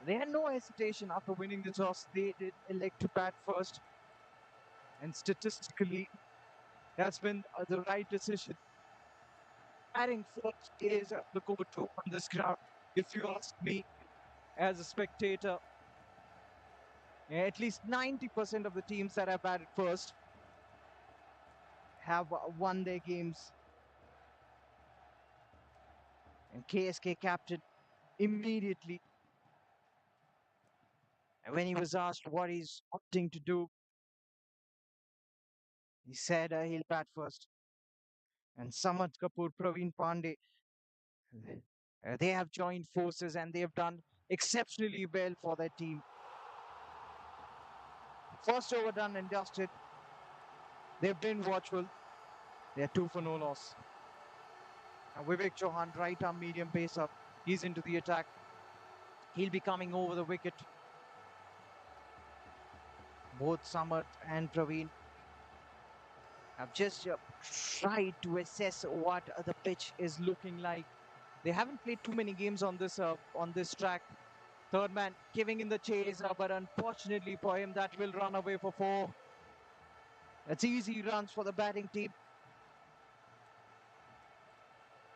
They had no hesitation after winning the toss. They did elect to bat first, and statistically, that's been the right decision. Batting first is the go-to on this ground. If you ask me, as a spectator, at least 90% of the teams that have batted first have won their games. And KSK captain immediately, when he was asked what he's opting to do, he said he'll bat first. And Samad Kapoor, Praveen Pandey, they have joined forces and they have done exceptionally well for their team. First over done and dusted. They've been watchful. They're two for no loss. Now Vivek Chauhan, right arm medium pace up. He's into the attack. He'll be coming over the wicket. Both Samad and Praveen have just tried to assess what the pitch is looking like. They haven't played too many games on this track. Third man giving in the chase, but unfortunately for him, that will run away for four. It's easy runs for the batting team.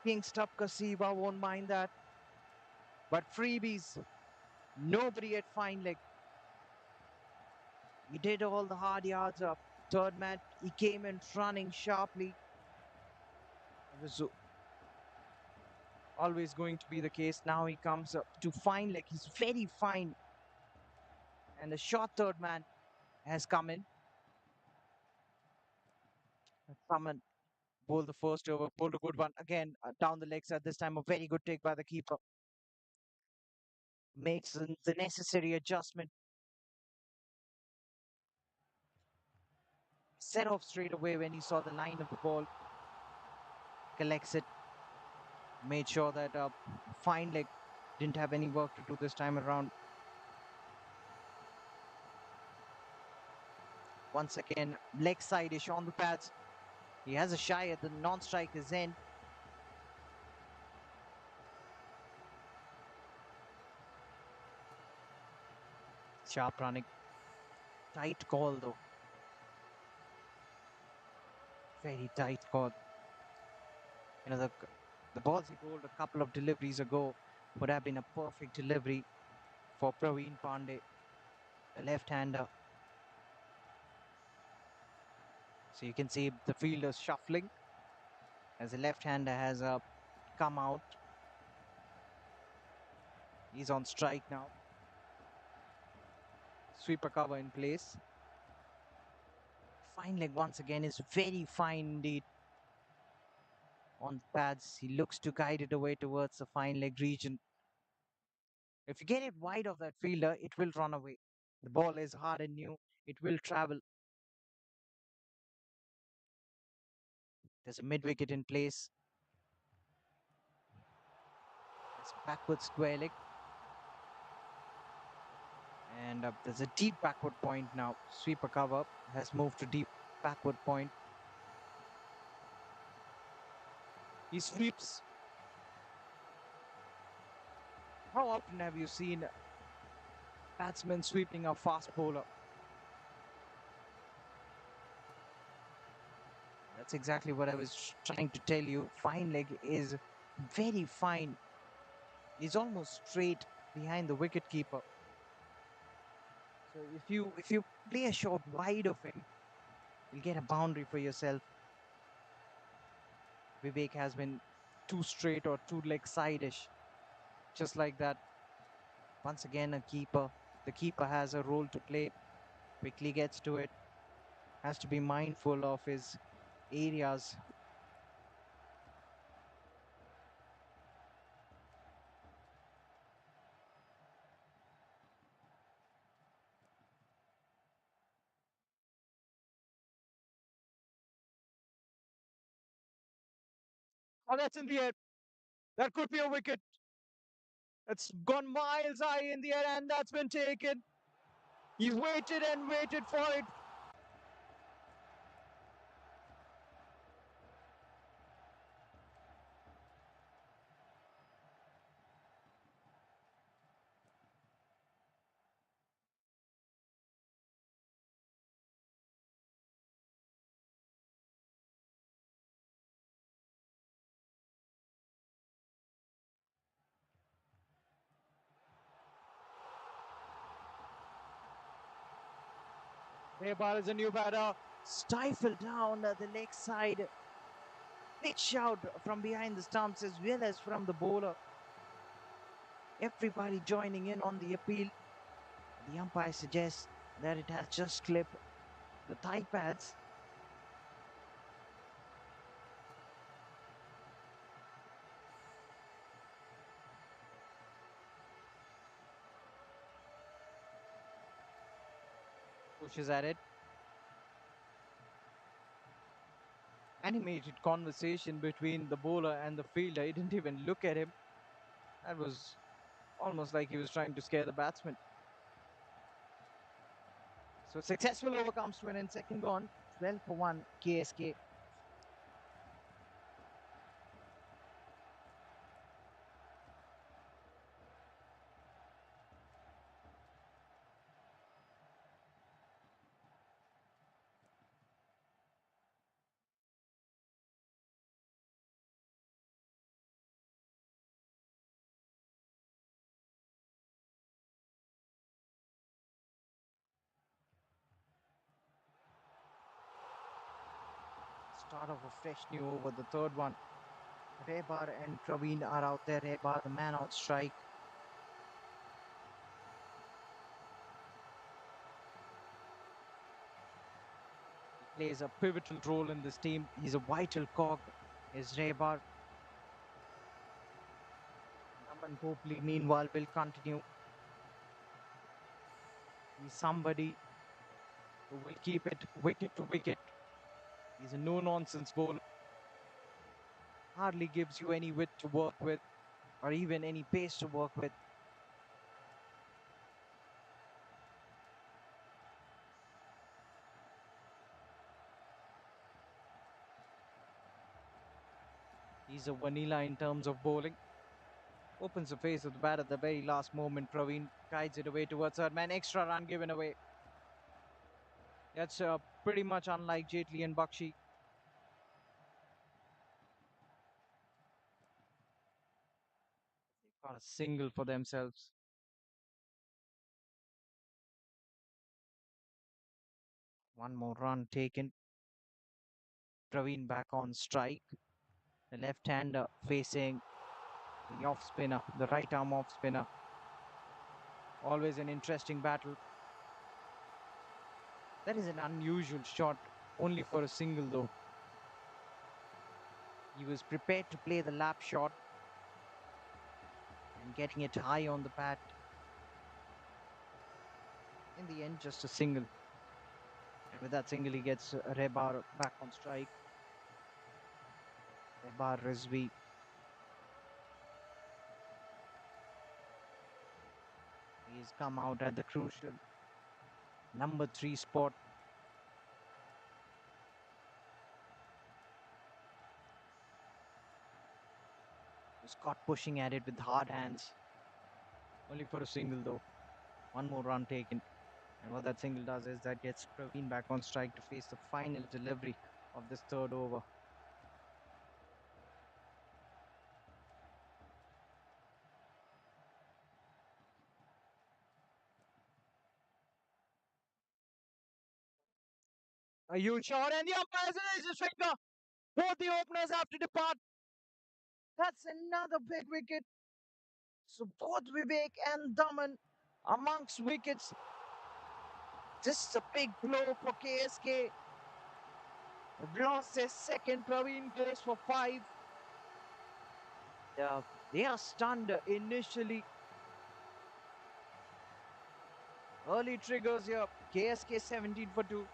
King Stubb Kasiva won't mind that. But freebies, nobody at fine leg. He did all the hard yards up. Third man, he came in running sharply. It was always going to be the case. Now he comes up to fine leg. He's very fine. And the short third man has come in. Someone bowled the first over, bowled a good one. Again, down the legs at this time. A very good take by the keeper. Makes the necessary adjustment. Set off straight away when he saw the line of the ball. Collects it. Made sure that fine leg didn't have any work to do this time around. Once again, leg side-ish on the pads. He has a shy at the non-striker's end. Sharp running. Tight call though. Very tight call. You know, the balls he bowled a couple of deliveries ago would have been a perfect delivery for Praveen Pandey, the left-hander. So you can see the fielders shuffling as the left-hander has come out. He's on strike now. Sweeper cover in place. Fine leg once again is very fine indeed. On the pads, he looks to guide it away towards the fine leg region. If you get it wide of that fielder, it will run away. The ball is hard and new. It will travel. There's a mid wicket in place. It's backward square leg. And there's a deep backward point now. Sweeper cover has moved to deep backward point. He sweeps. How often have you seen batsmen sweeping a fast bowler? That's exactly what I was trying to tell you. Fine leg is very fine. He's almost straight behind the wicket keeper. So if you play a shot wide of him, you'll get a boundary for yourself. Vivek has been too straight or too leg side-ish. Just like that. Once again, a keeper. The keeper has a role to play. Quickly gets to it. Has to be mindful of his areas. Oh, that's in the air. That could be a wicket. It's gone miles high in the air and that's been taken. He waited and waited for it. Rebar is a new batter. Stifled down the leg side. Pitch out from behind the stumps as well as from the bowler. Everybody joining in on the appeal. The umpire suggests that it has just clipped the thigh pads. Pushes at it. Animated conversation between the bowler and the fielder. He didn't even look at him. That was almost like he was trying to scare the batsman. So successful over comes to an end. Second gone. 12 for 1 KSK. Start of a fresh new over, the third one. Rebar and Praveen are out there. Rebar, the man on strike. He plays a pivotal role in this team. He's a vital cog. Is Rebar. Naman Gopli, meanwhile, will continue. He's somebody who will keep it wicket to wicket. He's a no-nonsense bowler. Hardly gives you any width to work with or even any pace to work with. He's a vanilla in terms of bowling. Opens the face of the bat at the very last moment. Praveen guides it away towards third man. Extra run given away. That's pretty much unlike Jaitley and Bakhshi. Got a single for themselves. One more run taken. Praveen back on strike. The left-hander facing the off-spinner, the right-arm off-spinner. Always an interesting battle. That is an unusual shot, only for a single though. He was prepared to play the lap shot and getting it high on the bat. In the end, just a single. And with that single, he gets Rebar back on strike. Rebar Rizvi. He's come out at the crucial number 3 spot. Scott pushing at it with hard hands. Only for a single though. One more run taken. And what that single does is that gets Praveen back on strike to face the final delivery of this third over. A huge shot and the umpire raises his finger. Both the openers have to depart. That's another big wicket. So both Vivek and Daman amongst wickets. This is a big blow for KSK. They've lost their second. Praveen goes for 5. They are stunned initially. Early triggers here. KSK 17 for 2.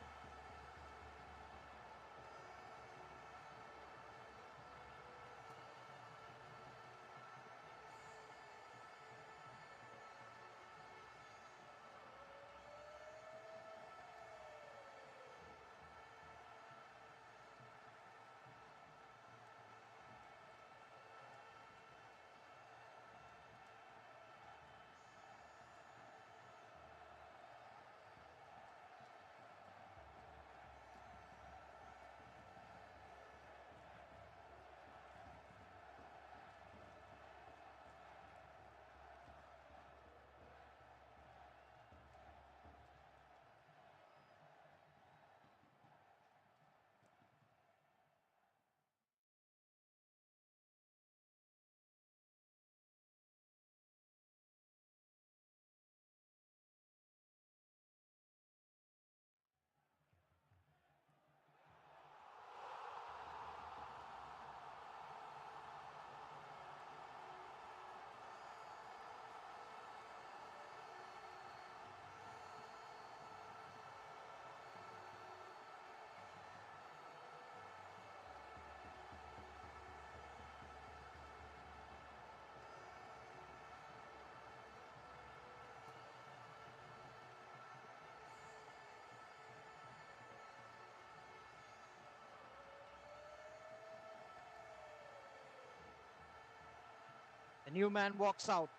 The new man walks out.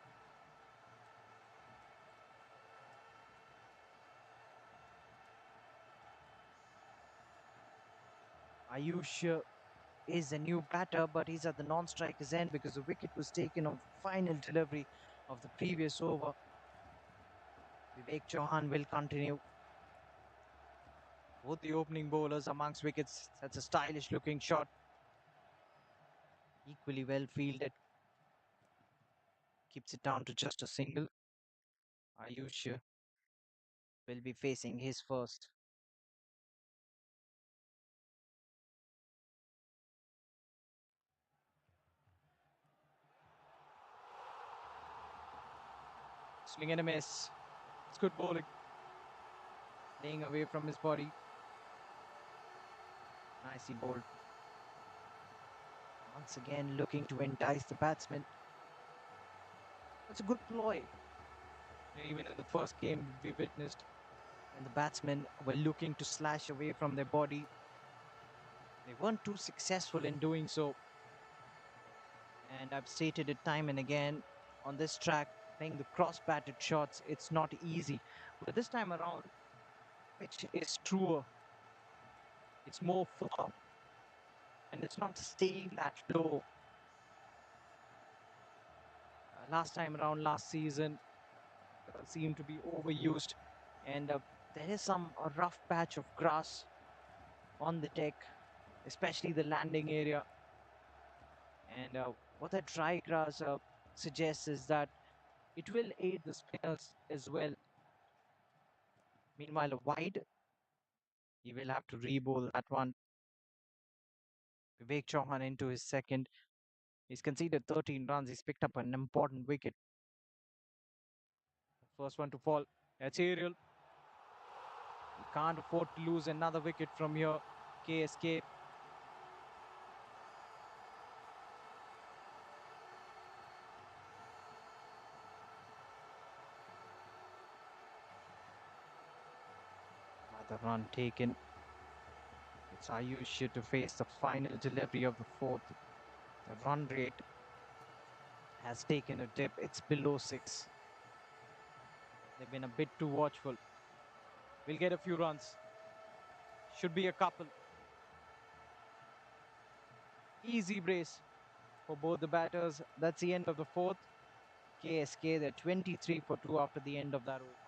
Ayush is a new batter, but he's at the non-striker's end because the wicket was taken on final delivery of the previous over. Vivek Chauhan will continue. Both the opening bowlers amongst wickets. That's a stylish looking shot. Equally well fielded. Keeps it down to just a single. Ayush will be facing his first. Swing and a miss. It's good bowling. Laying away from his body. Nicely bowled. Once again looking to entice the batsman. That's a good ploy. Even in the first game we witnessed when the batsmen were looking to slash away from their body. They weren't too successful in doing so. And I've stated it time and again on this track, playing the cross-batted shots, it's not easy. But this time around, pitch is truer. It's more firm. And it's not staying that low. Last time around, last season, seemed to be overused. And there is some a rough patch of grass on the deck, especially the landing area. And what that dry grass suggests is that it will aid the spinners as well. Meanwhile, a wide, he will have to re-bowl that one. Vivek Chauhan into his second. He's conceded 13 runs. He's picked up an important wicket. First one to fall. That's aerial. He can't afford to lose another wicket from here. KSK. Another run taken. It's Ayush to face the final delivery of the fourth. The run rate has taken a dip. It's below 6. They've been a bit too watchful. We'll get a few runs. Should be a couple. Easy brace for both the batters. That's the end of the fourth. KSK, they're 23 for 2 after the end of that over.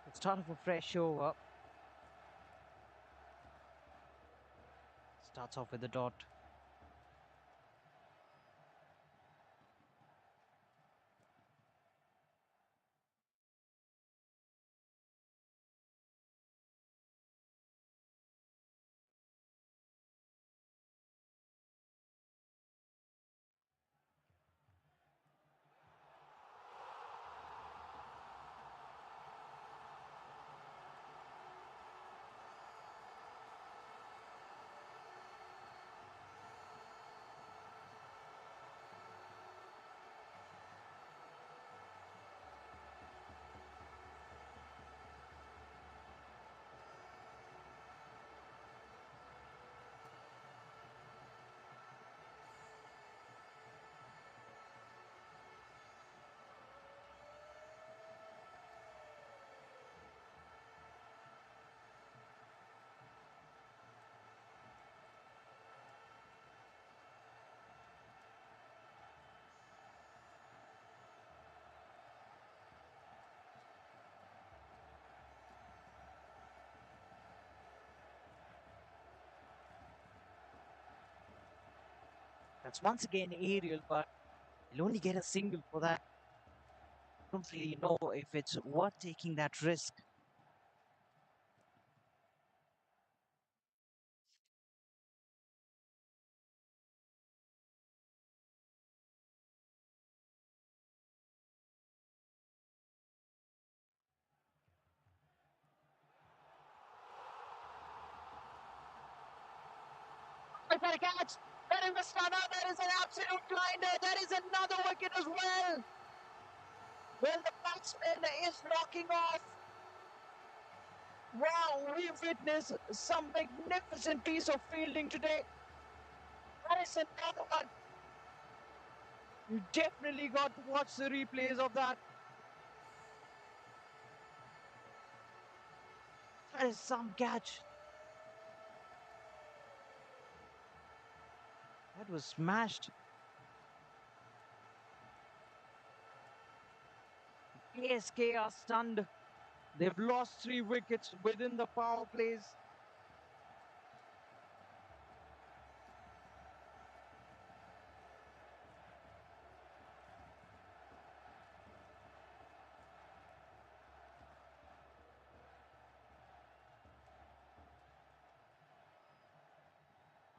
Let's start off a fresh over. Starts off with a dot. That's once again aerial, but he'll only get a single for that. Don't really know if it's worth taking that risk. If I catch, that is a stunner, that is an absolute blinder, that is another wicket as well. Well, the batsman is knocking off. Wow, we've witnessed some magnificent piece of fielding today. That is another one. You definitely got to watch the replays of that. That is some catch. That was smashed. KSK are stunned. They've lost 3 wickets within the power plays.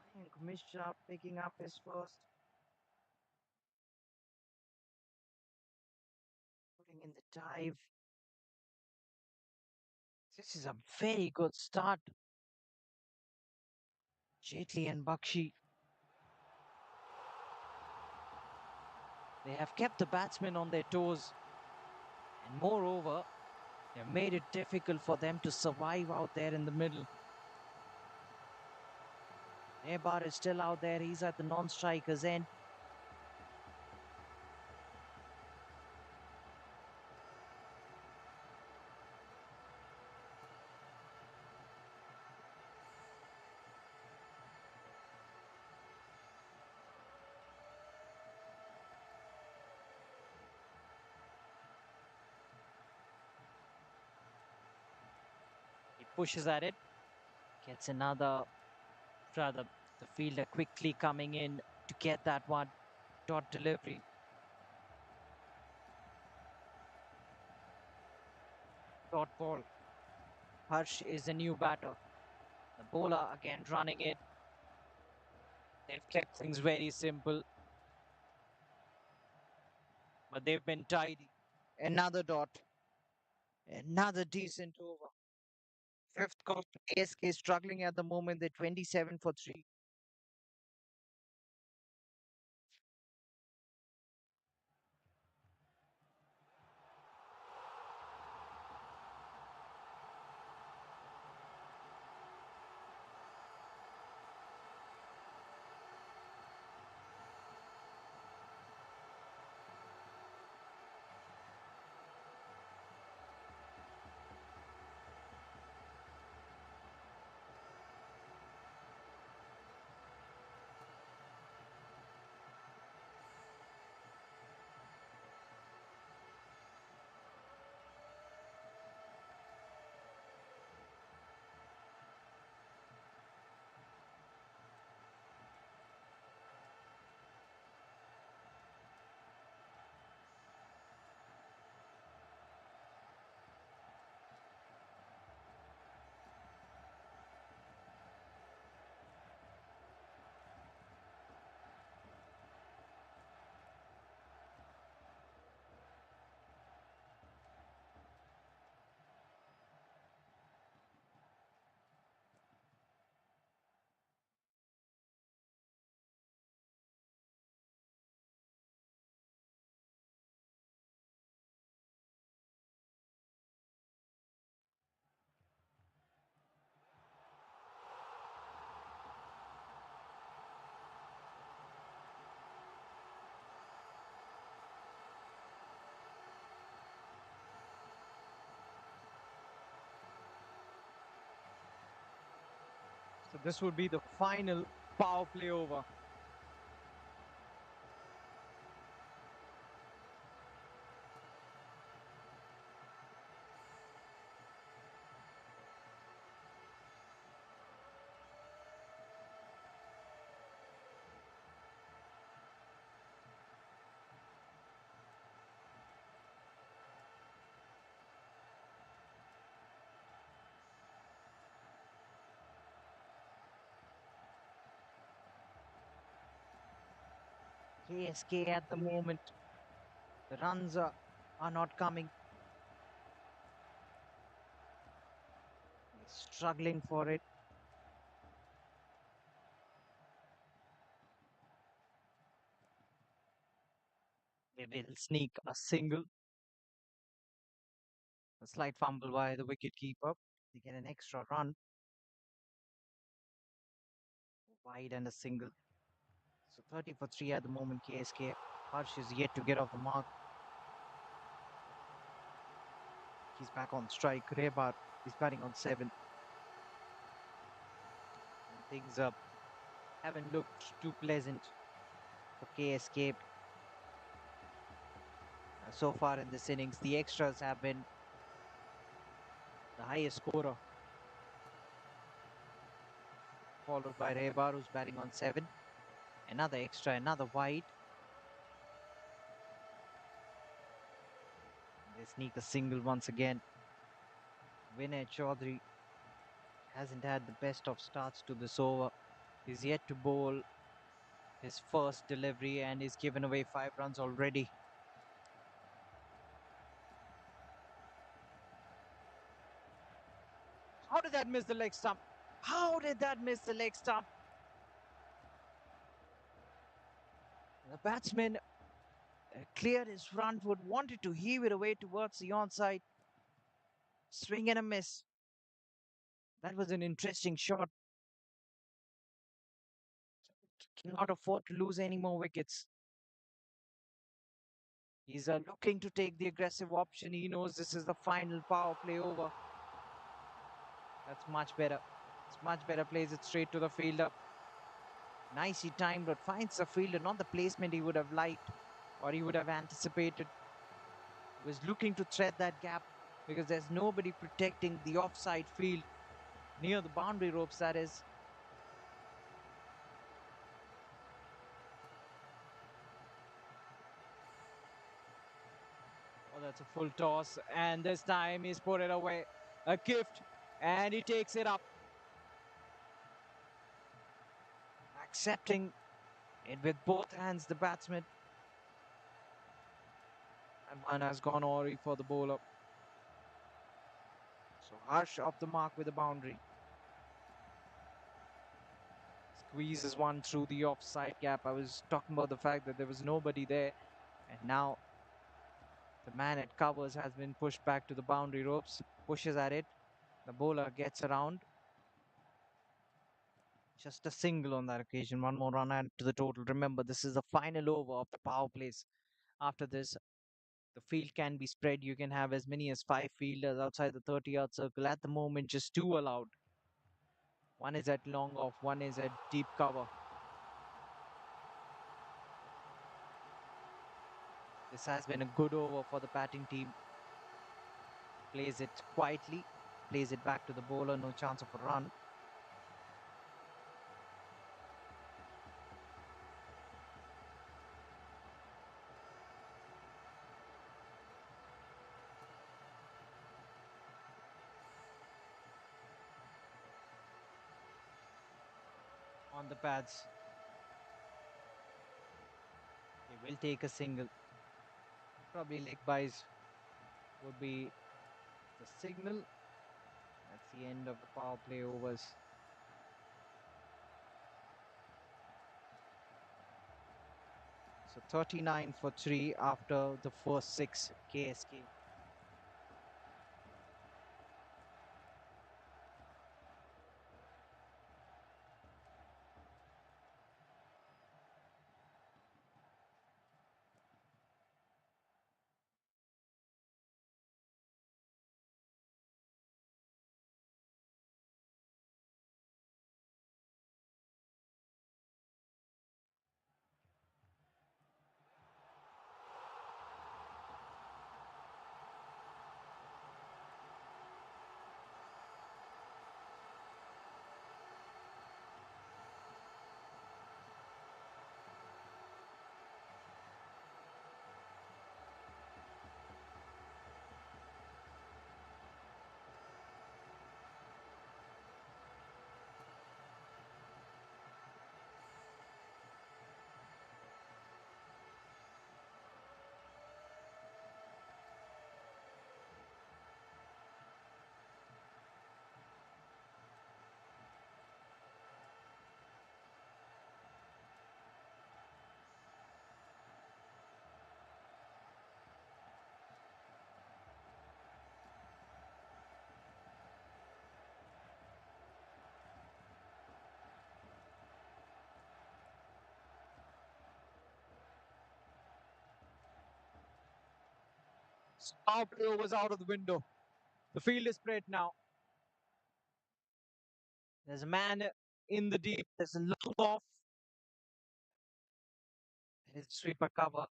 I think Misha picking up his first, putting in the dive. This is a very good start. Jaitley and Bakhshi, they have kept the batsmen on their toes. And moreover, they've made it difficult for them to survive out there in the middle. Nebar is still out there. He's at the non-striker's end. He pushes at it, gets another, rather, the fielder quickly coming in to get that one. Dot delivery. Dot ball. Harsh is the new batter. The bowler again running it. They've kept things very simple, but they've been tidy. Another dot. Another decent over. Fifth call. ASK struggling at the moment. They're 27 for 3. So this would be the final power play over. KSK at the moment, the runs are not coming. He's struggling for it. They will sneak a single. A slight fumble by the wicketkeeper. They get an extra run. Wide and a single. So 30 for 3 at the moment, KSK. Harsh is yet to get off the mark. He's back on strike. Rebar is batting on 7. And things haven't looked too pleasant for KSK. So far in this innings, the extras have been the highest scorer, followed by Rebar, who's batting on 7. Another extra, another wide. They sneak a single once again. Vinay Chaudhary hasn't had the best of starts to this over. He's yet to bowl his first delivery and he's given away 5 runs already. How did that miss the leg stump? How did that miss the leg stump? The batsman cleared his front foot, wanted to heave it away towards the onside. Swing and a miss. That was an interesting shot. Cannot afford to lose any more wickets. He's looking to take the aggressive option. He knows this is the final power play over. That's much better. It's much better. Plays it straight to the fielder. Nicely timed, but finds the fielder, not the placement he would have liked or he would have anticipated. He was looking to thread that gap because there's nobody protecting the offside field near the boundary ropes, that is. Oh, that's a full toss. And this time he's put it away. A gift. And he takes it up. Accepting it with both hands, the batsman. And one has gone awry for the bowler. So Harsh off the mark with a boundary. Squeezes one through the offside gap. I was talking about the fact that there was nobody there. And now the man at covers has been pushed back to the boundary ropes. Pushes at it. The bowler gets around. Just a single on that occasion. One more run added to the total. Remember, this is the final over of the power plays. After this, the field can be spread. You can have as many as 5 fielders outside the 30-yard circle. At the moment, just 2 allowed. One is at long off, one is at deep cover. This has been a good over for the batting team. Plays it quietly, plays it back to the bowler, no chance of a run. On the pads, he will take a single. Probably leg buys would be the signal. That's the end of the power play overs. So 39 for 3 after the first 6 KSK. Power play overs out of the window. The field is spread now. There's a man in the deep. There's a long off. There's a sweeper cover.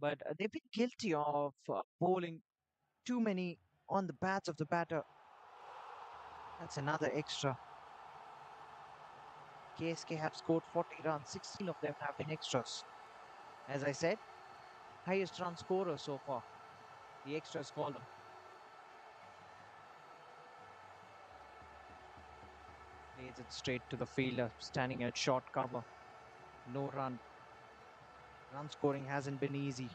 But they've been guilty of bowling too many on the bats of the batter. That's another extra. KSK have scored 40 runs. 16 of them have been extras. As I said, highest run scorer so far. The extras column. Plays it straight to the fielder, standing at short cover. No run. Run scoring hasn't been easy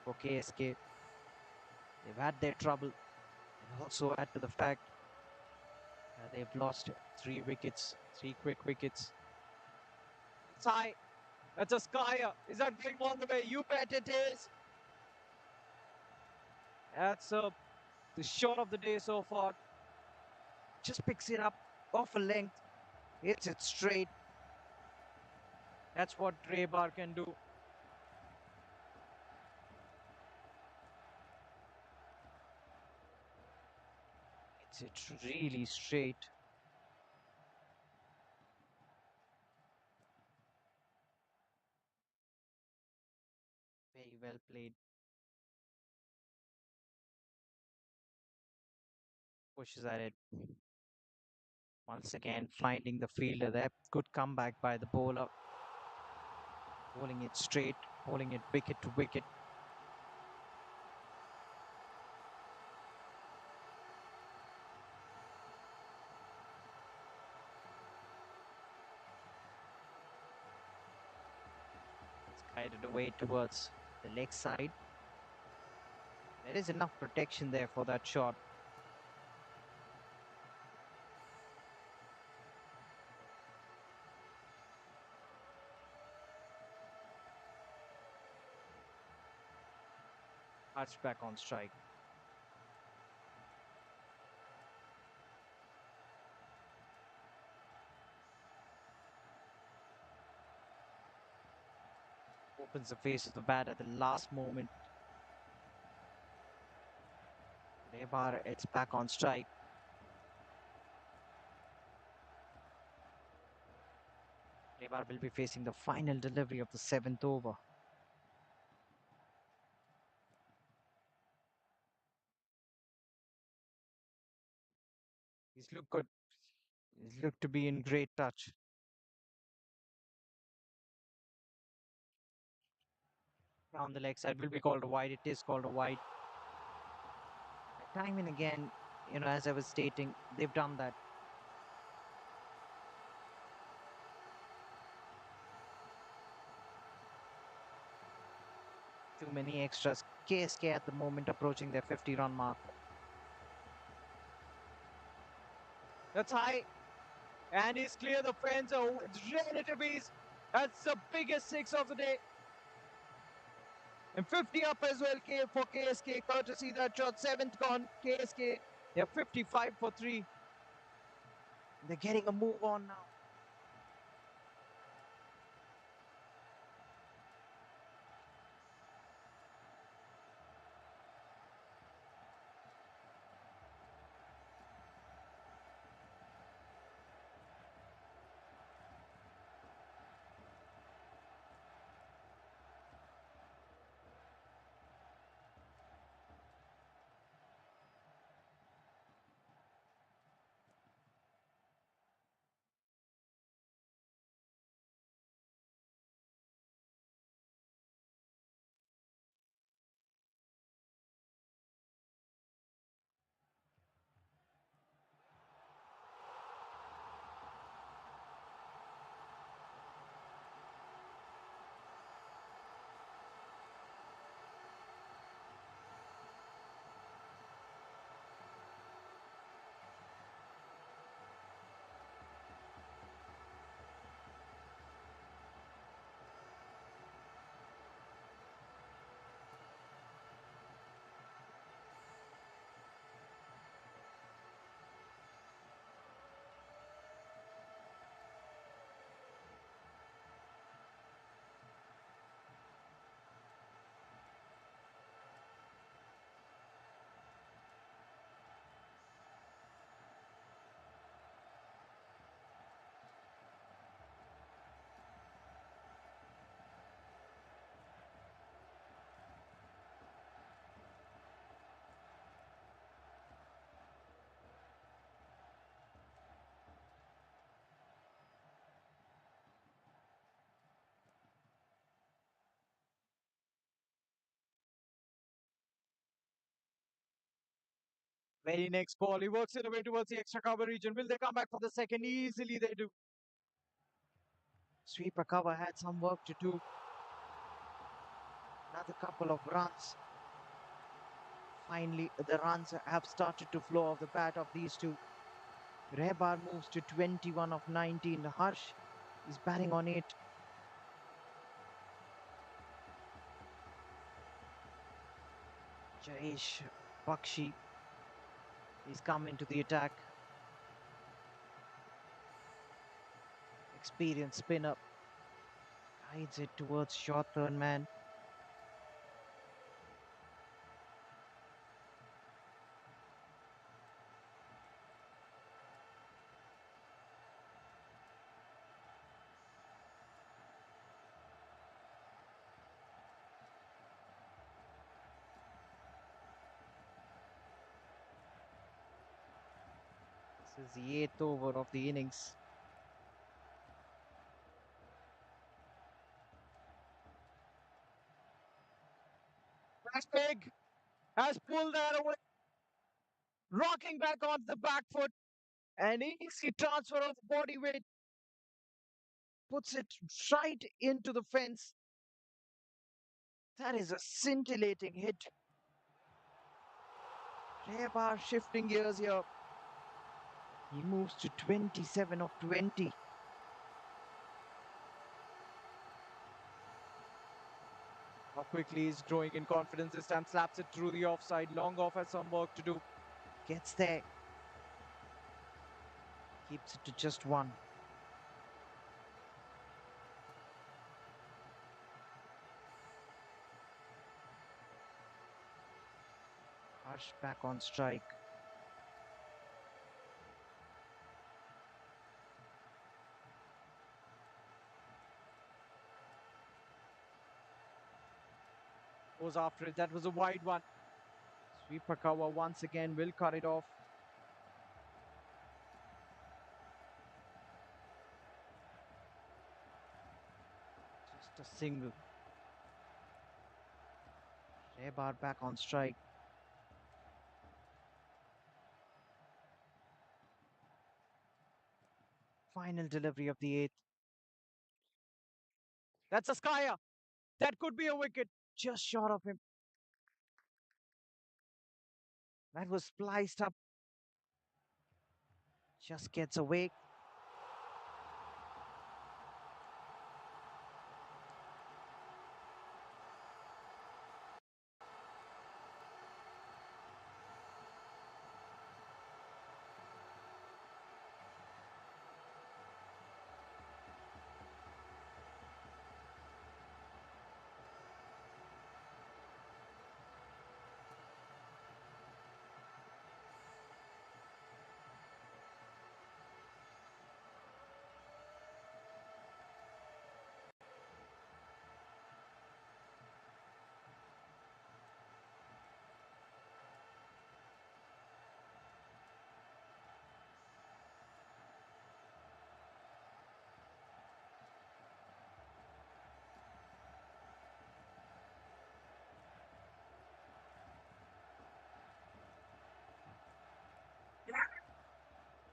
for KSK. They've had their trouble. And also add to the fact that they've lost 3 wickets, 3 quick wickets. It's high. That's a skyer. Is that going all the way? You bet it is. That's the shot of the day so far. Just picks it up off a length. Hits it straight. That's what Bar can do. Hits it really straight. Very well played. Pushes at it. Once again, finding the fielder there. Good comeback by the bowler. Bowling it straight, bowling it wicket to wicket. It's guided away towards the leg side. There is enough protection there for that shot. Arched back on strike. Opens the face of the bat at the last moment. Rebar, it's back on strike. Rebar will be facing the final delivery of the 7th over. He's looked good. He's looked to be in great touch. Down the leg side will be called a wide. It is called a wide. Time and again, as I was stating, they've done that. Too many extras. KSK at the moment approaching their 50-run mark. That's high. And he's clear the fence. Oh, it's relatively easy. That's the biggest six of the day. And 50 up as well for KSK, courtesy that shot. 7th gone. KSK, they're 55 for 3. They're getting a move on now. Very next ball, he works it away towards the extra cover region. Will they come back for the second? Easily they do. Sweeper cover had some work to do. Another couple of runs. Finally, the runs have started to flow off the bat of these two. Rehbar moves to 21 of 19. Harsh is batting on 8. Jayesh Bakhshi is come into the attack. Experienced spinner guides it towards short third man. This is the 8th over of the innings. That's big. Has pulled that away. Rocking back on the back foot. An easy transfer of body weight. Puts it right into the fence. That is a scintillating hit. Rehbar shifting gears here. He moves to 27 of 20. How quickly he's growing in confidence this time. Slaps it through the offside. Long off has some work to do. Gets there. Keeps it to just 1. Harsh back on strike. Goes after it. That was a wide one. Sweeper cover once again will cut it off. Just a single. Rehbar back on strike. Final delivery of the 8th. That's a skyer. That could be a wicket. Just short of him. That was spliced up. Just gets away.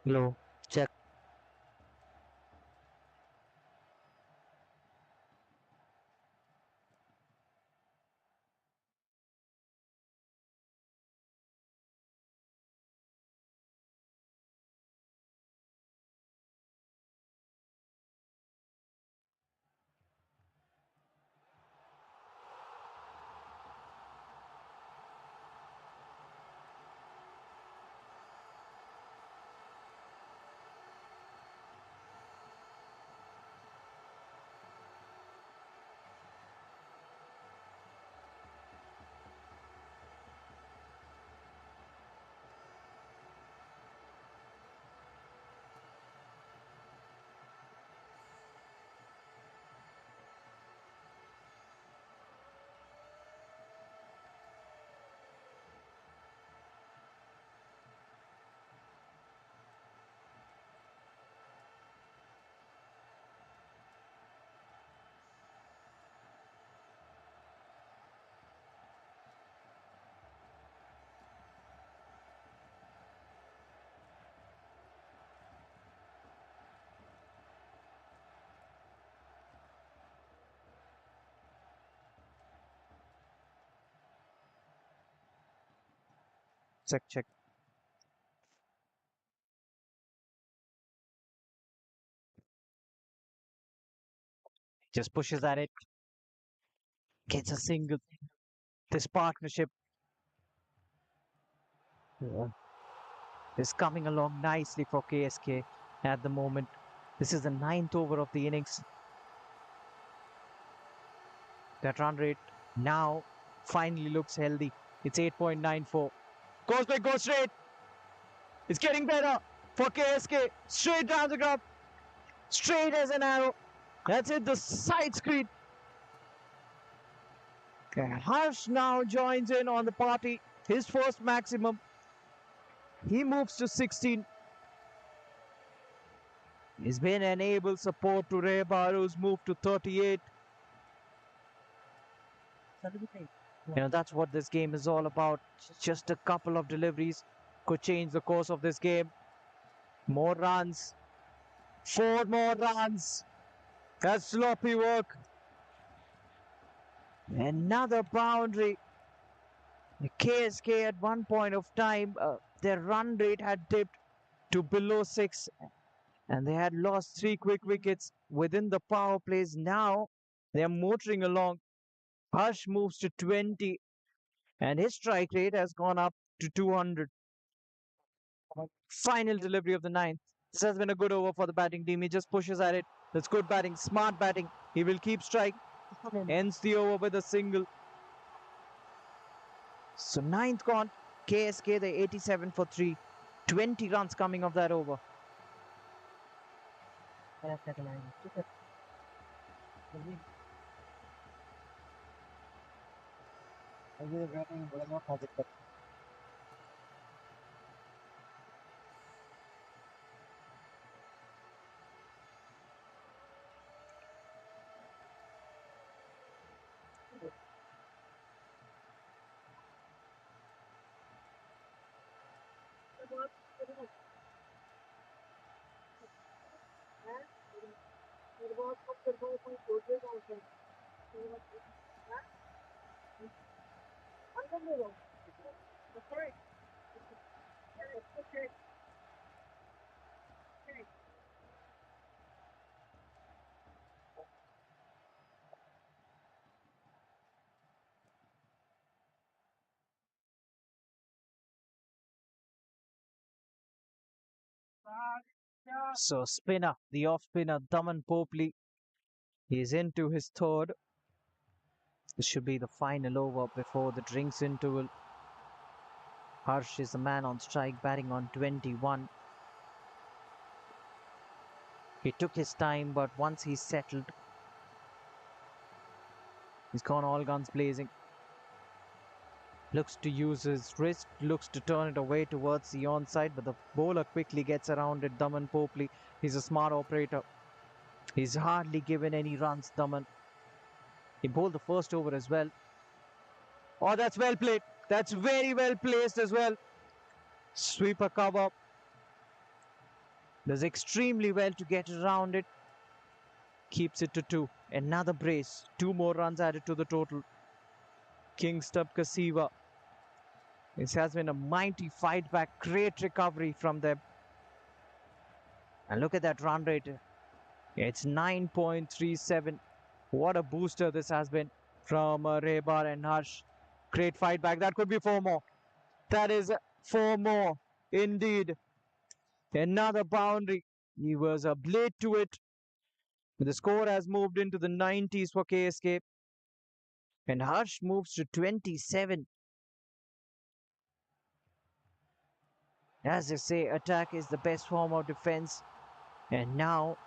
Hello, check. Check, check. Just pushes at it, gets a single. This partnership uh, is coming along nicely for KSK at the moment. This is the ninth over of the innings. That run rate now finally looks healthy. It's 8.94. Goes big, goes straight. It's getting better for KSK. Straight down the ground. Straight as an arrow. That's it, the side screen. Harsh now joins in on the party. His first maximum. He moves to 16. He's been an able support to Ray Baru's move to 38. That's what this game is all about. Just a couple of deliveries could change the course of this game. More runs. 4 more runs. That's sloppy work. Another boundary. KSK at one point of time, their run rate had dipped to below 6 and they had lost 3 quick wickets within the power plays. Now they're motoring along. Harsh moves to 20 and his strike rate has gone up to 200. Final delivery of the ninth. This has been a good over for the batting team. He just pushes at it. That's good batting, smart batting. He will keep striking. Ends the over with a single. So ninth gone. KSK the 87 for 3. 20 runs coming off that over. So spinner, the off spinner, Daman Popley, is into his third. This should be the final over before the drinks interval. Harsh is the man on strike, batting on 21. He took his time, but once he's settled, he's gone all guns blazing. Looks to use his wrist, looks to turn it away towards the onside, but the bowler quickly gets around it. Daman Popley, he's a smart operator. He's hardly given any runs, Daman. He bowled the first over as well. Oh, that's well played. That's very well placed as well. Sweeper cover. Does extremely well to get around it. Keeps it to 2. Another brace. 2 more runs added to the total. King Stubb Kasiva. This has been a mighty fight back. Great recovery from them. And look at that run rate. It's 9.37. What a booster this has been from Rebar and Harsh. Great fight back. That could be 4 more. That is 4 more. Indeed. Another boundary. He was a blade to it. The score has moved into the 90s for KSK. And Harsh moves to 27. As they say, attack is the best form of defense. And now,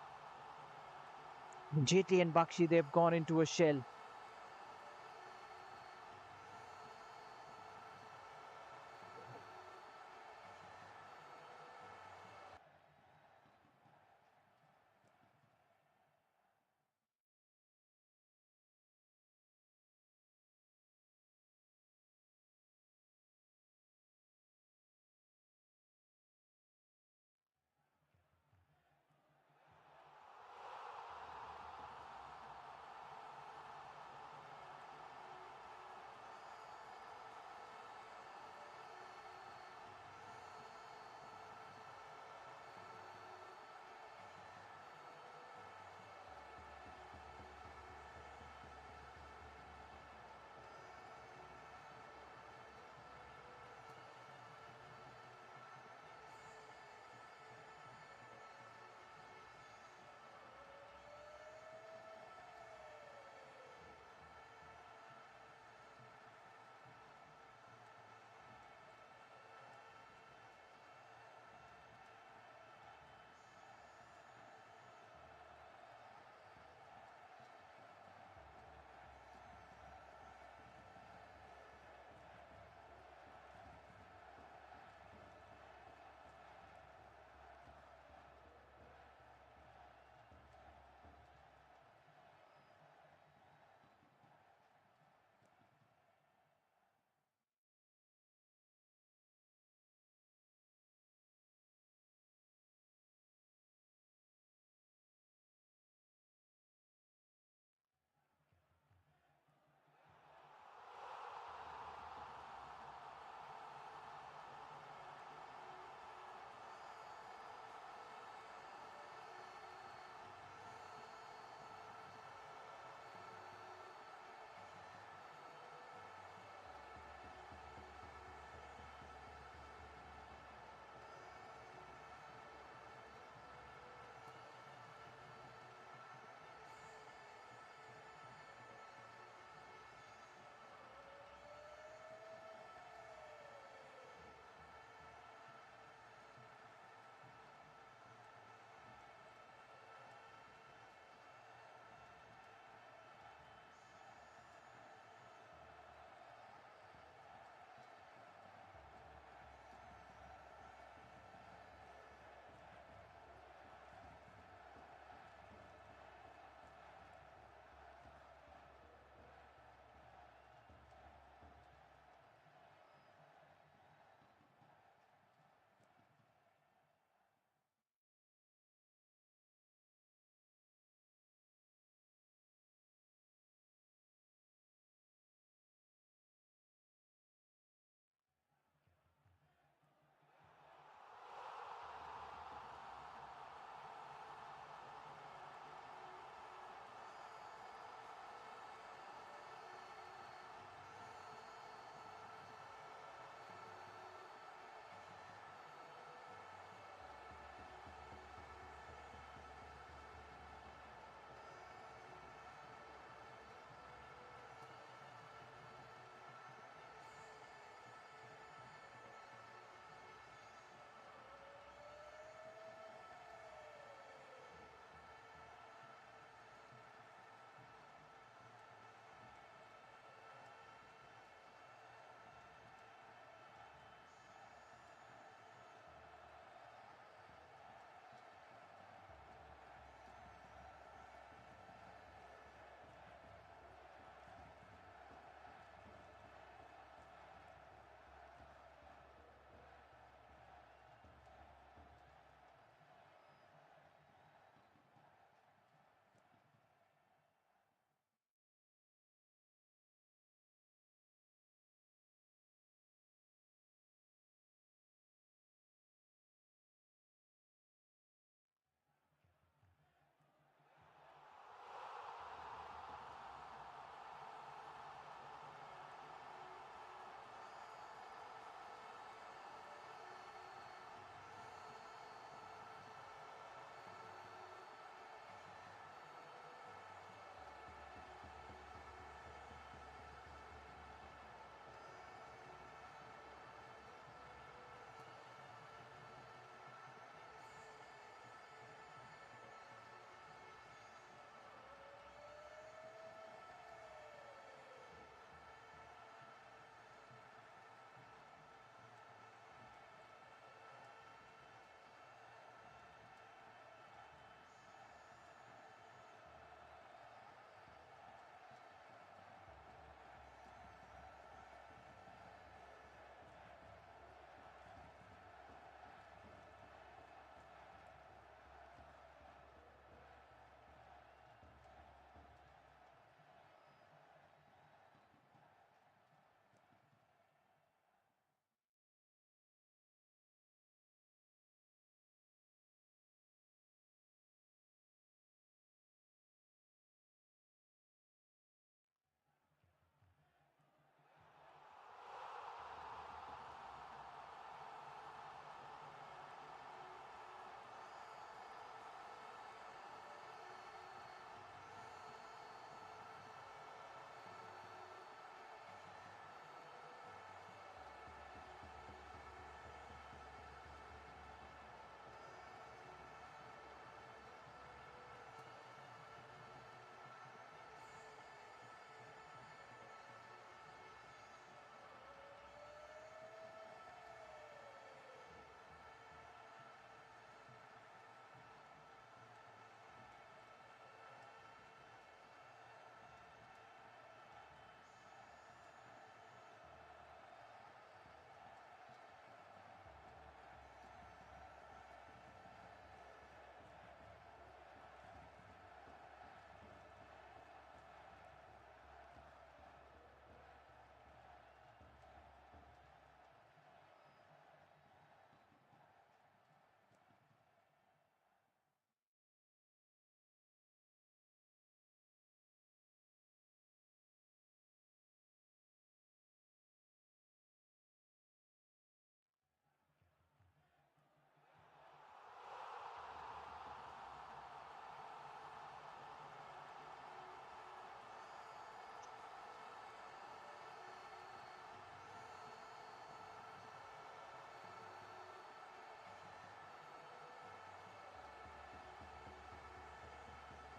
Jaitley and Bakhshi, they've gone into a shell.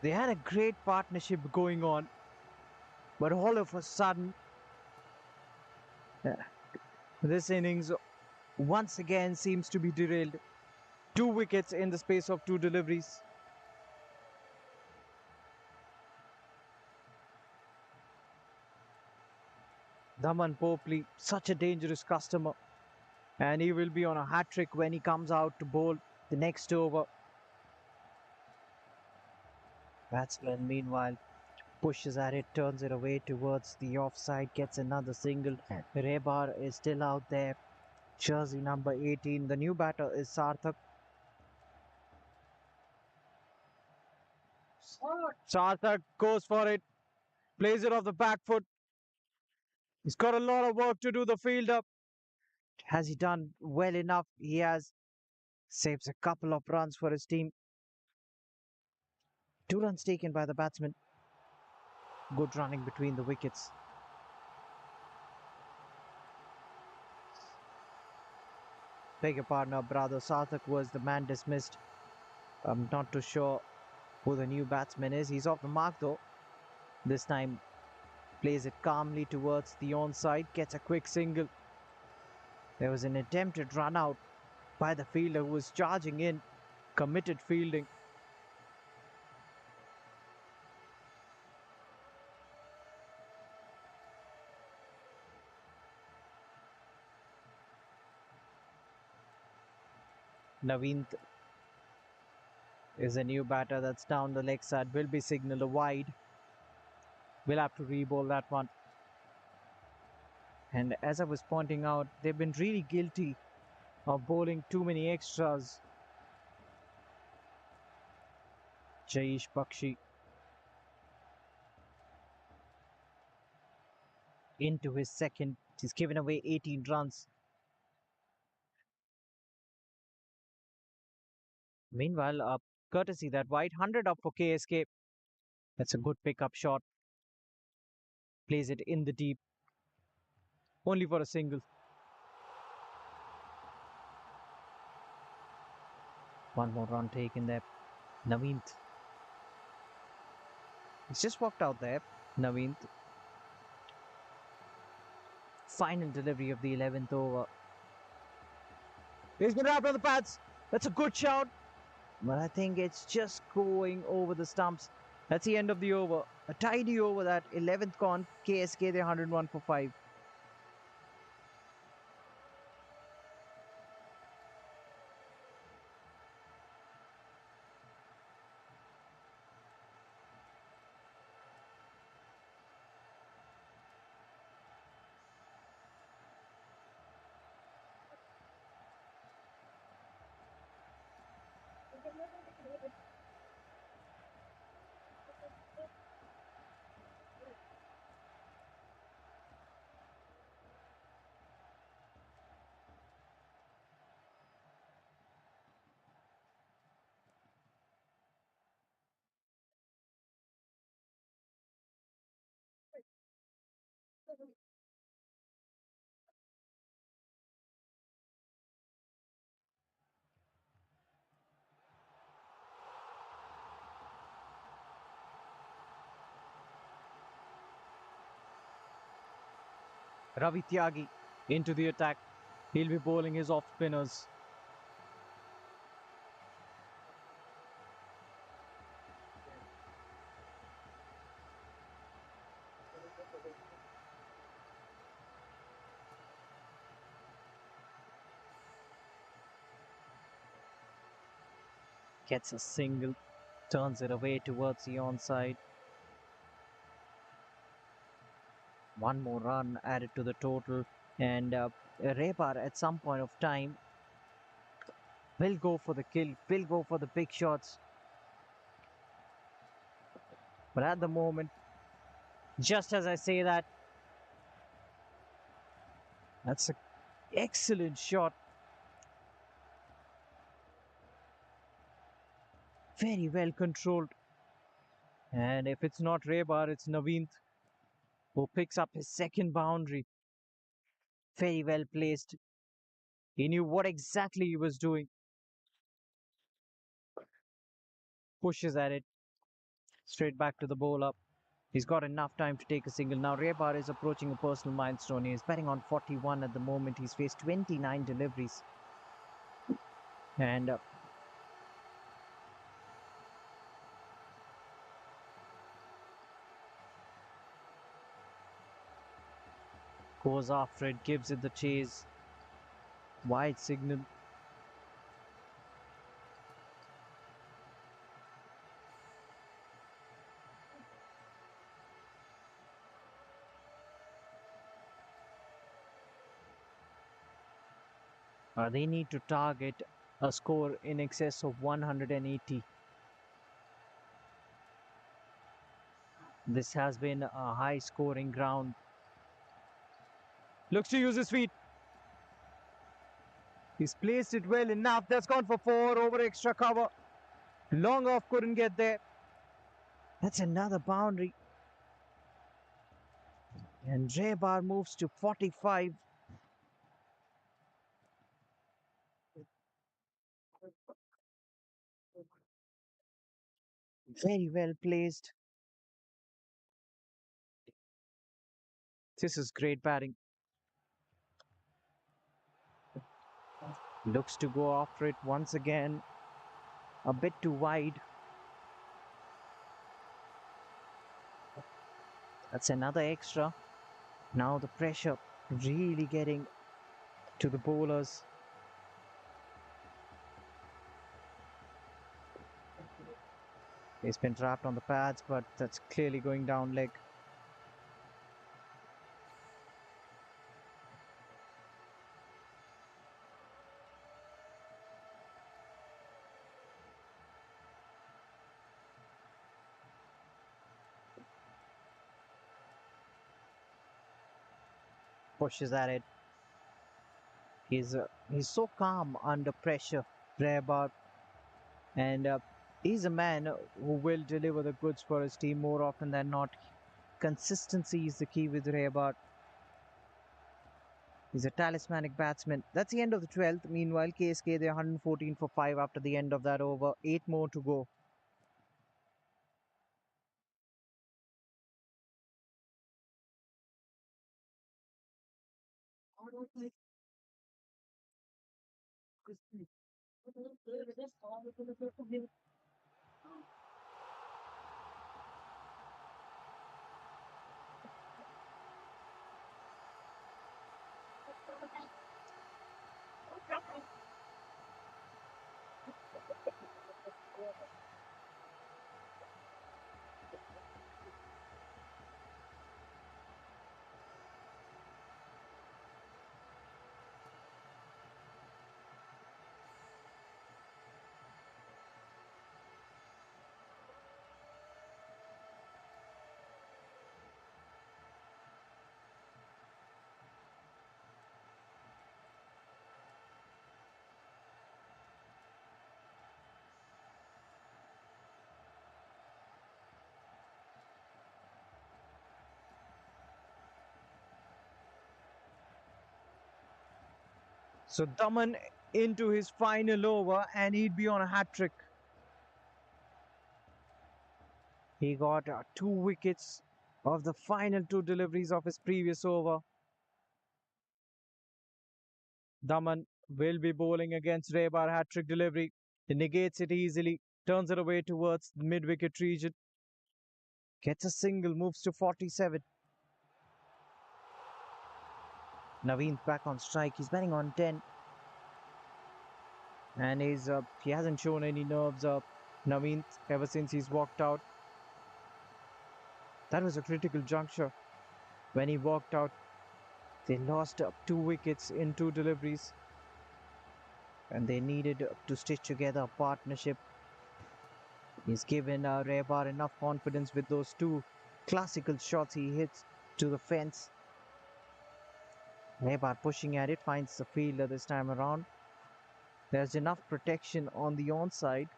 They had a great partnership going on, but all of a sudden, uh, this innings once again seems to be derailed. Two wickets in the space of two deliveries. Daman Popley, such a dangerous customer, and he will be on a hat trick when he comes out to bowl the next over. Batsman, meanwhile, pushes at it, turns it away towards the offside, gets another single. Rebar is still out there. Jersey number 18. The new batter is Sarthak. Sarthak goes for it, plays it off the back foot. He's got a lot of work to do, the fielder. Has he done well enough? He has. Saves a couple of runs for his team. 2 runs taken by the batsman. Good running between the wickets. Beg your pardon, our brother Sarthak was the man dismissed. I'm not too sure who the new batsman is. He's off the mark though. This time plays it calmly towards the onside, gets a quick single. There was an attempted run out by the fielder who was charging in, committed fielding. Naveen is a new batter that's down the leg side, will be signaled a wide. We'll have to re-bowl that one. And as I was pointing out, they've been really guilty of bowling too many extras. Bakhshi into his second. He's given away 18 runs. Meanwhile, courtesy that wide 100 up for KSK. That's a good pickup shot. Plays it in the deep. Only for a single. One more run taken there. Naveen. He's just walked out there. Naveen. Final delivery of the 11th over. He's been wrapped on the pads. That's a good shout. But I think it's just going over the stumps. That's the end of the over. A tidy over that 11th con. KSK, they're 101 for 5. Ravi Tyagi into the attack. He'll be bowling his off spinners. Gets a single. Turns it away towards the onside. One more run added to the total. And Repar at some point of time will go for the kill, will go for the big shots. But at the moment, just as I say that, that's an excellent shot. Very well controlled. And if it's not Rebar, it's Naveen who picks up his second boundary. Very well placed. He knew what exactly he was doing. Pushes at it. Straight back to the bowler. He's got enough time to take a single. Now Rebar is approaching a personal milestone. He's batting on 41 at the moment. He's faced 29 deliveries. And goes after it, gives it the chase. Wide signal. They need to target a score in excess of 180. This has been a high scoring ground. Looks to use his feet. He's placed it well enough. That's gone for 4 over extra cover. Long off, couldn't get there. That's another boundary. And Rebar moves to 45. Very well placed. This is great batting. Looks to go after it once again. A bit too wide. That's another extra. Now the pressure really getting to the bowlers. He's been trapped on the pads, but that's clearly going down leg. Pushes at it. He's so calm under pressure, Rebar, and he's a man who will deliver the goods for his team more often than not. Consistency is the key with Rebar. He's a talismanic batsman. That's the end of the 12th. Meanwhile, KSK, they're 114 for 5 after the end of that over. 8 more to go. So Daman into his final over, and he'd be on a hat trick. He got 2 wickets of the final 2 deliveries of his previous over. Daman will be bowling against Rebar hat trick delivery. He negates it easily, turns it away towards the mid wicket region. Gets a single, moves to 47. Naveen's back on strike. He's batting on 10. And he hasn't shown any nerves up. Naveen, ever since he's walked out. That was a critical juncture. When he walked out, they lost 2 wickets in 2 deliveries. And they needed to stitch together a partnership. He's given Rebar enough confidence with those 2 classical shots he hits to the fence. Rebar pushing at it, finds the fielder this time around. There's enough protection on the onside.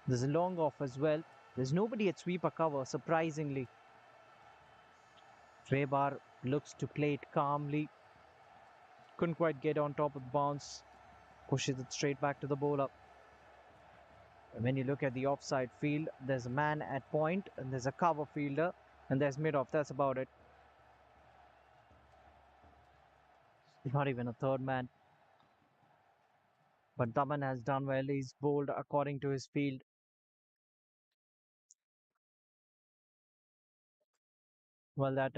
There's a long off as well. There's nobody at sweeper cover, surprisingly. Rebar looks to play it calmly. Couldn't quite get on top of the bounce. Pushes it straight back to the bowler. When you look at the offside field, there's a man at point, and there's a cover fielder, and there's mid off. That's about it. Not even a third man. But Daman has done well. He's bowled according to his field. Well, that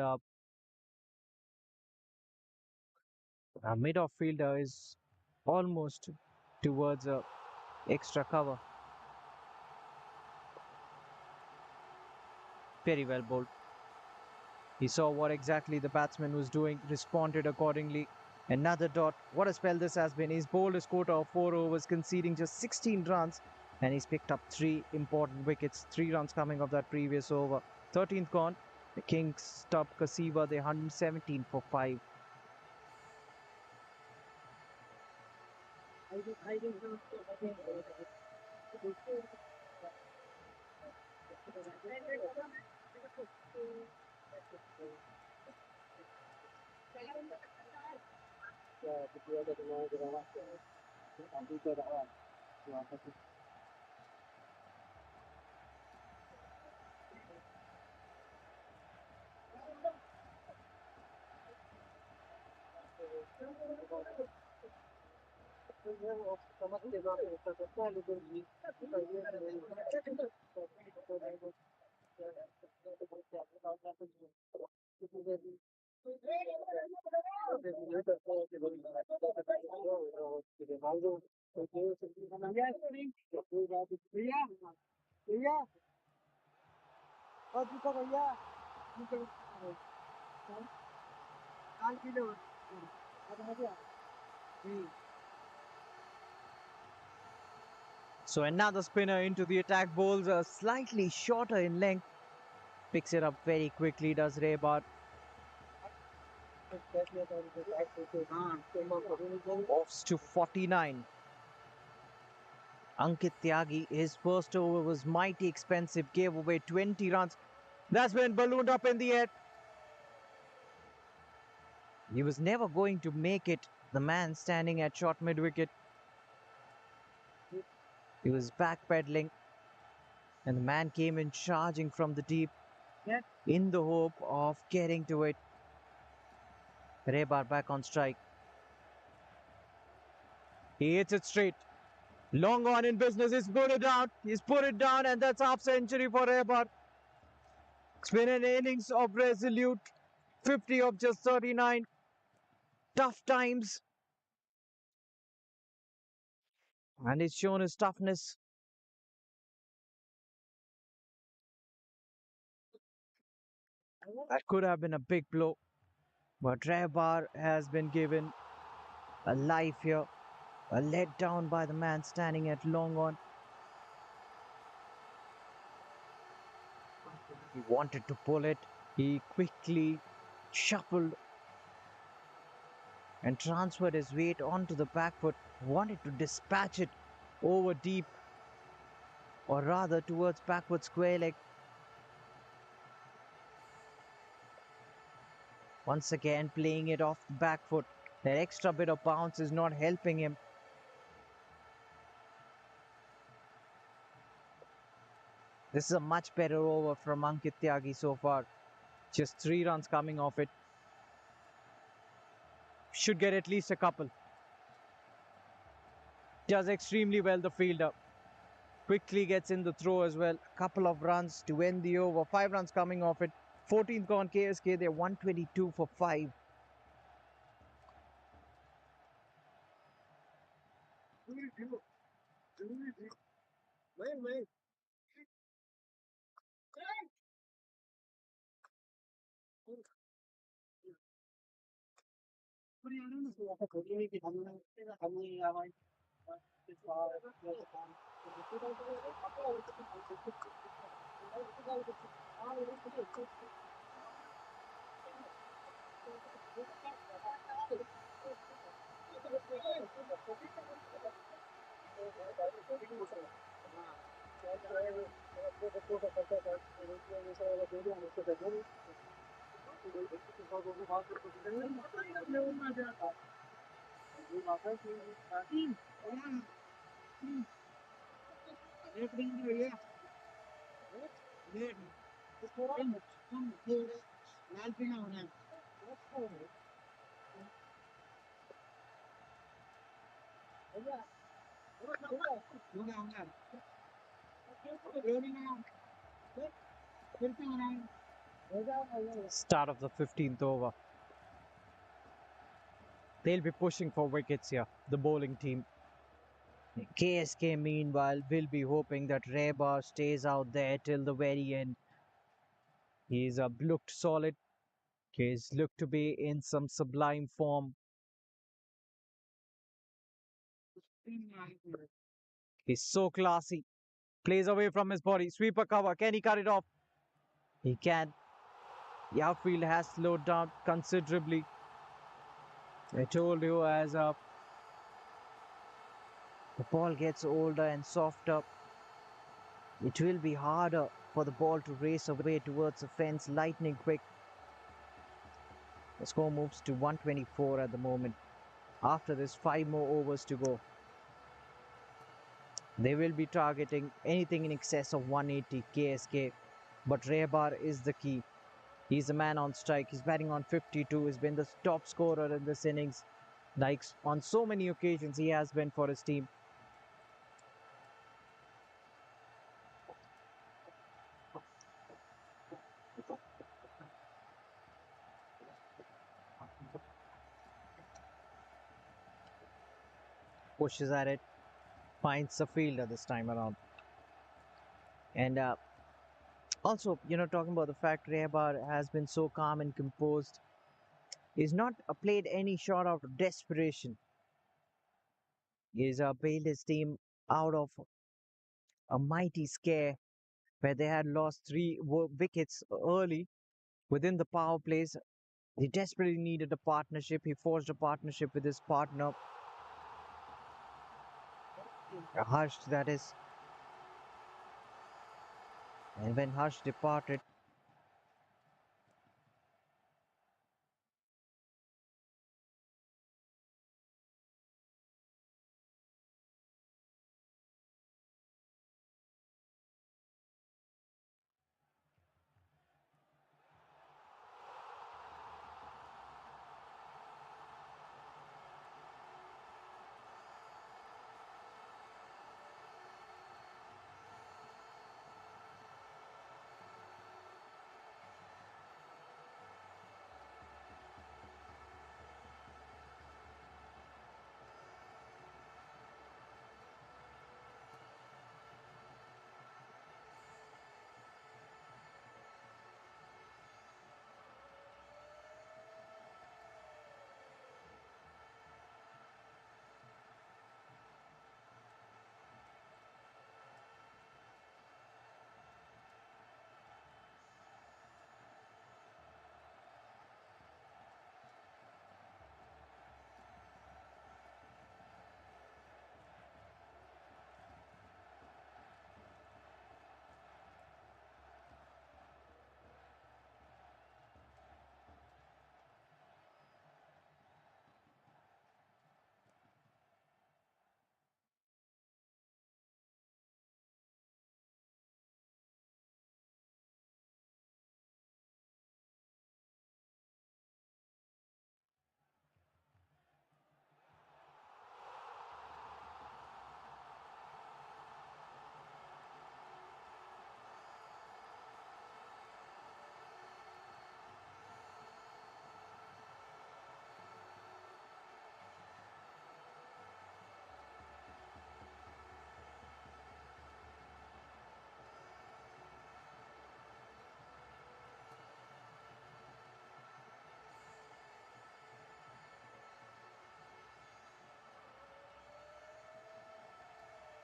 mid off fielder is almost towards extra cover. Very well bowled. He saw what exactly the batsman was doing, responded accordingly. Another dot. What a spell this has been. He's bowled his quota of 4 overs, conceding just 16 runs, and he's picked up 3 important wickets. 3 runs coming off that previous over. 13th gone. The Kings Stubb Kasiva, they 117 for 5. So another spinner into the attack, bowls slightly shorter in length, picks it up very quickly, does Raybar. Offs to 49. Ankit Tyagi, his first over was mighty expensive, gave away 20 runs. That's when ballooned up in the air. He was never going to make it. The man standing at short mid wicket. He was backpedaling, and the man came in charging from the deep in the hope of getting to it. Raybar back on strike. He hits it straight. Long on in business. He's put it down. He's put it down, and that's half century for Raybar. It's been an innings of resolute 50 of just 39. Tough times. And he's shown his toughness. That could have been a big blow. But Raybar has been given a life here. A let down by the man standing at long on. He wanted to pull it. He quickly shuffled and transferred his weight onto the back foot. Wanted to dispatch it over deep, or rather towards backward square leg. Once again playing it off the back foot. That extra bit of bounce is not helping him. This is a much better over from Ankit Tyagi so far. Just 3 runs coming off it. Should get at least a couple. Does extremely well, the fielder. Quickly gets in the throw as well. A couple of runs to end the over. 5 runs coming off it. 14th gone KSK. They're 122 for 5. Start of the 15th over. They'll be pushing for wickets here, the bowling team. KSK, meanwhile, will be hoping that Rebar stays out there till the very end. He's looked solid. He's looked to be in some sublime form. He's so classy. Plays away from his body. Sweeper cover. Can he cut it off? He can. The outfield has slowed down considerably. I told you as the ball gets older and softer, it will be harder for the ball to race away towards the fence lightning quick. The score moves to 124 at the moment. After this, 5 more overs to go. They will be targeting anything in excess of 180 KSK, but Rebar is the key. He's the man on strike. He's batting on 52. He's been the top scorer in this innings. Like on so many occasions, he has been for his team. Pushes at it, finds the fielder this time around. And also, talking about the fact Rebar has been so calm and composed, he's not played any shot out of desperation. He's bailed his team out of a mighty scare where they had lost three wickets early within the power plays. He desperately needed a partnership. He forged a partnership with his partner, Harsh, that is. And when Harsh departed,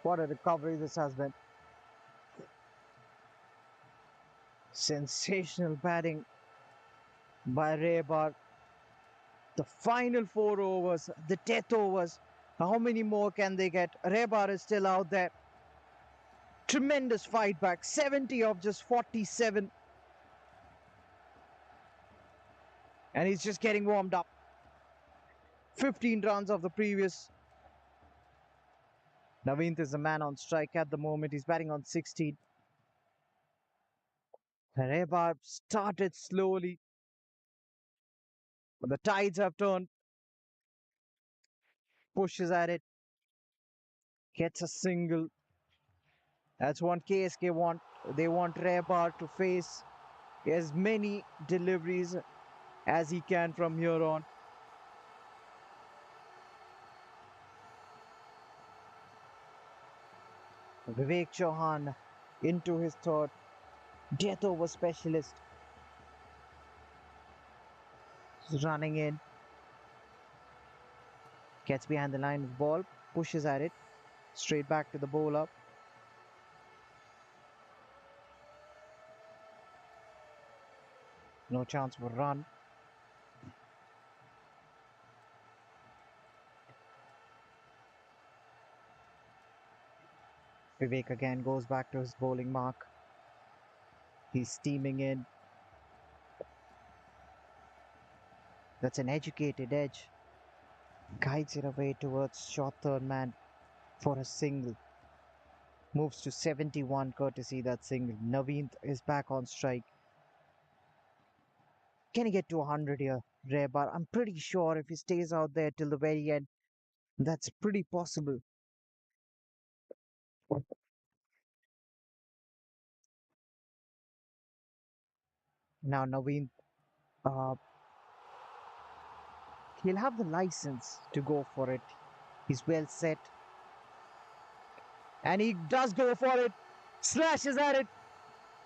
what a recovery this has been. Sensational batting by Rebar. The final 4 overs, the death overs. How many more can they get? Rebar is still out there. Tremendous fight back. 70 of just 47. And he's just getting warmed up. 15 runs of the previous Naveen is the man on strike at the moment. He's batting on 16. Rebar started slowly, but the tides have turned. Pushes at it, gets a single. That's what KSK want. They want Rebar to face as many deliveries as he can from here on. Vivek Chauhan into his third. Death over specialist. He's running in. Gets behind the line of ball. Pushes at it. Straight back to the bowler. No chance for run. Vivek again goes back to his bowling mark. He's steaming in. That's an educated edge. Guides it away towards short third man for a single. Moves to 71 courtesy that single. Naveen is back on strike. Can he get to 100 here? Rare, but I'm pretty sure if he stays out there till the very end, that's pretty possible. Now Naveen, uh, he'll have the license to go for it. He's well set. And he does go for it. Slashes at it.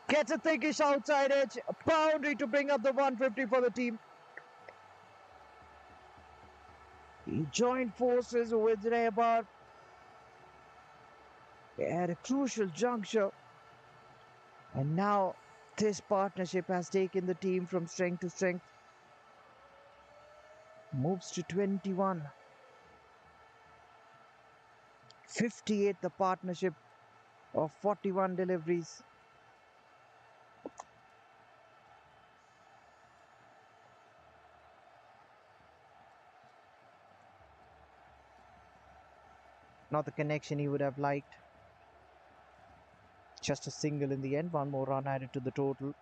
Gets a thickish outside edge. A boundary to bring up the 150 for the team. He joined forces with Rebar at a crucial juncture. And now this partnership has taken the team from strength to strength. Moves to 21. 58 the partnership of 41 deliveries. Not the connection he would have liked. Just a single in the end. One more run added to the total.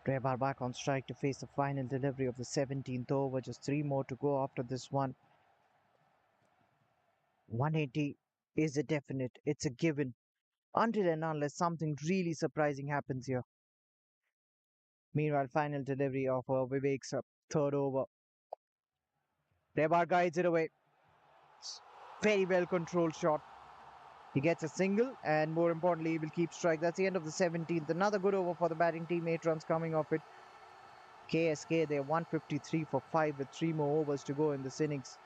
Rebar back on strike to face the final delivery of the 17th over. Just three more to go after this one. 180 is a definite. It's a given. Until and unless something really surprising happens here. Meanwhile, final delivery of Vivek's third over. Rebar guides it away. Very well controlled shot. He gets a single, and more importantly, he will keep strike. That's the end of the 17th. Another good over for the batting team. 8 runs coming off it. KSK, they're 153 for 5 with 3 more overs to go in this innings.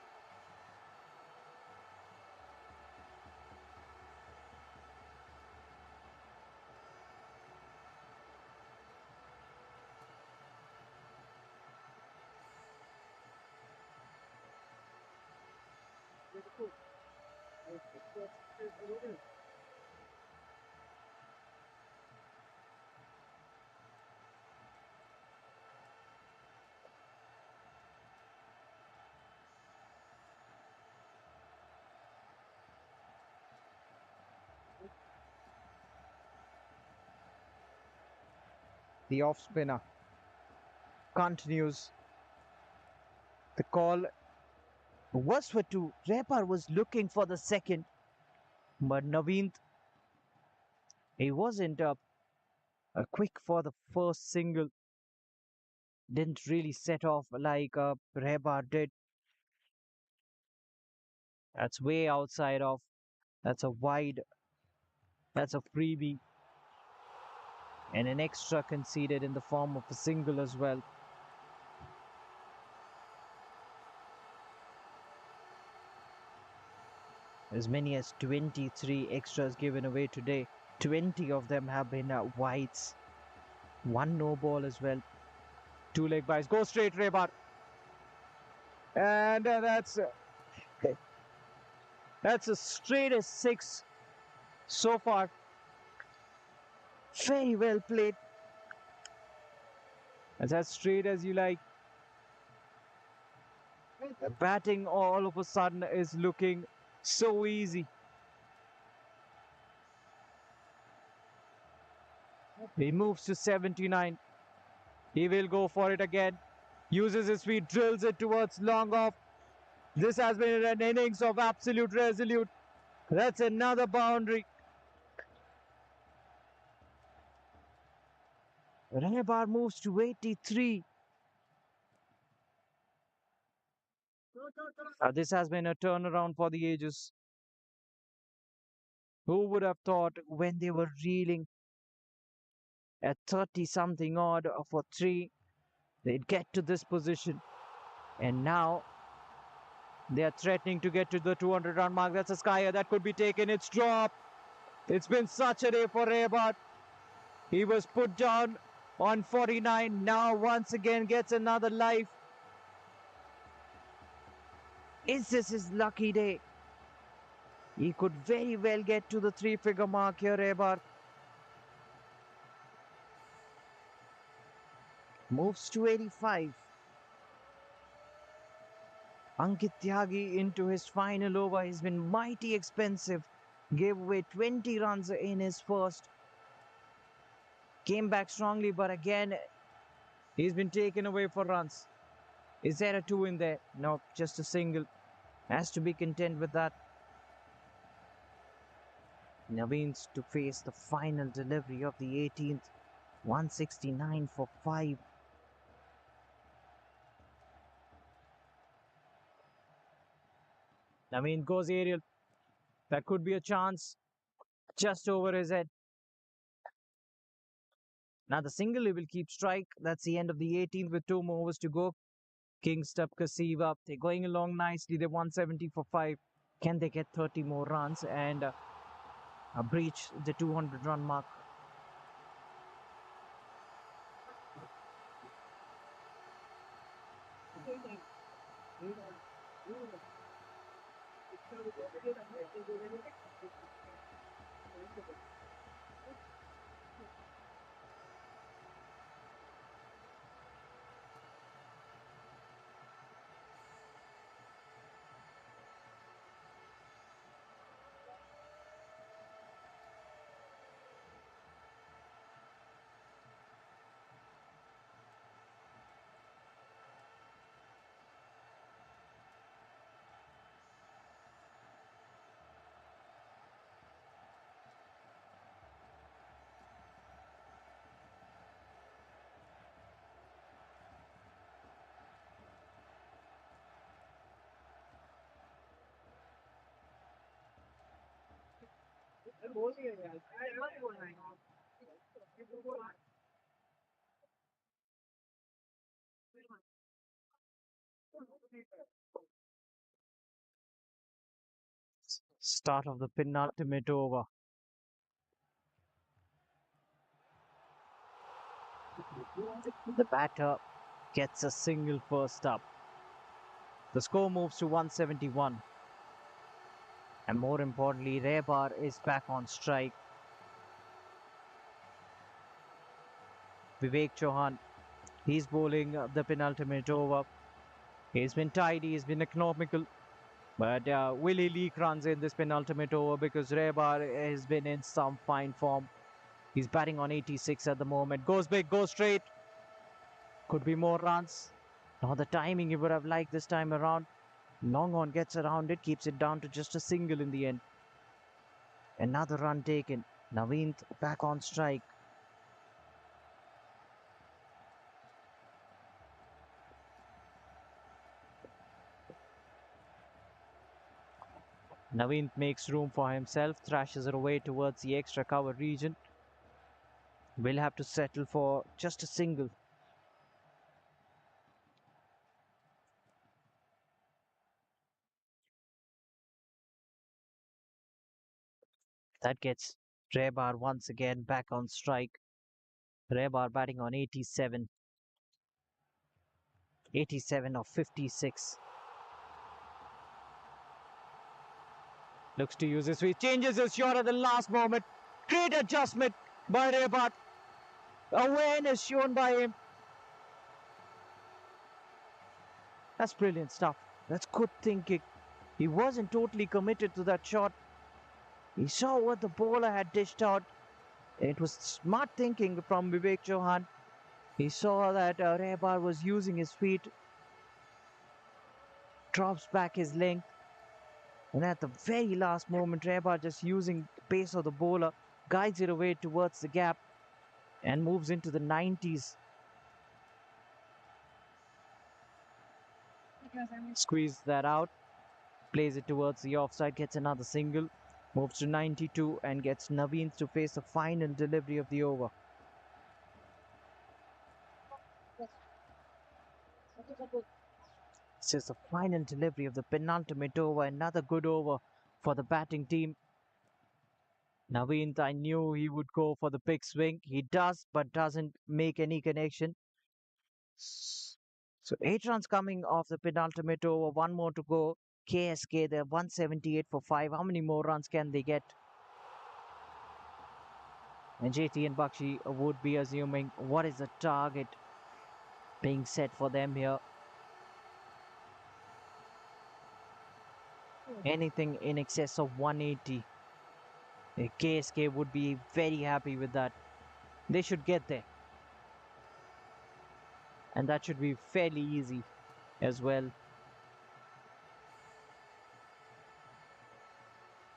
The off spinner continues. The call was for 2. Repar was looking for the second, but Naveen, he wasn't quick for the first single. Didn't really set off like Repar did. That's way outside of. That's a wide. That's a freebie. And an extra conceded in the form of a single as well. As many as 23 extras given away today. 20 of them have been wides. One no ball as well. 2 leg byes. Go straight, Rebar. And that's as straight as 6 so far. Very well played. That's as straight as you like. The batting all of a sudden is looking So easy. He moves to 79. He will go for it again. Uses his feet, drills it towards long off. This has been an innings of absolute resolute. That's another boundary. Rebar moves to 83. This has been a turnaround for the ages. Who would have thought when they were reeling at 30 something odd for three, they'd get to this position. And now they are threatening to get to the 200 run mark. That's a skyer that could be taken. It's dropped. It's been such a day for Raybart. He was put down on 49. Now once again gets another life. Is this his lucky day? He could very well get to the three-figure mark here, Raybart. Moves to 85. Ankit Tyagi into his final over. He's been mighty expensive. Gave away 20 runs in his first. Came back strongly, but again, he's been taken away for runs. Is there a two in there? No, just a single. Has to be content with that. Naveen's to face the final delivery of the 18th. 169 for 5. Naveen goes aerial. That could be a chance. Just over his head. Now the single, he will keep strike. That's the end of the 18th with 2 more overs to go. King, Stubb, Kasiva. They're going along nicely. They're 170 for 5. Can they get 30 more runs and breach the 200 run mark? Start of the penultimate over. The batter gets a single first up. The score moves to 171. And more importantly, Rebar is back on strike. Vivek Chauhan, he's bowling the penultimate over. He's been tidy, he's been economical. But will he leak runs in this penultimate over? Because Rebar has been in some fine form. He's batting on 86 at the moment. Goes big, goes straight. Could be more runs. Now the timing he would have liked this time around. Long on gets around it, keeps it down to just a single in the end. Another run taken. Naveenth back on strike. Naveenth makes room for himself, thrashes it away towards the extra cover region. Will have to settle for just a single. That gets Rebar once again back on strike. Rebar batting on 87. 87 of 56. Looks to use his feet. Changes his shot at the last moment. Great adjustment by Rebar. Awareness shown by him. That's brilliant stuff. That's good thinking. He wasn't totally committed to that shot. He saw what the bowler had dished out. It was smart thinking from Vivek Chauhan. He saw that Rehbar was using his feet, drops back his length, and at the very last moment, Rehbar just using the pace of the bowler, guides it away towards the gap and moves into the 90s. Squeeze that out, plays it towards the offside, gets another single, moves to 92 and gets Naveen to face the final delivery of the over. This is the final delivery of the penultimate over, another good over for the batting team. Naveen, I knew he would go for the big swing. He does, but doesn't make any connection. So 8 runs coming off the penultimate over, one more to go. KSK, they're 178 for 5. How many more runs can they get? And Jaitley and Bakhshi would be assuming what is the target being set for them here. Anything in excess of 180. KSK would be very happy with that. They should get there. And that should be fairly easy as well.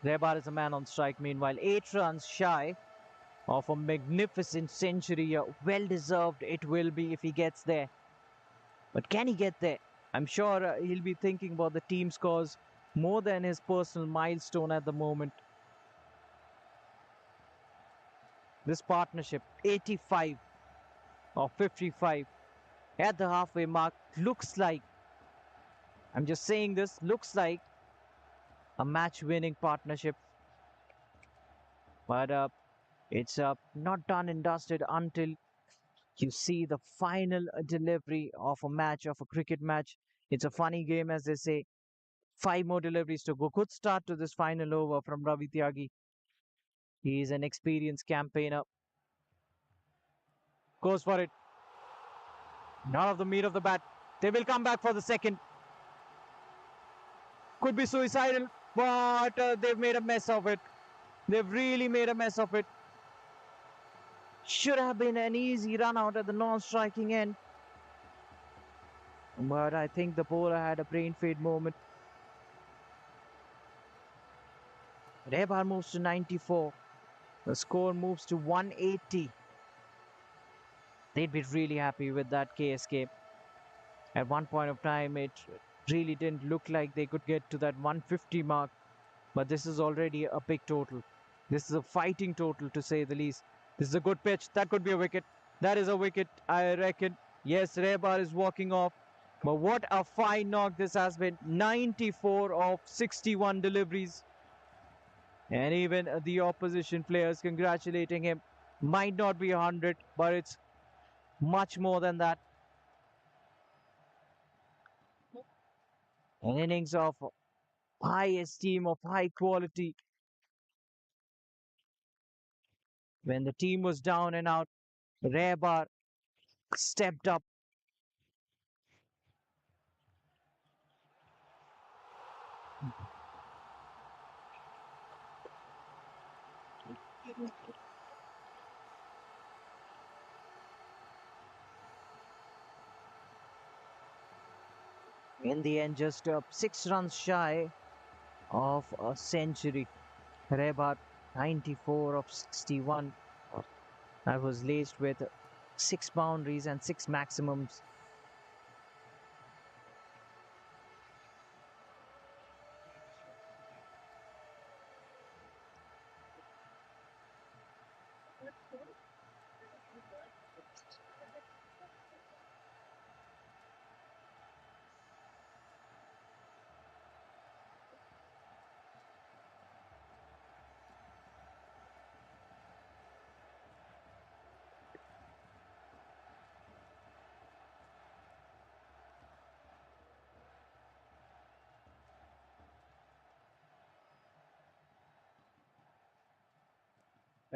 Rebar is a man on strike, meanwhile, 8 runs shy of a magnificent century. Well deserved it will be if he gets there. But can he get there? I'm sure he'll be thinking about the team scores more than his personal milestone at the moment. This partnership, 85 or 55 at the halfway mark, looks like, I'm just saying this, looks like a match winning partnership. But it's not done and dusted until you see the final delivery of a match, of a cricket match. It's a funny game, as they say. 5 more deliveries to go. Good start to this final over from Ravi Tyagi. He is an experienced campaigner. Goes for it. None of the meat of the bat. They will come back for the second. Could be suicidal, but they've made a mess of it. They've really made a mess of it. Should have been an easy run out at the non-striking end. But I think the bowler had a brain fade moment. Rebar moves to 94. The score moves to 180. They'd be really happy with that KSK. At one point of time, it really didn't look like they could get to that 150 mark. But this is already a big total. This is a fighting total, to say the least. This is a good pitch. That could be a wicket. That is a wicket, I reckon. Yes, Rebar is walking off. But what a fine knock this has been. 94 of 61 deliveries. And even the opposition players congratulating him. Might not be 100, but it's much more than that. An innings of high esteem, of high quality. When the team was down and out, Rebar stepped up. In the end, just 6 runs shy of a century. Rebar 94 of 61. That was laced with 6 boundaries and 6 maximums.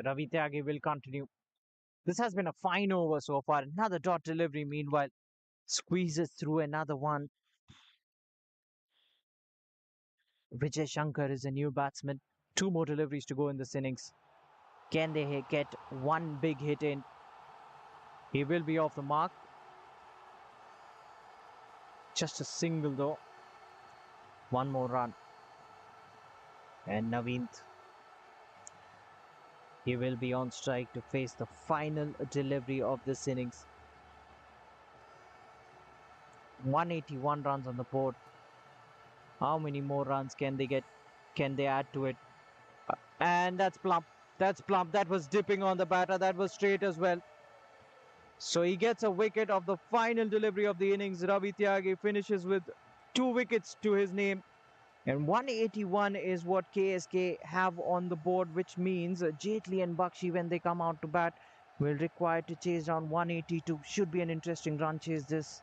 Ravi Tyagi will continue. This has been a fine over so far. Another dot delivery, meanwhile, squeezes through another one. Vijay Shankar is a new batsman. Two more deliveries to go in this innings. Can they get one big hit in? He will be off the mark. Just a single though. One more run. And Naveen, he will be on strike to face the final delivery of this innings. 181 runs on the board. How many more runs can they get? Can they add to it? And that's plump. That's plump. That was dipping on the batter. That was straight as well. So he gets a wicket of the final delivery of the innings. Ravi Tyagi finishes with 2 wickets to his name. And 181 is what KSK have on the board, which means Jaitley and Bakhshi, when they come out to bat, will require to chase down 182. Should be an interesting run chase this.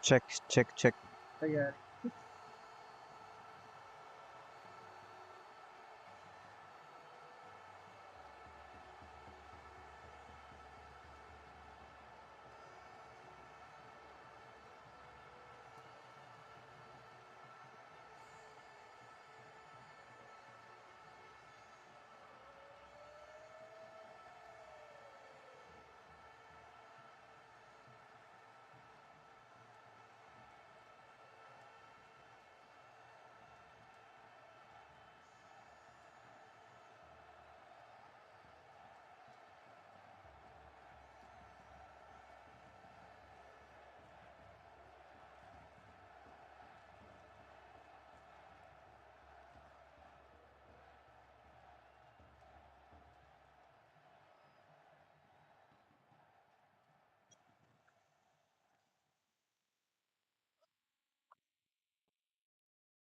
Check, check, check.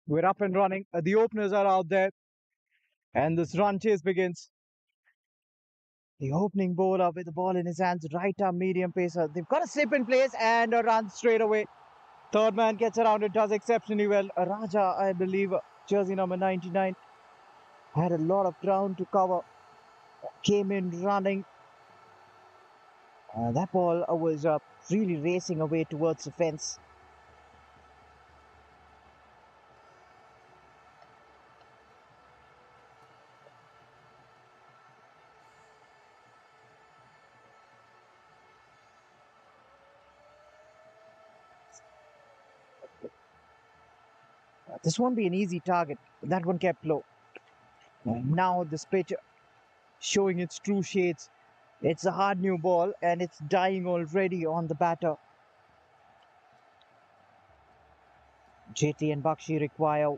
We're up and running. The openers are out there, and this run chase begins. The opening bowler with the ball in his hands, right arm medium pacer. They've got a slip in place and a run straight away. Third man gets around it, does exceptionally well. Raja, I believe, jersey number 99, had a lot of ground to cover. Came in running. That ball was really racing away towards the fence. This won't be an easy target. That one kept low. Now this pitch showing its true shades. It's a hard new ball and it's dying already on the batter. Jaitley and Bakhshi require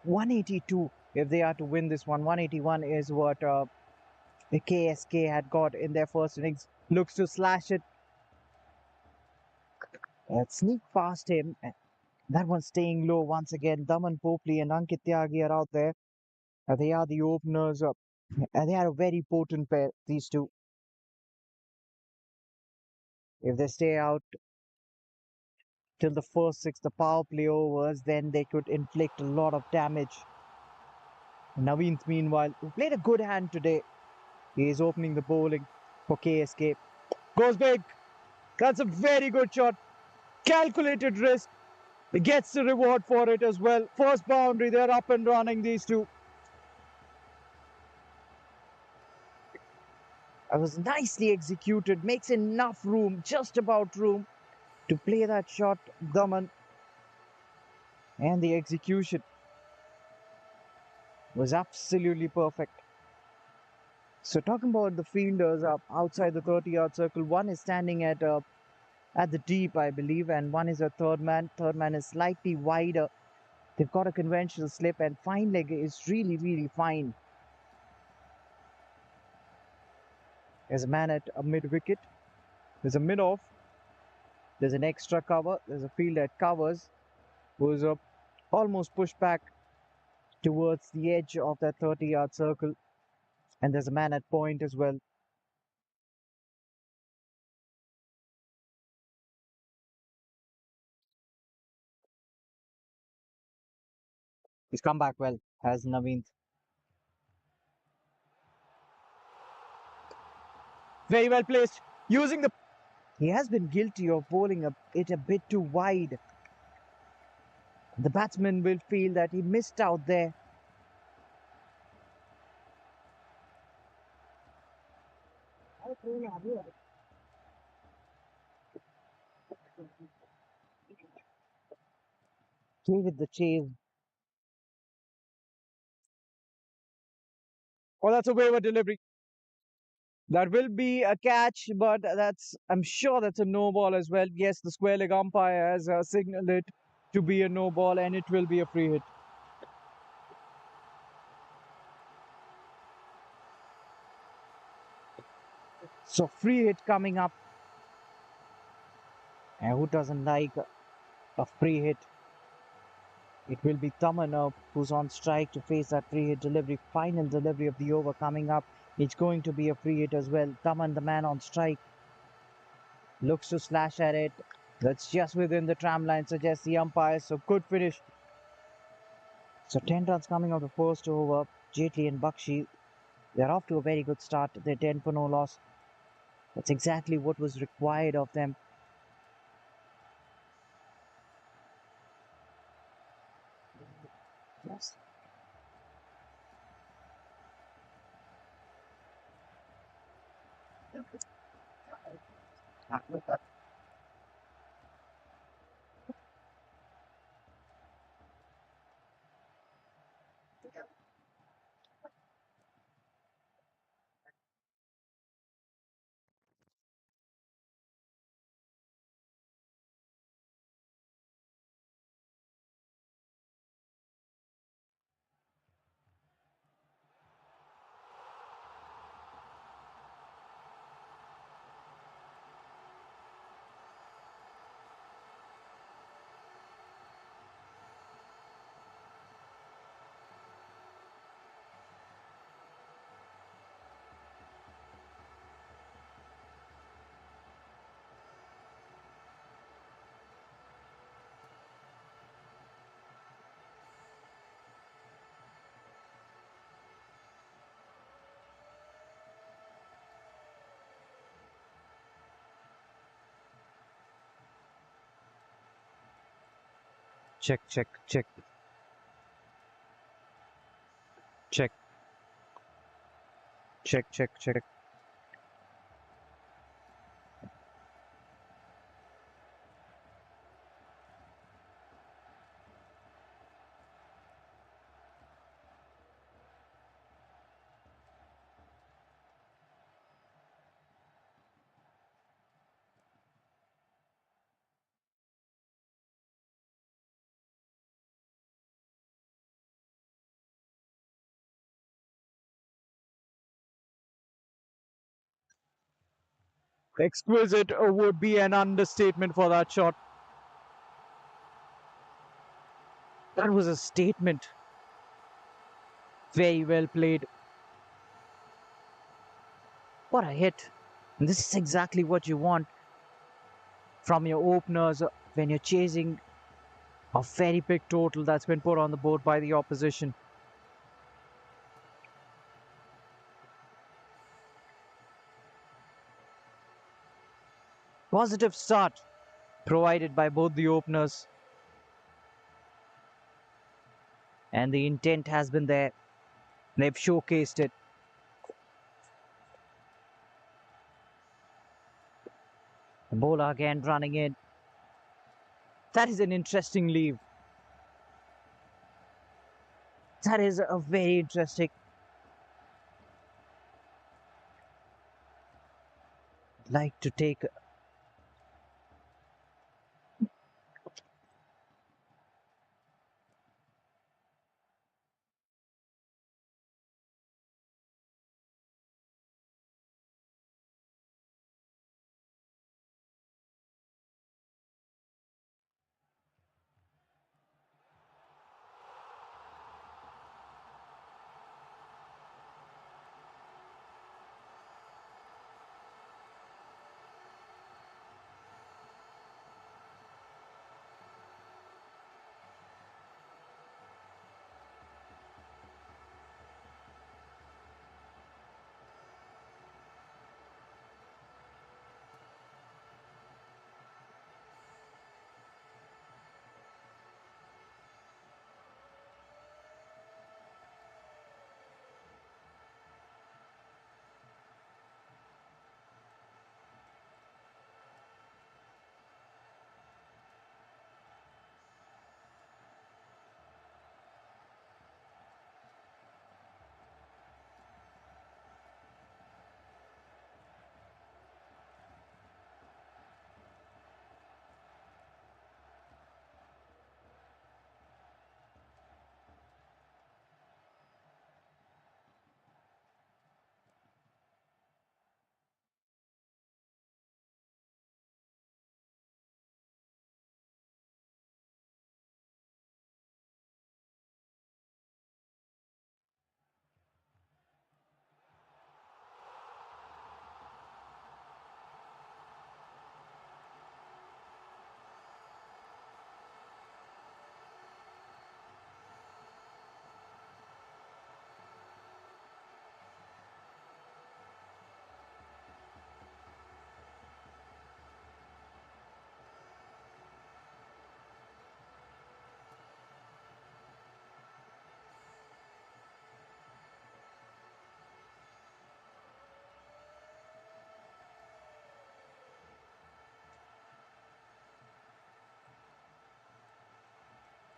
182 if they are to win this one. 181 is what the KSK had got in their first innings. Looks to slash it. Sneak past him. That one staying low once again. Daman Popli and Ankit Tyagi are out there. They are the openers. They are a very potent pair, these two. If they stay out till the first six, the power play overs, then they could inflict a lot of damage. Naveen, meanwhile, who played a good hand today. He is opening the bowling for KSK. Goes big. That's a very good shot. Calculated risk. He gets the reward for it as well. First boundary, they're up and running, these two. It was nicely executed. Makes enough room, just about room, to play that shot, Daman. And the execution was absolutely perfect. So talking about the fielders up outside the 30-yard circle, one is standing at the deep, I believe, and one is a third man. Third man is slightly wider. They've got a conventional slip, and fine leg is really, really fine. There's a man at a mid wicket. There's a mid off. There's an extra cover. There's a field that covers. Who's almost pushed back towards the edge of that 30-yard circle. And there's a man at point as well. He's come back well, has Naveen. Very well placed. Using the... He has been guilty of bowling it a bit too wide. The batsman will feel that he missed out there. Gave it the chase. Oh, that's a waiver delivery. That will be a catch, but I'm sure that's a no ball as well. Yes, the square leg umpire has signaled it to be a no ball, and it will be a free hit. So free hit coming up. And who doesn't like a free hit? It will be Taman who's on strike to face that free hit delivery. Final delivery of the over coming up. It's going to be a free hit as well. Taman, the man on strike, looks to slash at it. That's just within the tram line, suggests the umpire. So good finish. So 10 runs coming out of first over. Jaitley and Bakhshi, they're off to a very good start. They're 10 for no loss. That's exactly what was required of them. Yes. Check, check, check, check, check, check, check. Exquisite would be an understatement for that shot. That was a statement. Very well played. What a hit. And this is exactly what you want from your openers when you're chasing a very big total that's been put on the board by the opposition. Positive start provided by both the openers, and the intent has been there. They've showcased it. The bowler again running in. That is an interesting leave. That is a very interesting. Like to take.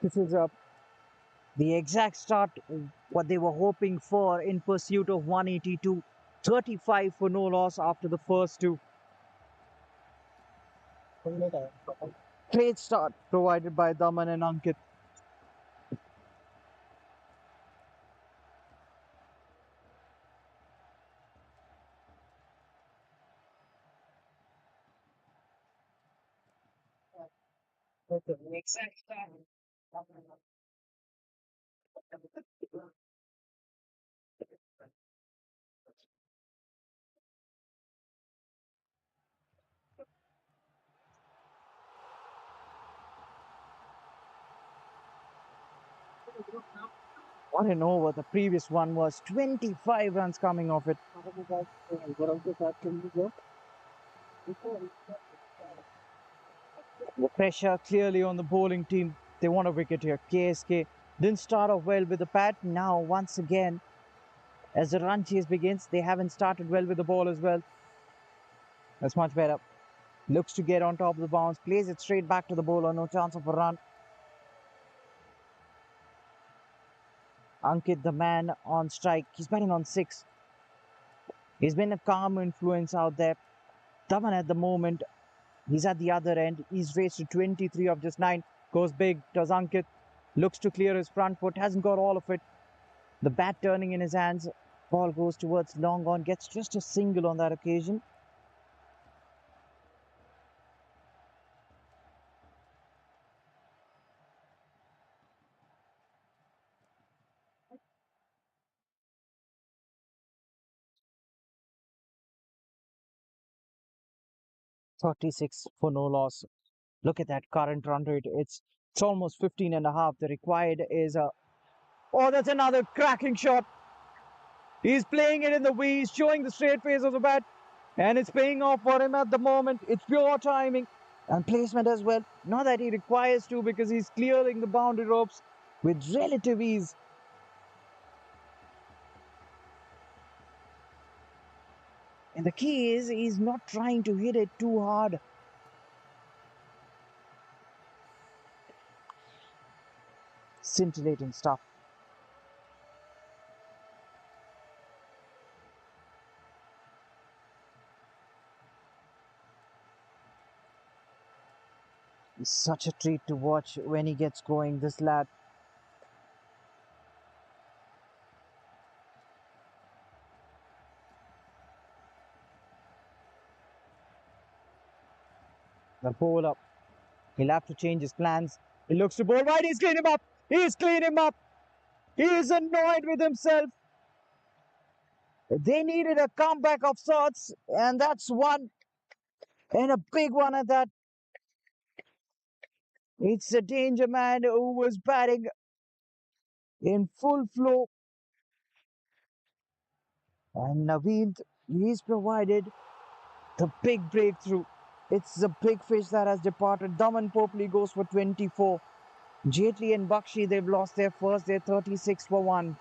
This is the exact start what they were hoping for in pursuit of 182. 35 for no loss after the first two. Great start provided by Daman and Ankit. What an over. The previous one was 25 runs coming off it. The pressure clearly on the bowling team. They want a wicket here. KSK didn't start off well with the bat. Now, once again, as the run chase begins, they haven't started well with the ball as well. That's much better. Looks to get on top of the bounce. Plays it straight back to the bowler. No chance of a run. Ankit, the man on strike. He's batting on 6. He's been a calm influence out there. Dhawan at the moment, he's at the other end. He's raced to 23 of just 9. Goes big, does Ankit. Looks to clear his front foot. Hasn't got all of it. The bat turning in his hands. Ball goes towards long on. Gets just a single on that occasion. .36 for no loss. Look at that current run rate. It's almost 15 and a half. The required is a... Oh, that's another cracking shot. He's playing it in the way. He's showing the straight face of the bat. And it's paying off for him at the moment. It's pure timing. And placement as well. Not that he requires to because he's clearing the boundary ropes with relative ease. And the key is he's not trying to hit it too hard. Scintillating stuff. It's such a treat to watch when he gets going, this lad. The bowler, he'll have to change his plans. He looks to bowl wide. He's cleaned him up. He's cleaned him up. He is annoyed with himself. They needed a comeback of sorts, and that's one, and a big one at that. It's a danger man who was batting in full flow. And Naveed, he's provided the big breakthrough. It's a big fish that has departed. Daman Popley goes for 24. Jaitley and Bakhshi, they've lost their first. They're 36 for 1.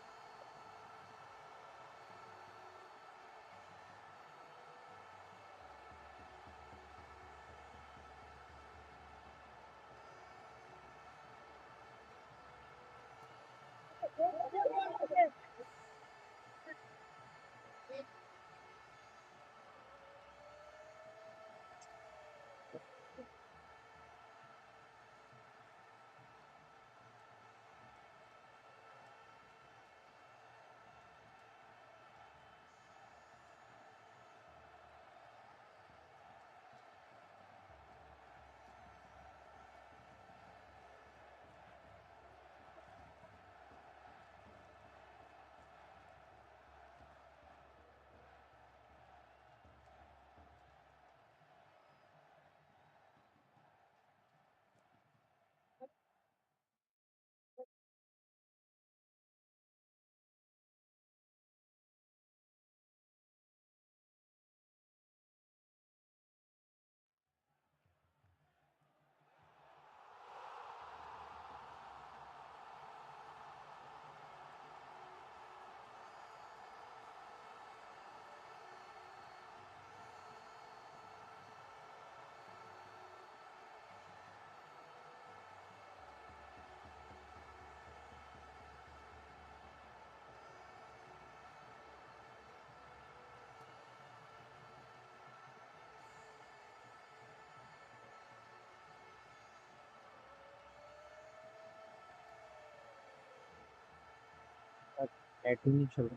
Jaitley should.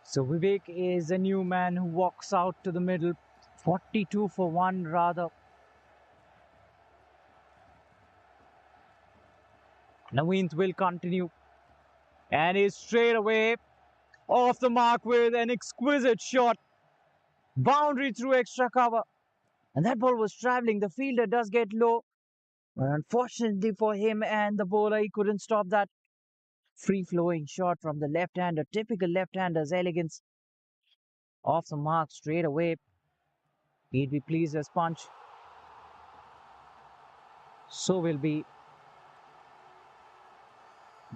So Vivek is a new man who walks out to the middle. 42 for 1 rather. Naveen will continue. And is straight away off the mark with an exquisite shot. Boundary through extra cover. And that ball was traveling. The fielder does get low. But unfortunately for him and the bowler, he couldn't stop that free-flowing shot from the left-hander. Typical left-hander's elegance. Off the mark straight away. He'd be pleased as punch. So will be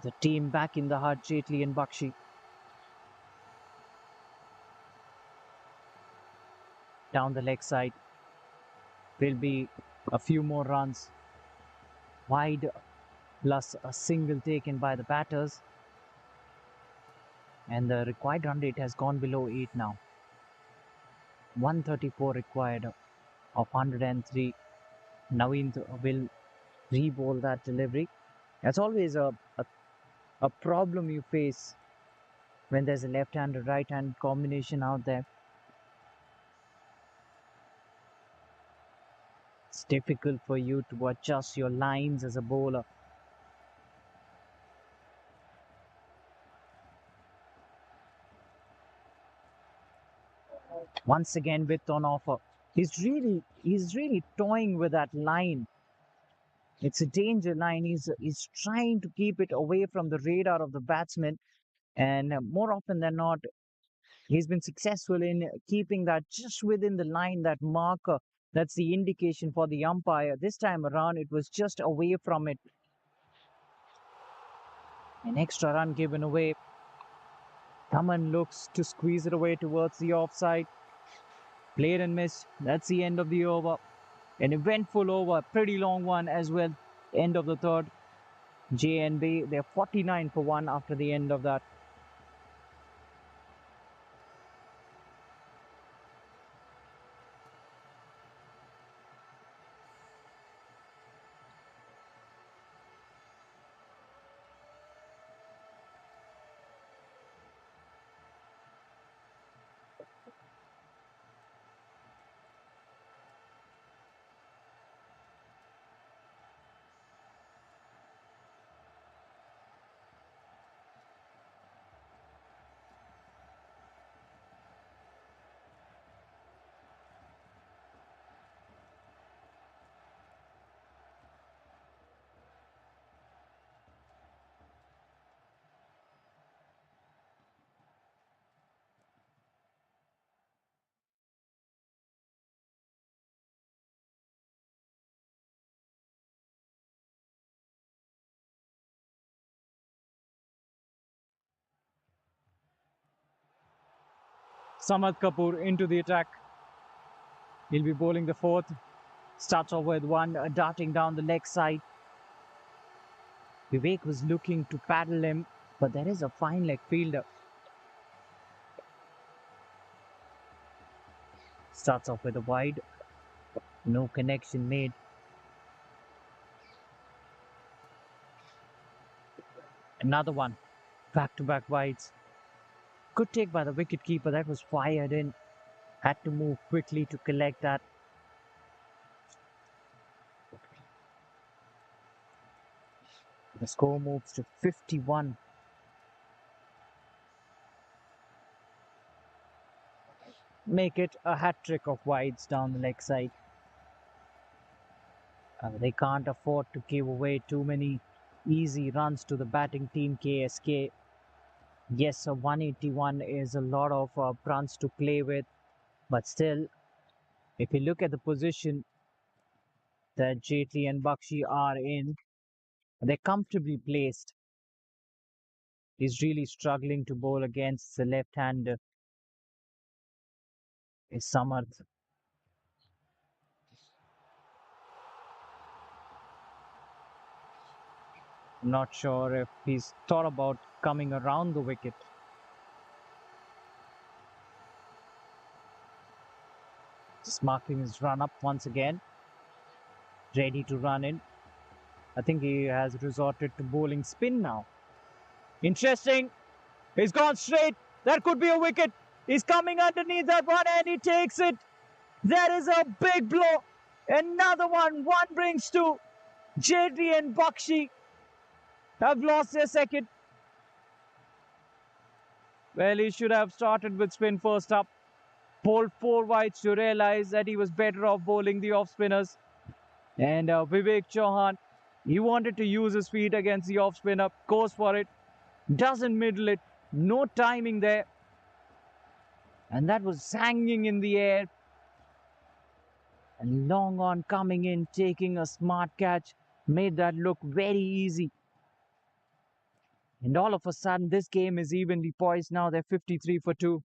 the team back in the hut, Jaitley and Bakhshi. Down the leg side. Will be a few more runs. Wide plus a single taken by the batters. And the required run rate has gone below 8 now. 134 required of 103. Naveen will re-bowl that delivery. That's always a problem you face when there's a left-hand or right-hand combination out there. It's difficult for you to adjust your lines as a bowler. Once again, width on offer. He's really toying with that line. It's a danger line. He's trying to keep it away from the radar of the batsman, and more often than not, he's been successful in keeping that just within the line, that marker. That's the indication for the umpire. This time around, it was just away from it. An extra run given away. Thaman looks to squeeze it away towards the offside. Played and missed. That's the end of the over. An eventful over, pretty long one as well. End of the third. JNB, they're 49 for 1 after the end of that. Samad Kapoor into the attack. He'll be bowling the fourth. Starts off with one darting down the leg side. Vivek was looking to paddle him, but there is a fine leg fielder. Starts off with a wide. No connection made. Another one. Back-to-back wides. Good take by the wicketkeeper. That was fired in. Had to move quickly to collect that. The score moves to 51. Make it a hat trick of wides down the leg side. They can't afford to give away too many easy runs to the batting team KSK. Yes, a 181 is a lot of runs to play with, but still, if you look at the position that Jaitley and Bakshi are in, they're comfortably placed. He's really struggling to bowl against the left-hander. Is Samarth. I'm not sure if he's thought about coming around the wicket. Just marking his run up once again, ready to run in. I think he has resorted to bowling spin now. Interesting. He's gone straight. That could be a wicket. He's coming underneath that one and he takes it. That is a big blow. Another one. One brings two. Jaitley and Bakhshi have lost their second. Well, he should have started with spin first up. Bowled 4 wides to realize that he was better off bowling the off spinners. And Vivek Chauhan, he wanted to use his feet against the off spinner. Goes for it. Doesn't middle it. No timing there. And that was hanging in the air. And long on coming in, taking a smart catch, made that look very easy. And all of a sudden, this game is evenly poised now. They're 53 for 2.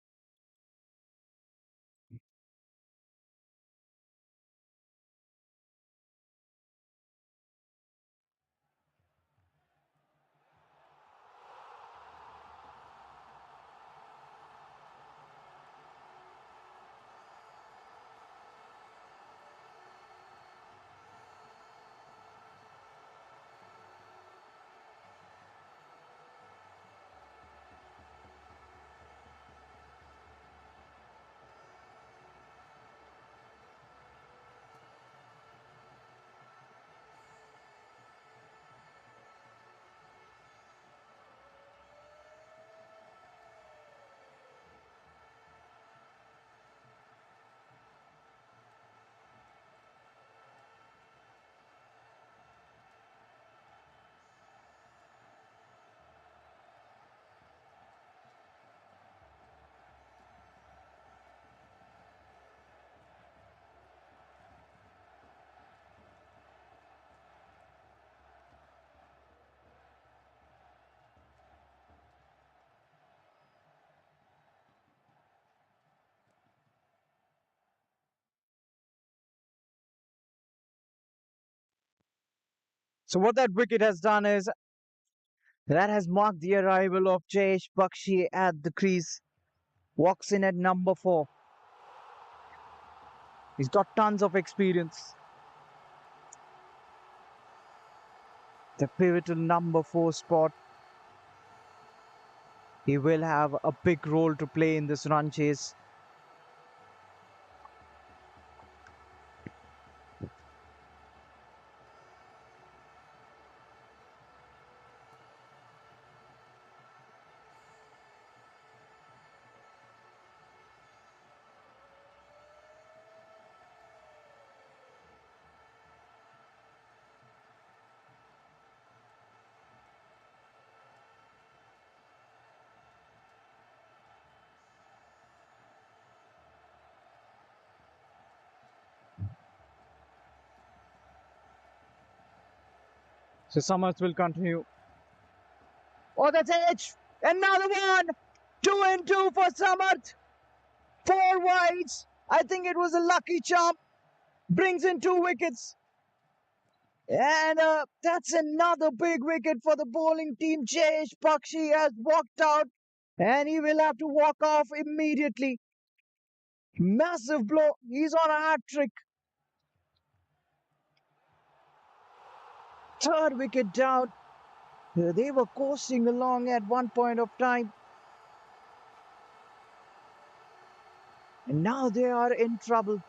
So what that wicket has done is that has marked the arrival of Jayesh Bakshi at the crease. Walks in at number 4. He's got tons of experience. The pivotal number 4 spot. He will have a big role to play in this run chase. So Summers will continue. Oh, that's edge. Another one. 2 and 2 for Samarth. 4 wides. I think it was a lucky charm. Brings in 2 wickets. And that's another big wicket for the bowling team. Jayesh Bakshi has walked out and he will have to walk off immediately. Massive blow. He's on a hat trick. 3rd wicket down. They were coasting along at one point of time. And now they are in trouble.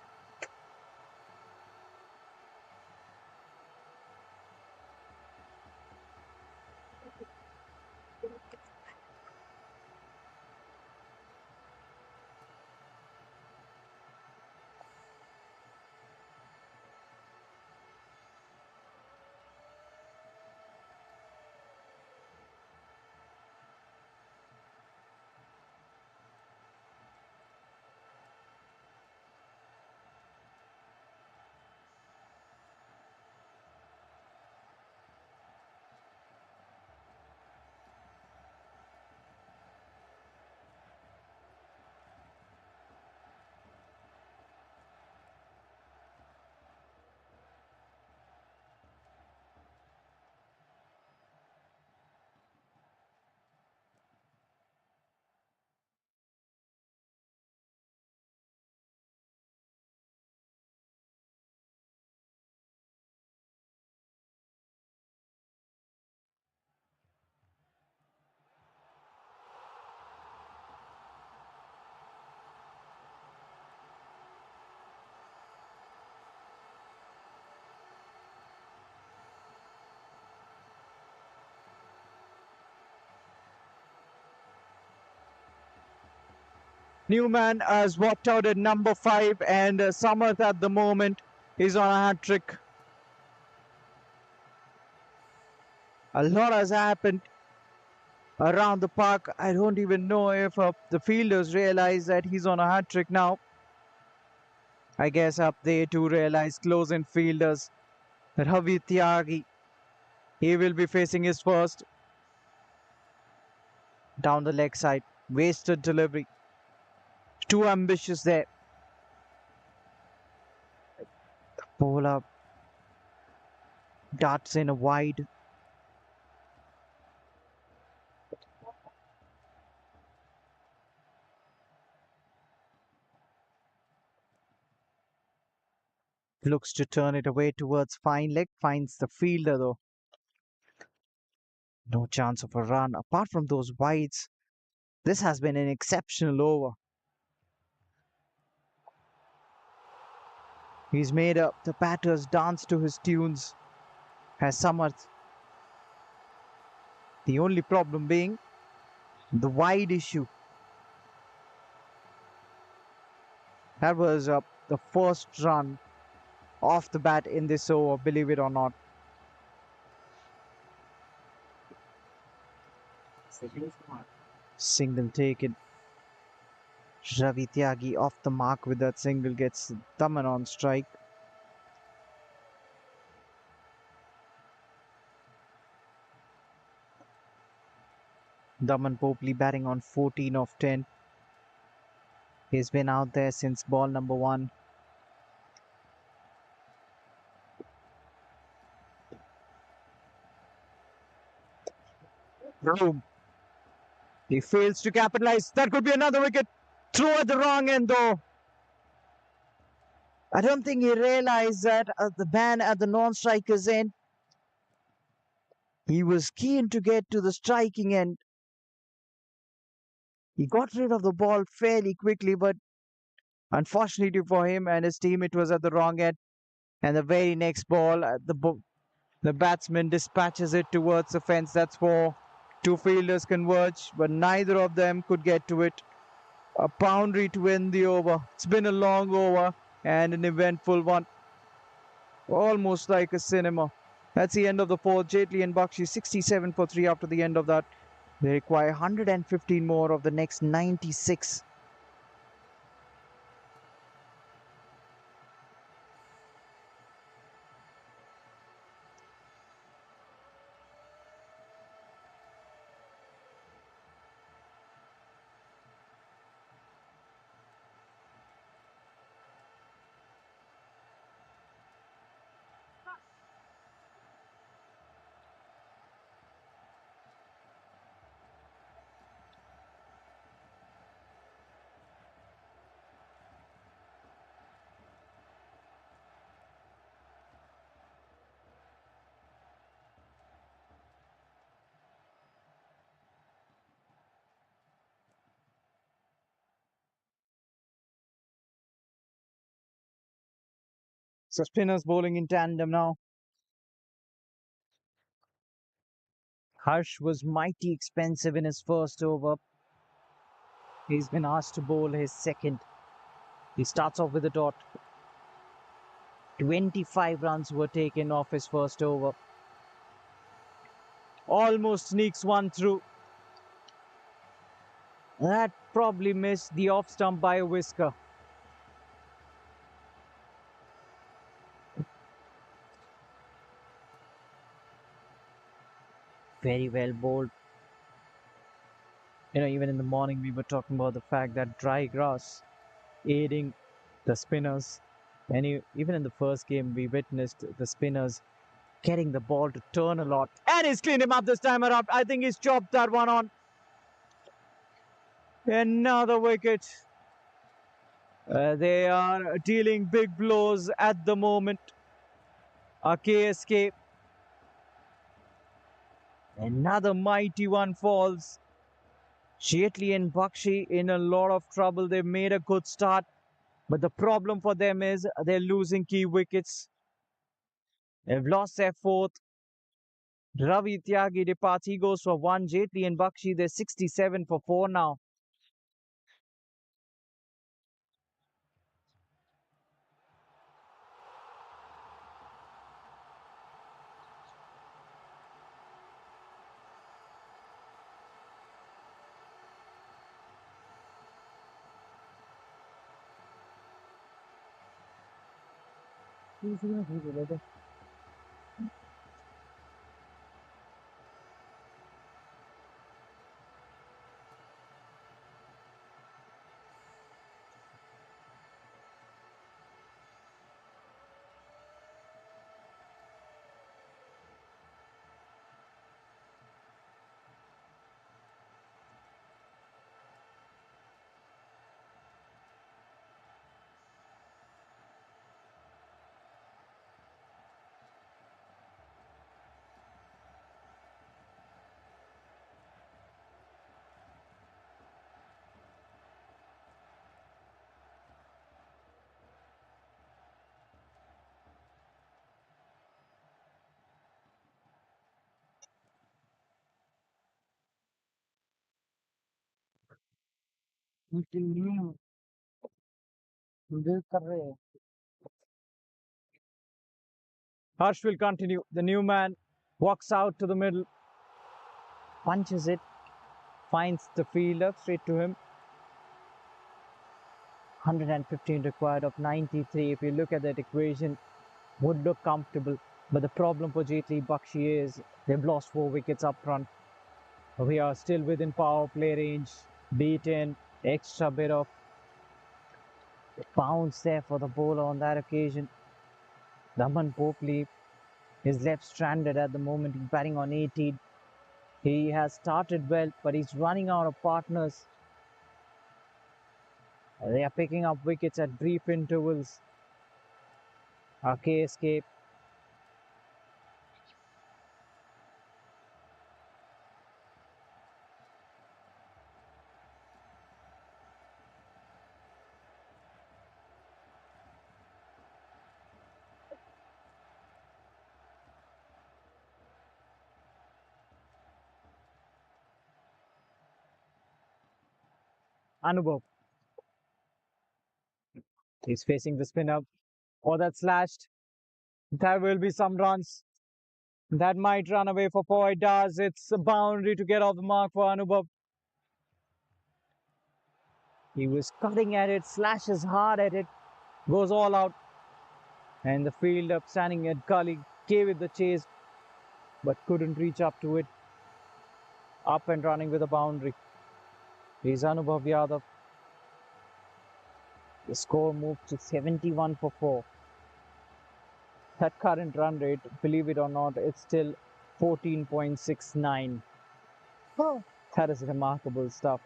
Newman has walked out at number 5, and Samarth at the moment is on a hat trick. A lot has happened around the park. I don't even know if the fielders realize that he's on a hat trick now. I guess up they too realize, close-in fielders. Ravi Tyagi, he will be facing his first down the leg side. Wasted delivery. Too ambitious there. Bowler darts in a wide. Looks to turn it away towards fine leg. Finds the fielder though. No chance of a run. Apart from those wides, this has been an exceptional over. He's made up the batters dance to his tunes. Has Samarth. The only problem being the wide issue. That was the first run off the bat in this over, believe it or not. Single taken. Ravi Tyagi off the mark with that single, gets Daman on strike. Daman Popley batting on 14 of 10. He's been out there since ball number 1. Boom. He fails to capitalize. That could be another wicket. Throw at the wrong end though. I don't think he realized that the man at the non-striker's end, he was keen to get to the striking end. He got rid of the ball fairly quickly, but unfortunately for him and his team, it was at the wrong end. And the very next ball, the batsman dispatches it towards the fence. That's 4. Two fielders converge, but neither of them could get to it. A boundary to end the over. It's been a long over and an eventful one. Almost like a cinema. That's the end of the 4th. Jaitley and Bakhshi 67 for 3 after the end of that. They require 115 more of the next 96. So spinners bowling in tandem now. Harsh was mighty expensive in his first over. He's been asked to bowl his second. He starts off with a dot. 25 runs were taken off his first over. Almost sneaks one through. That probably missed the off stump by a whisker. Very well bowled. Even in the morning we were talking about the fact that dry grass aiding the spinners. And even in the first game, we witnessed the spinners getting the ball to turn a lot. And he's cleaned him up this time around. I think he's chopped that one on. Another wicket. They are dealing big blows at the moment. A KSK. Another mighty one falls. Jaitley and Bakhshi in a lot of trouble. They've made a good start. But the problem for them is they're losing key wickets. They've lost their 4th. Ravi Tyagi departs. He goes for 1. Jaitley and Bakhshi, they're 67 for 4 now. Harsh will continue. The new man walks out to the middle, punches it, finds the fielder straight to him. 115 required of 93. If you look at that equation, would look comfortable. But the problem for Jaitley Bakhshi is they've lost 4 wickets up front. We are still within power play range. Beaten, extra bit of bounce there for the bowler on that occasion. Daman Popley is left stranded at the moment. He's batting on 18. He has started well, but he's running out of partners. They are picking up wickets at brief intervals. KSK. Anubhav. He's facing the spinner. Oh, that's slashed. There will be some runs. That might run away for 4. It does. It's a boundary to get off the mark for Anubhav. He was cutting at it, slashes hard at it, goes all out. And the fielder standing at gully gave it the chase, but couldn't reach up to it. Up and running with a boundary. He's Anubhav Yadav. The score moved to 71 for 4. That current run rate, believe it or not, it's still 14.69. Oh, that is remarkable stuff.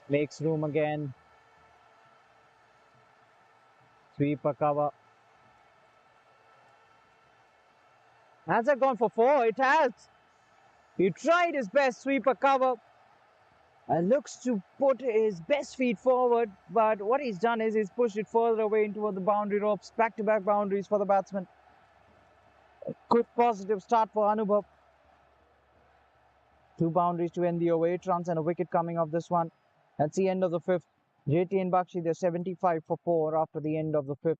Makes room again. Sweeper cover. Has it gone for 4? It has. He tried his best sweeper cover. Looks to put his best feet forward, but what he's done is he's pushed it further away into the boundary ropes. Back-to-back boundaries for the batsman. A good positive start for Anubhav. 2 boundaries to end the over, 8 runs and a wicket coming off this one. That's the end of the 5th. Jaitley and Bakhshi, they're 75 for 4 after the end of the 5th.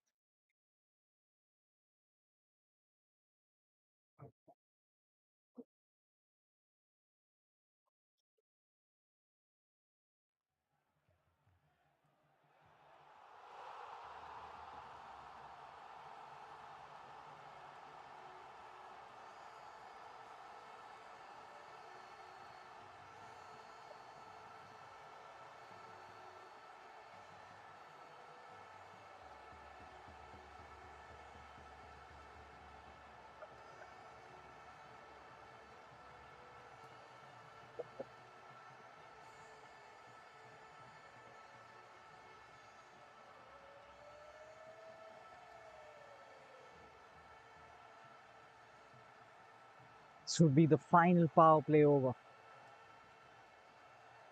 This would be the final power play over.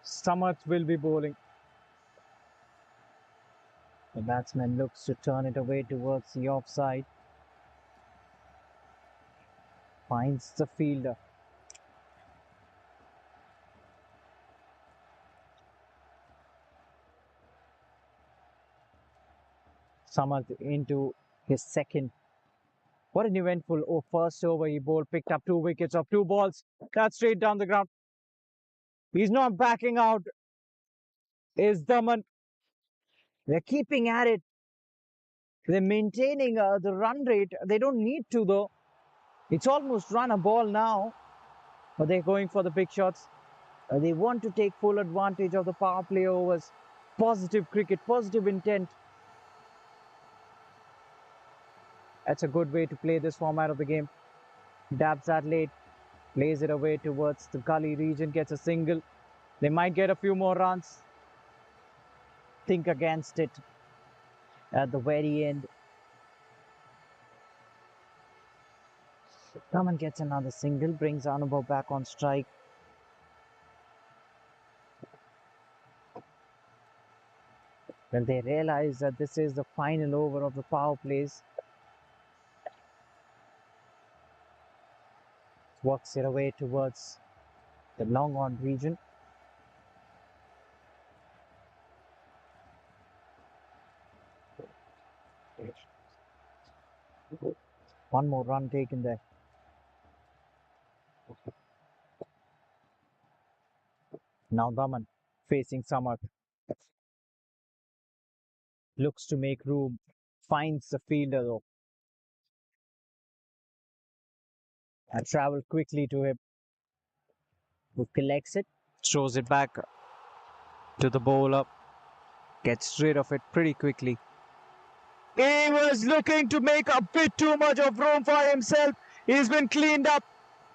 Samath will be bowling. The batsman looks to turn it away towards the offside. Finds the fielder. Samath into his second. What an eventful first over. He bowled, picked up 2 wickets off 2 balls. That's straight down the ground. He's not backing out. Is Daman. They're keeping at it. They're maintaining the run rate. They don't need to, though. It's almost run a ball now, but they're going for the big shots. They want to take full advantage of the power play overs. Positive cricket, positive intent. That's a good way to play this format of the game. Dabs that late, plays it away towards the gully region, gets a single. They might get a few more runs. Think against it at the very end. Raman gets another single, brings Anubhav back on strike. When they realize that this is the final over of the power plays, works it away towards the long on region. One more run taken there. Now Daman facing Samarth. Looks to make room. Finds the fielder though. And travel quickly to him. Who collects it. Throws it back to the bowler. Gets rid of it pretty quickly. He was looking to make a bit too much of room for himself. He's been cleaned up.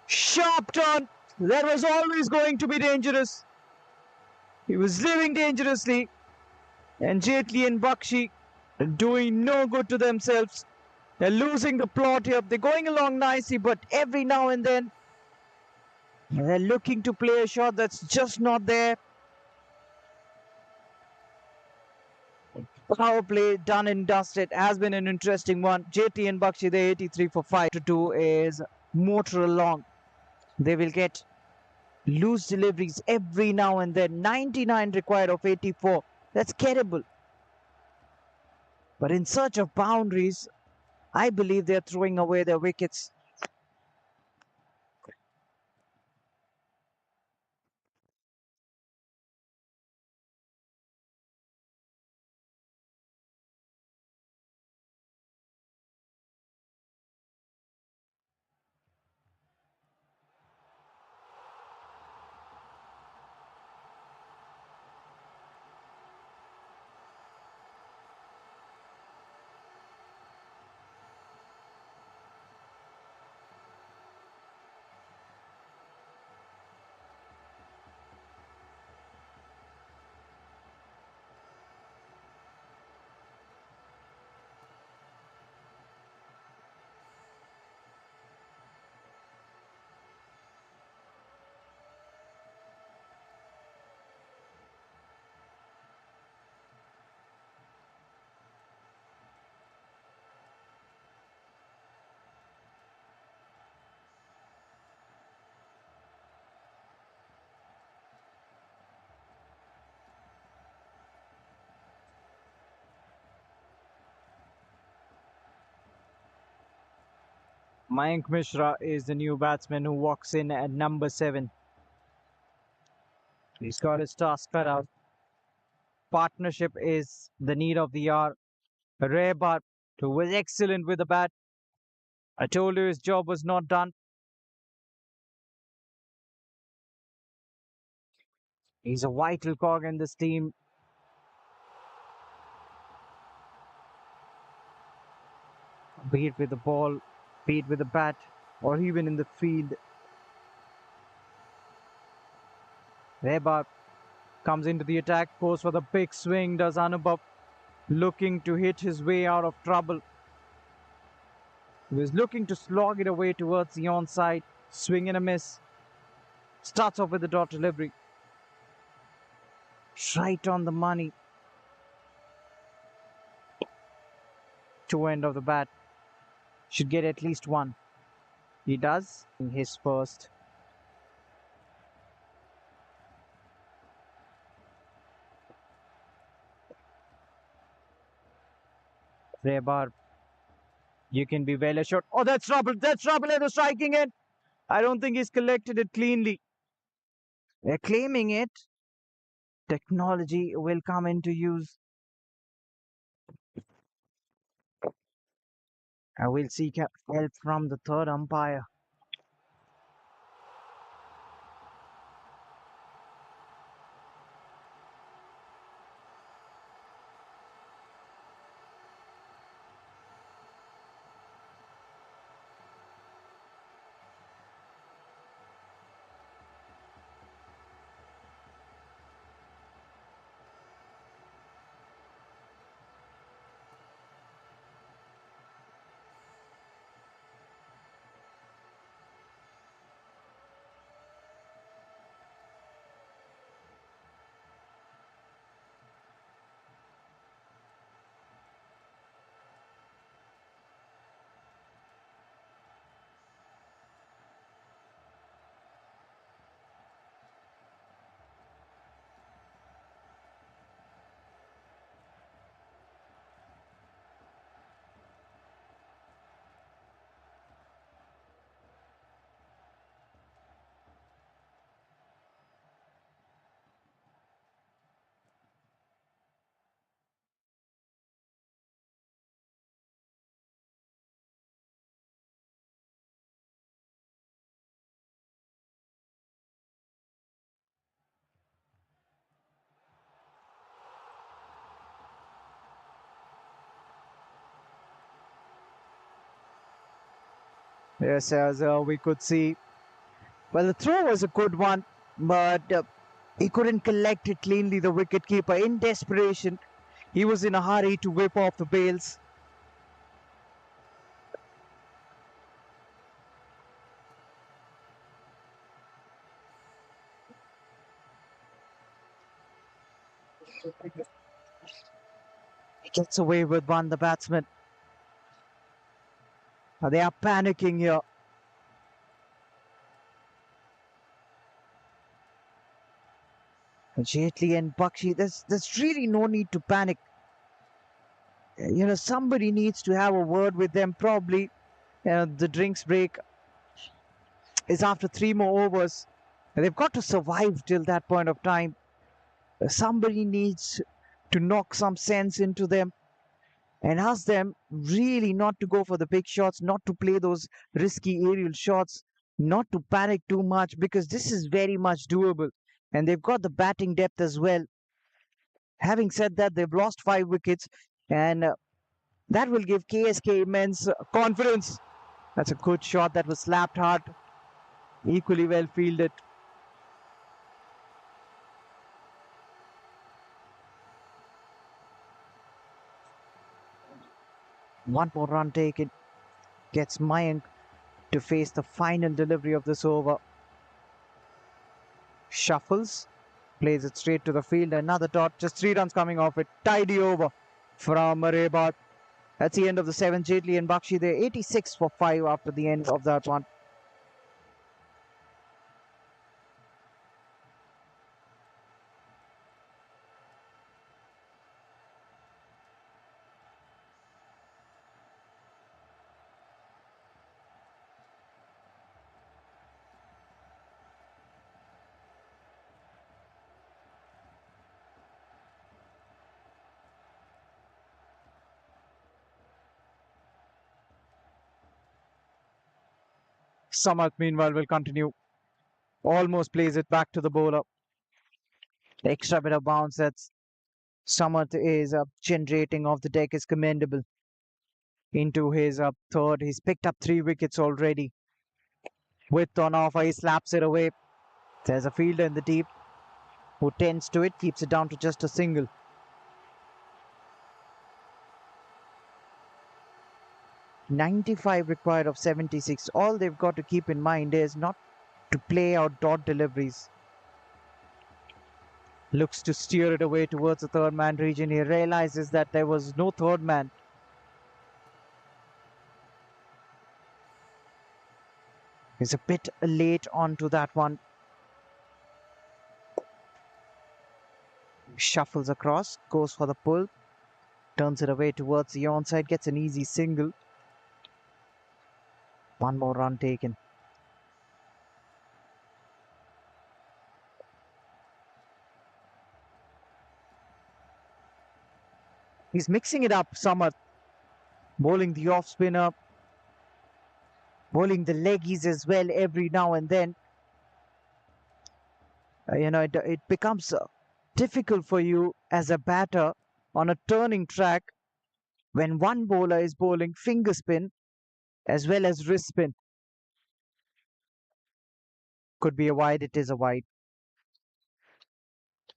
Sharp turn. That was always going to be dangerous. He was living dangerously. And Jaitley and Bakhshi are doing no good to themselves. They're losing the plot here. They're going along nicely, but every now and then they're looking to play a shot that's just not there. Power play done and dusted has been an interesting one. JT and Bakshi, they 83 for 5 to 2 is motor along. They will get loose deliveries every now and then. 99 required of 84. That's gettable. But in search of boundaries, I believe they're throwing away their wickets. Mayank Mishra is the new batsman who walks in at number 7. He's got his task cut out. Partnership is the need of the hour. Rehbar, who was excellent with the bat. I told you his job was not done. He's a vital cog in this team. Be it with the ball, be it with the bat, or even in the field. Rehbar comes into the attack, goes for the big swing, does Anubhav, looking to hit his way out of trouble. He was looking to slog it away towards the onside, swing and a miss. Starts off with the dot delivery. Right on the money. Two end of the bat. Should get at least one. He does. In his first. Rehbar, you can be well assured. Oh, that's trouble. That's trouble at the striking end. I don't think he's collected it cleanly. They're claiming it. Technology will come into use. I will seek help from the third umpire. Yes, as we could see. Well, the throw was a good one, but he couldn't collect it cleanly, the wicketkeeper. In desperation, he was in a hurry to whip off the bails. He gets away with one, the batsman. They are panicking here. Jaitley and Bakhshi, there's really no need to panic. Somebody needs to have a word with them. Probably the drinks break is after 3 more overs. They've got to survive till that point of time. Somebody needs to knock some sense into them and ask them really not to go for the big shots, not to play those risky aerial shots, not to panic too much, because this is very much doable. And they've got the batting depth as well. Having said that, they've lost 5 wickets, and that will give KSK immense confidence. That's a good shot that was slapped hard, equally well fielded. One more run taken gets Mayank to face the final delivery of this over. Shuffles, plays it straight to the field. Another dot, just 3 runs coming off it. Tidy over from Rebat. That's the end of the 7th. Jaitley and Bakhshi, they're 86 for 5 after the end of that one. Samath, meanwhile, will continue. Almost plays it back to the bowler. The extra bit of bounce that Samath is generating off the deck is commendable. Into his third, he's picked up 3 wickets already. With on offer, he slaps it away. There's a fielder in the deep who tends to it, keeps it down to just a single. 95 required of 76. All they've got to keep in mind is not to play out dot deliveries. Looks to steer it away towards the third man region. He realizes that there was no third man. He's a bit late onto that one. Shuffles across, goes for the pull, turns it away towards the onside, gets an easy single. One more run taken. He's mixing it up, Samath, bowling the off spinner, bowling the leggies as well every now and then. It becomes difficult for you as a batter on a turning track when one bowler is bowling finger spin as well as wrist spin. Could be a wide, it is a wide.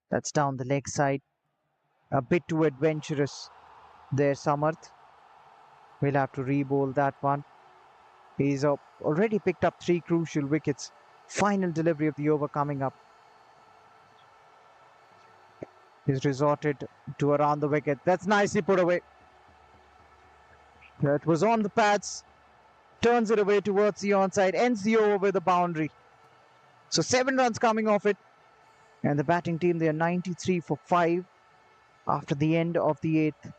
That's down the leg side. A bit too adventurous there, Samarth. We'll have to re-bowl that one. He's already picked up 3 crucial wickets. Final delivery of the over coming up. He's resorted to around the wicket. That's nicely put away. That was on the pads. Turns it away towards the onside. Ends the over with a boundary. So 7 runs coming off it. And the batting team, they are 93 for 5 after the end of the 8th.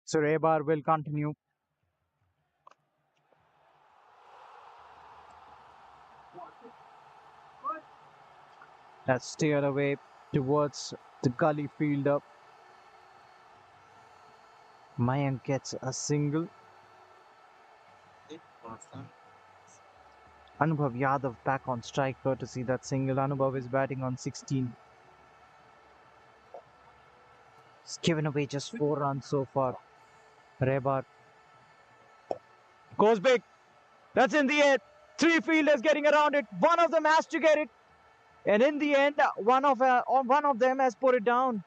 So Rebar will continue. That's steered away towards the gully fielder. Mayank gets a single. Anubhav Yadav back on strike courtesy that single. Anubhav is batting on 16. He's given away just 4 runs so far. Rebar goes big. That's in the air. 3 fielders getting around it. One of them has to get it. And in the end, one of them has put it down.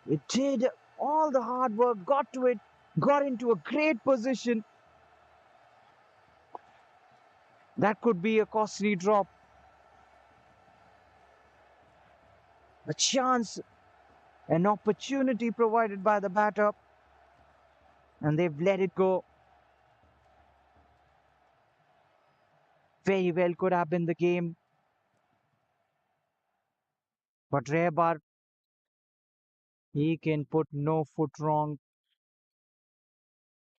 It did all the hard work, got to it, got into a great position. That could be a costly drop. A chance, an opportunity provided by the batter. And they've let it go. Very well could have been the game. But Rebar, he can put no foot wrong.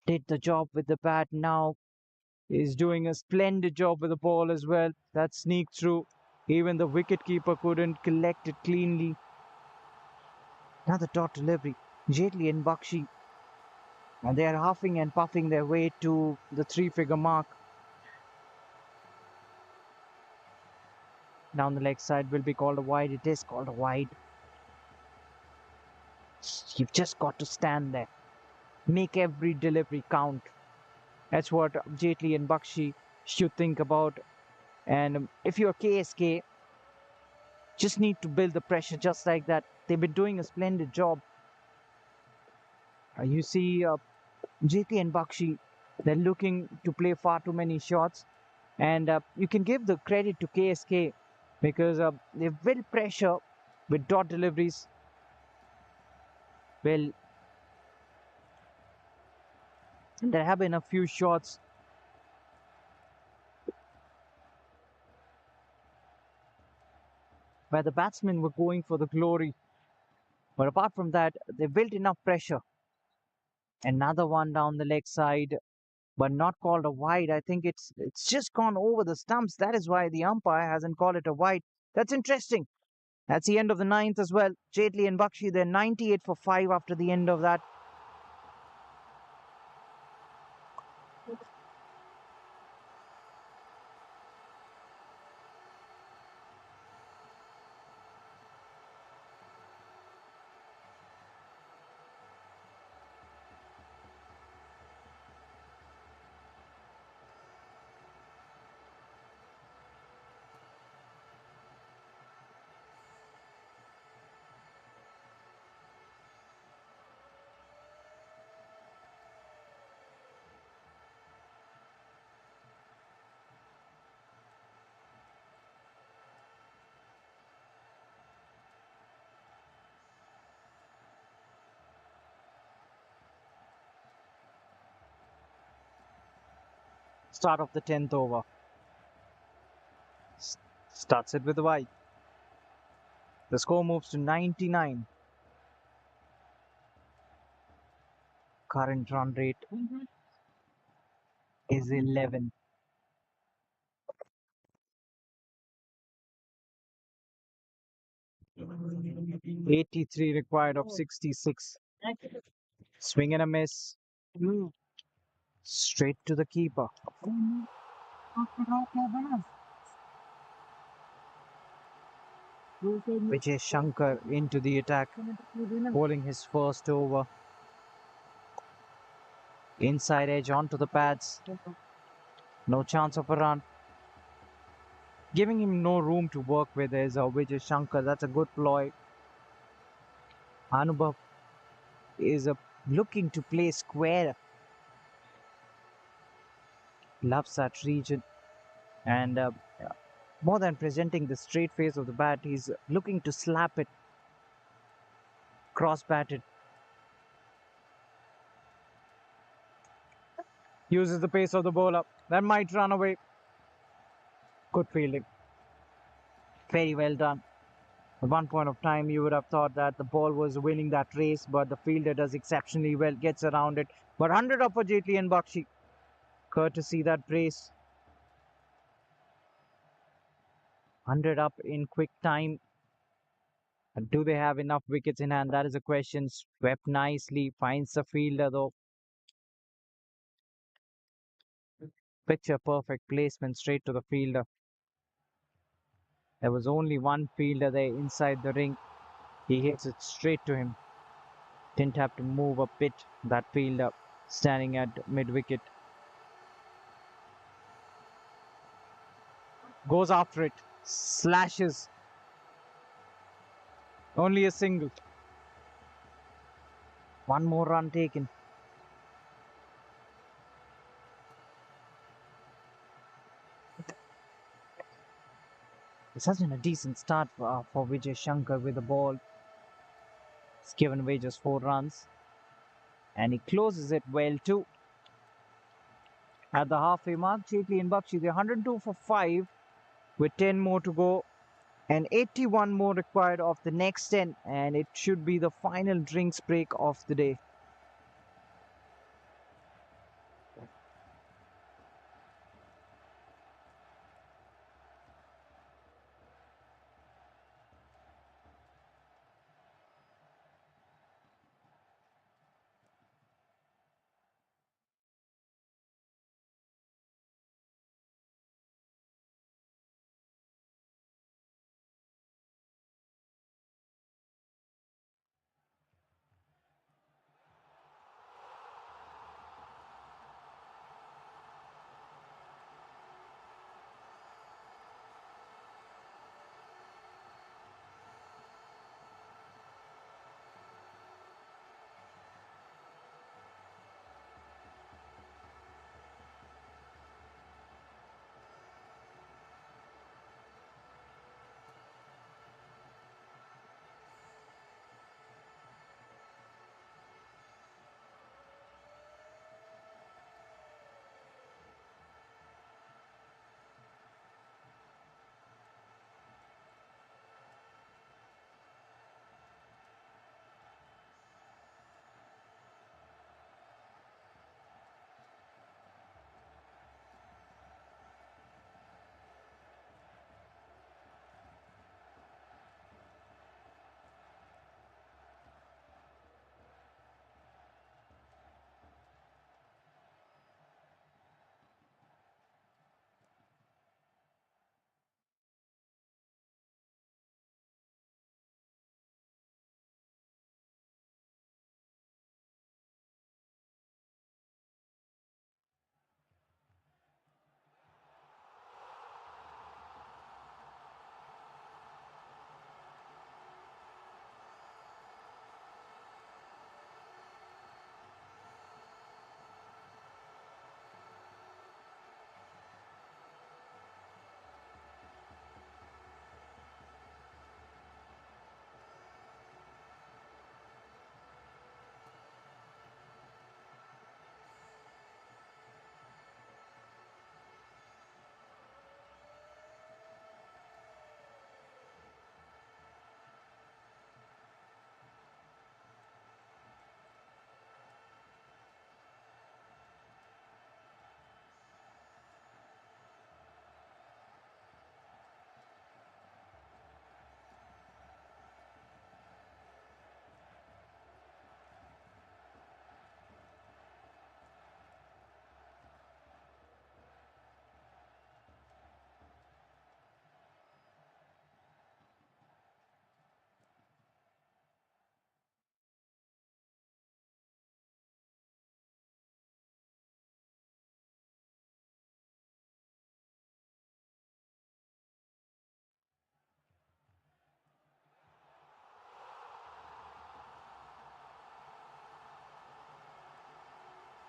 Did the job with the bat now. Is doing a splendid job with the ball as well. That sneaked through. Even the wicketkeeper couldn't collect it cleanly. Another dot delivery. Jaitley and Bakhshi. And they are huffing and puffing their way to the 3-figure mark. Down the leg side will be called a wide. It is called a wide. You've just got to stand there. Make every delivery count. That's what Jaitley and Bakhshi should think about. And if you're KSK, just need to build the pressure just like that. They've been doing a splendid job. You see Jaitley and Bakhshi, they're looking to play far too many shots. And you can give the credit to KSK because they've built pressure with dot deliveries. Well, there have been a few shots where the batsmen were going for the glory. But apart from that, they built enough pressure. Another one down the leg side, but not called a wide. I think it's just gone over the stumps. That is why the umpire hasn't called it a wide. That's interesting. That's the end of the 9th as well. Jaitley and Bakhshi, they're 98 for 5 after the end of that. start of the 10th over. S- Starts it with a wide. The score moves to 99. Current run rate is 11. 83 required of 66. Swing and a miss. Straight to the keeper. Vijay Shankar into the attack, bowling his first over. Inside edge onto the pads. No chance of a run. Giving him no room to work with is Vijay Shankar. That's a good ploy. Anubhav is looking to play square. Loves that region. And more than presenting the straight face of the bat, he's looking to slap it. Cross batted. Uses the pace of the bowler. That might run away. Good fielding. Very well done. At one point of time, you would have thought that the ball was winning that race, but the fielder does exceptionally well, gets around it. But 100 up for Jaitley and Bakhshi. Courtesy that brace. 100 up in quick time. Do they have enough wickets in hand? That is a question. Swept nicely. Finds the fielder though. Picture perfect placement straight to the fielder. There was only one fielder there inside the ring. He hits it straight to him. Didn't have to move a bit. That fielder standing at mid wicket. Goes after it. Slashes. Only a single. One more run taken. This has been a decent start for Vijay Shankar with the ball. It's given away just 4 runs. And he closes it well too. At the halfway mark, Jaitley and Bakhshi, they're 102 for 5 with 10 more to go. And 81 more required of the next 10. And it should be the final drinks break of the day.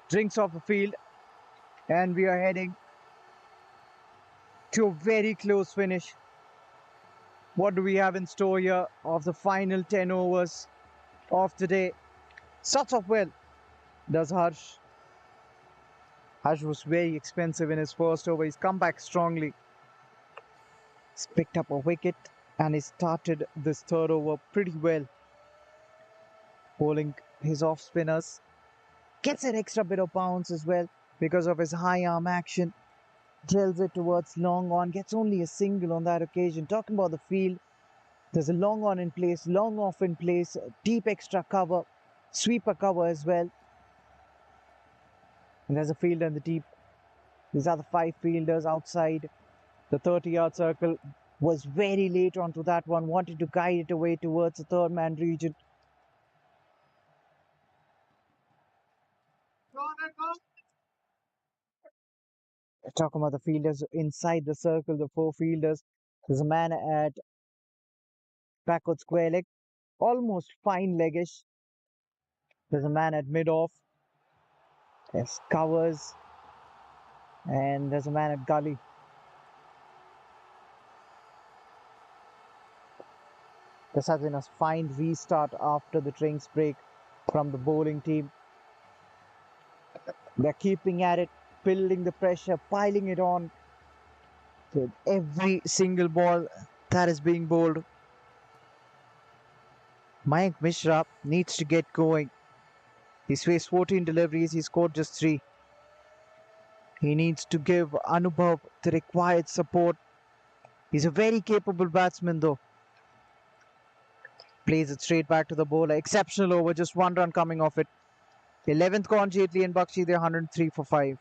drinks off the field, and we are heading to a very close finish. What do we have in store here of the final 10 overs of today? Starts off well, does Harsh. Harsh was very expensive in his first over. He's come back strongly. He's picked up a wicket and he started this third over pretty well, bowling his off spinners. Gets an extra bit of bounce as well because of his high arm action. Drills it towards long on, gets only a single on that occasion. Talking about the field, there's a long on in place, long off in place, deep extra cover, sweeper cover as well. And there's a fielder in the deep. These are the 5 fielders outside the 30-yard circle. Was very late onto that one, wanted to guide it away towards the third man region. Talking about the fielders inside the circle, the 4 fielders. There's a man at backward square leg, almost fine leggish. There's a man at mid off. There's covers. And there's a man at gully. This has been a fine restart after the drinks break from the bowling team. They're keeping at it, building the pressure, piling it on with every single ball that is being bowled. Mayank Mishra needs to get going. He's faced 14 deliveries, he scored just 3. He needs to give Anubhav the required support. He's a very capable batsman though. Plays it straight back to the bowler. Exceptional over, just 1 run coming off it. 11th gone, Jaitley and Bakhshi, they're 103 for 5.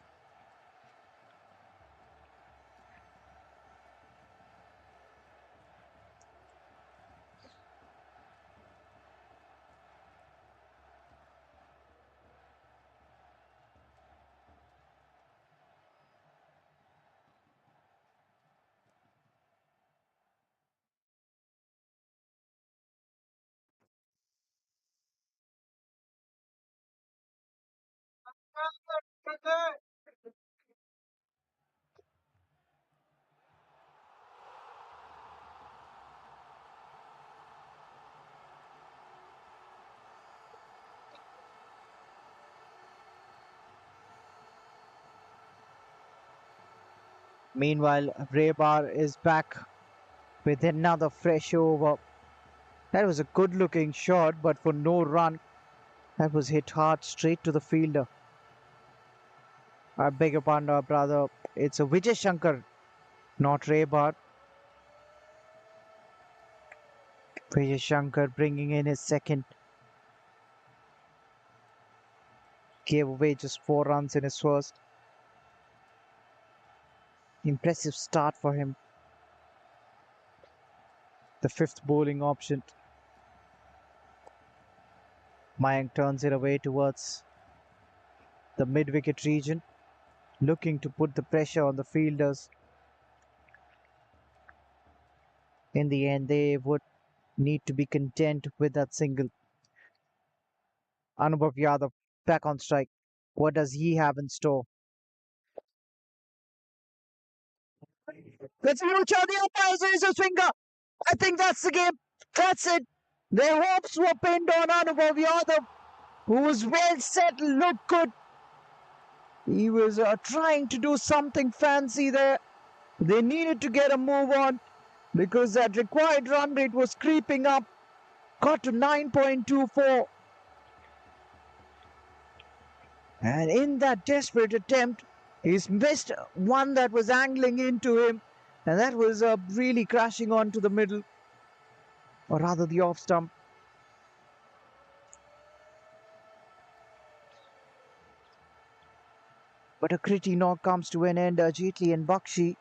Meanwhile, Rebar is back with another fresh over. That was a good looking shot, but for no run. That was hit hard straight to the fielder. I beg your pardon, brother. It's a Vijay Shankar, not Rebar. Vijay Shankar bringing in his second. Gave away just 4 runs in his first. Impressive start for him. The 5th bowling option. Mayank turns it away towards the mid-wicket region, looking to put the pressure on the fielders. In the end, they would need to be content with that single. Anubhav Yadav back on strike. What does he have in store? Let's reach out the umpires, raise his finger. I think that's the game. That's it. Their hopes were pinned on Anubhav Yadav, who was well set, looked good. He was trying to do something fancy there. They needed to get a move on because that required run rate was creeping up. Got to 9.24. And in that desperate attempt, he's missed one that was angling into him. And that was really crashing onto the middle, or rather the off stump. But a gritty knock comes to an end. Jaitley and Bakhshi,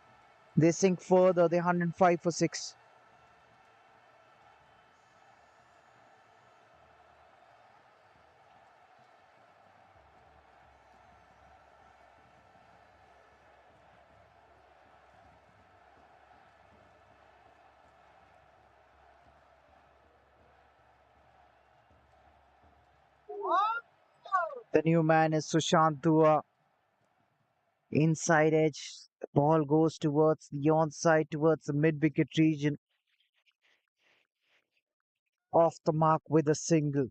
they sink further. They're 105 for 6. The new man is Sushant Dua. Inside edge. The ball goes towards the onside, towards the mid wicket region. Off the mark with a single.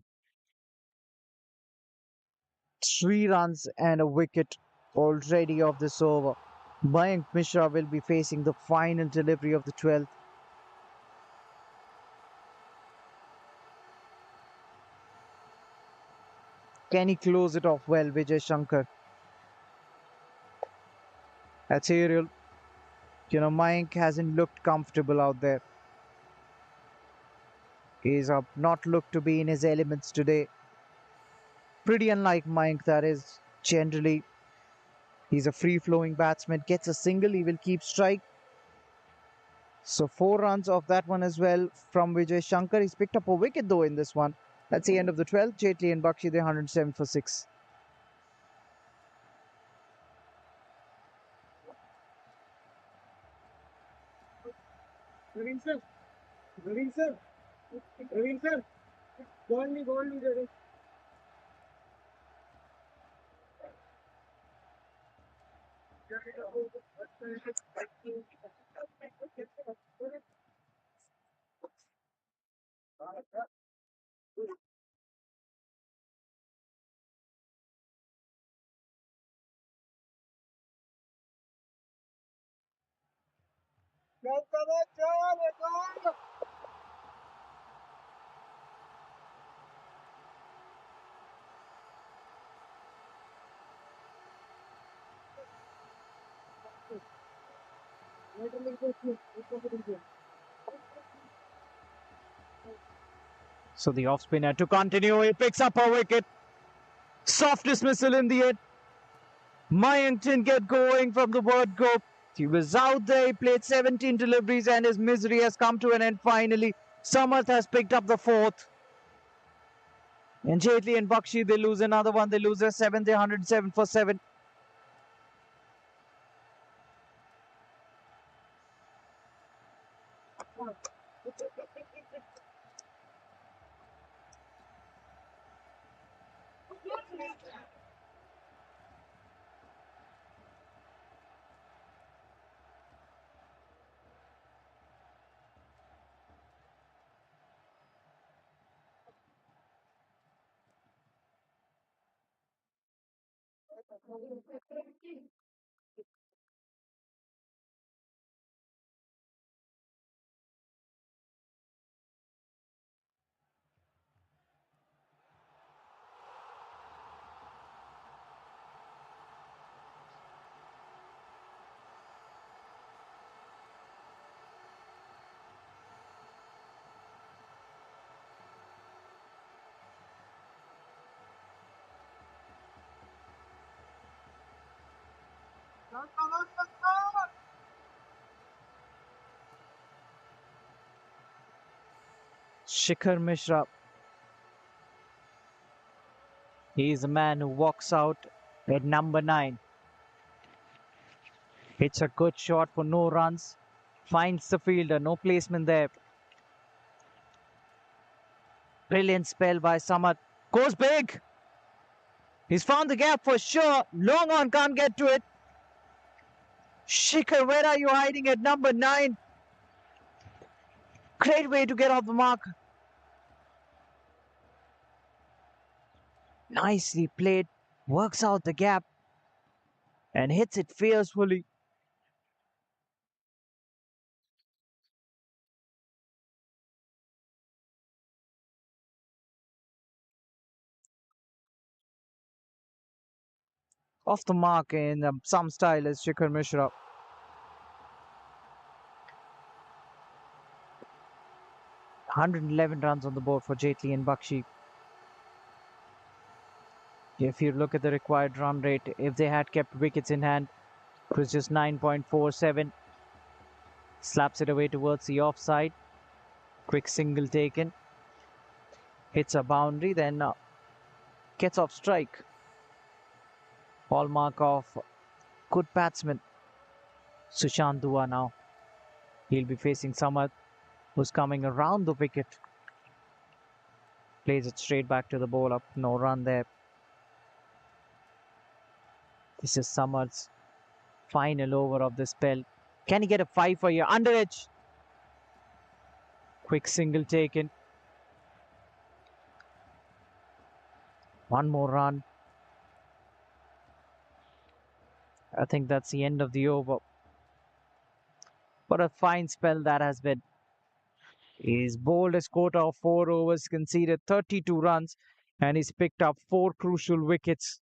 3 runs and a wicket already of this over. Mayank Mishra will be facing the final delivery of the 12th. Can he close it off well, Vijay Shankar? That's aerial. Mayank hasn't looked comfortable out there. He's not looked to be in his elements today. Pretty unlike Mayank, that is. Generally, he's a free-flowing batsman. Gets a single, he will keep strike. So 4 runs off that one as well from Vijay Shankar. He's picked up a wicket though in this one. That's the end of the 12th. Jaitley and Bakhshi, they're 107 for 6. Naveen sir, Naveen sir, Naveen sir, ball me, there is. So the off spinner to continue. He picks up a wicket. Soft dismissal in the end. Mayank didn't get going from the word go. He was out there. He played 17 deliveries and his misery has come to an end finally. Samath has picked up the 4th. And Jaitley and Bakshi, they lose another one. They lose their 7th. They're 107 for 7. Shikhar Mishra. He is a man who walks out at number 9. It's a good shot for no runs. Finds the fielder. No placement there. Brilliant spell by Samath. Goes big. He's found the gap for sure. Long on, can't get to it. Shikhar, where are you hiding at number 9? Great way to get off the mark. Nicely played. Works out the gap. And hits it fiercely. Off the mark in some style is Shikhar Mishra. 111 runs on the board for Jaitley and Bakshi. If you look at the required run rate, if they had kept wickets in hand, it was just 9.47. Slaps it away towards the offside. Quick single taken. Hits a boundary, then gets off strike. Hallmark of good batsman. Sushant Dua now. He'll be facing Samath, who's coming around the wicket. Plays it straight back to the bowler. No run there. This is Summers' final over of the spell. Can he get a 5 for you? Under edge. Quick single taken. One more run. I think that's the end of the over. What a fine spell that has been. He's bowled his quota of 4 overs, conceded 32 runs, and he's picked up 4 crucial wickets.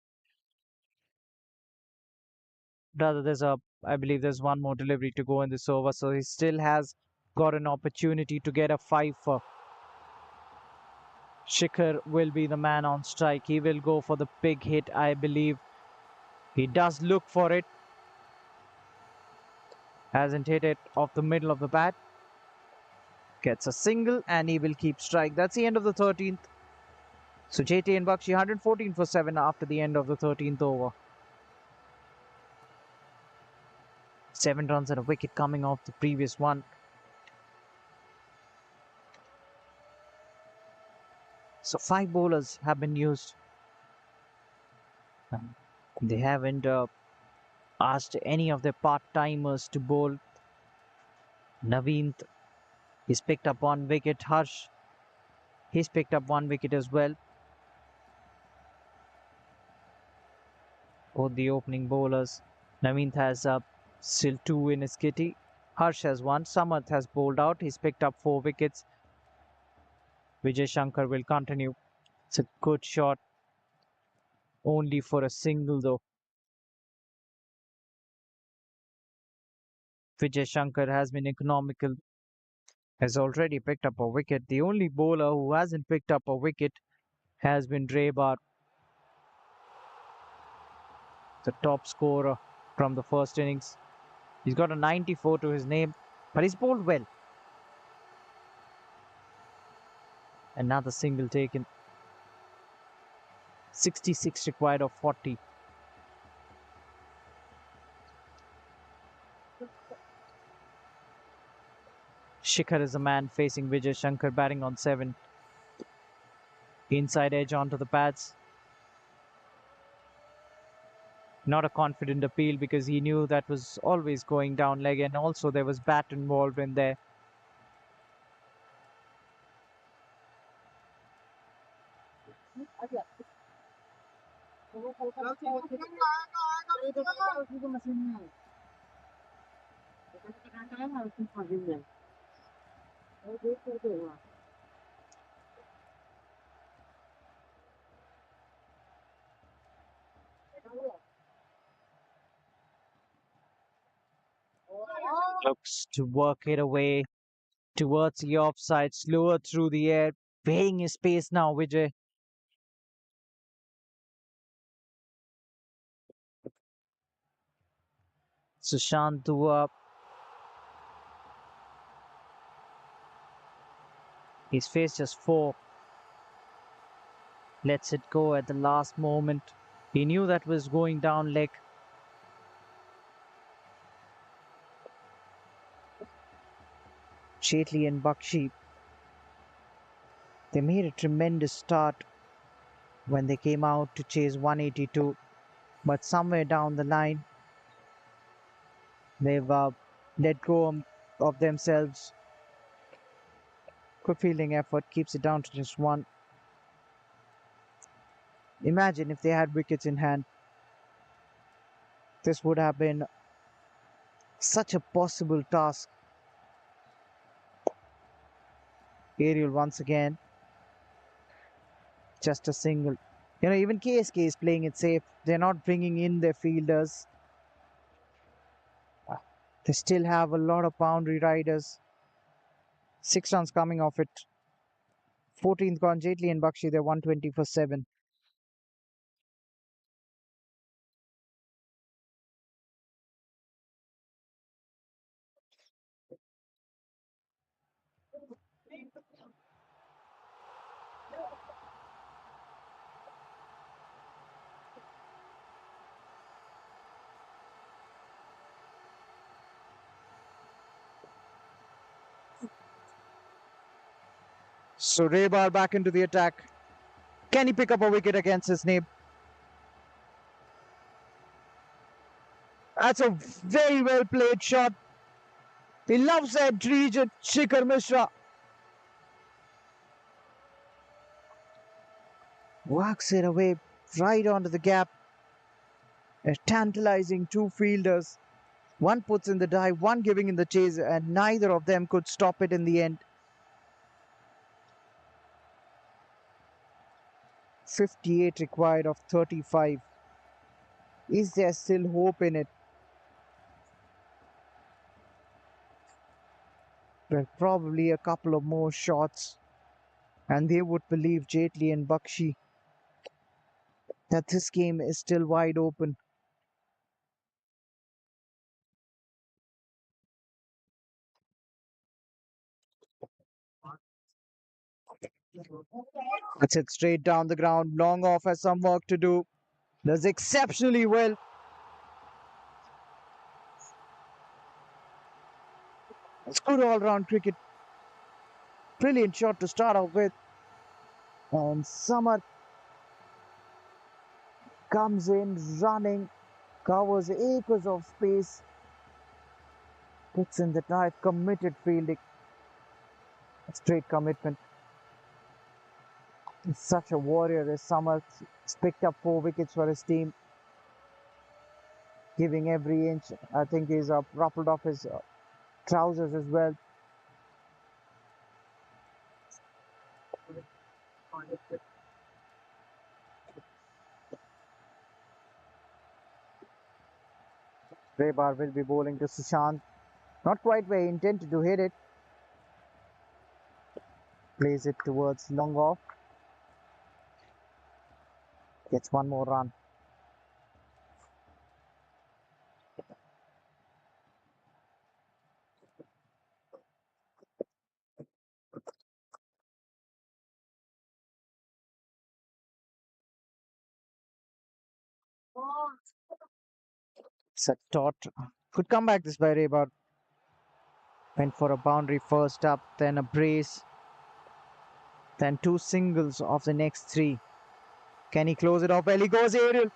Rather, I believe there's one more delivery to go in this over, so he still has got an opportunity to get a 5 for. Shikhar will be the man on strike. He will go for the big hit, I believe. He does look for it. Hasn't hit it off the middle of the bat. Gets a single and he will keep strike. That's the end of the 13th. So Jaitley and Bakhshi 114 for 7 after the end of the 13th over. 7 runs and a wicket coming off the previous one. So 5 bowlers have been used. They haven't asked any of their part-timers to bowl. Naveen, he's picked up 1 wicket. Harsh, he's picked up 1 wicket as well. Both the opening bowlers. Naveen has still 2 in his kitty. Harsh has 1. Samath has bowled out. He's picked up 4 wickets. Vijay Shankar will continue. It's a good shot. Only for a single though. Vijay Shankar has been economical. Has already picked up a wicket. The only bowler who hasn't picked up a wicket has been Drebar, the top scorer from the first innings. He's got a 94 to his name, but he's bowled well. Another single taken. 66 required of 40. Shikhar is the man facing Vijay Shankar, batting on 7. Inside edge onto the pads. Not a confident appeal because he knew that was always going down leg, and also there was bat involved in there. Looks to work it away towards the offside, slower through the air, weighing his pace now, Vijay. Sushant Dua, he's faced just 4. Lets it go at the last moment. He knew that was going down leg. Jaitley and Bakhshi, they made a tremendous start when they came out to chase 182, but somewhere down the line, they've let go of themselves. Good fielding effort keeps it down to just 1. Imagine if they had wickets in hand. This would have been such a possible task. Aerial once again. Just a single. Even KSK is playing it safe. They're not bringing in their fielders. They still have a lot of boundary riders. 6 runs coming off it. 14th gone. Jaitley and Bakhshi, they're 120 for 7. So Raybar back into the attack. Can he pick up a wicket against his name? That's a very well played shot. He loves that region, Shikhar Mishra. Whacks it away right onto the gap. A tantalizing two fielders. One puts in the dive, one giving in the chase, and neither of them could stop it in the end. 58 required of 35. Is there still hope in it? Well, probably a couple of more shots, and they would believe Jaitley and Bakhshi that this game is still wide open. That's it straight down the ground. Long off has some work to do. Does exceptionally well. It's good all-round cricket. Brilliant shot to start off with. And Samar comes in running, covers acres of space, puts in the dive, committed fielding. Straight commitment. He's such a warrior as Samar. He's picked up 4 wickets for his team, giving every inch. I think he's ruffled off his trousers as well. Rebar will be bowling to Sushant. Not quite where he intended to hit it. Plays it towards long off. Gets one more run. It's a dot. Could come back this by Rebar. Went for a boundary first up, then a brace, then 2 singles of the next 3. Can he close it off? Well, he goes aerial.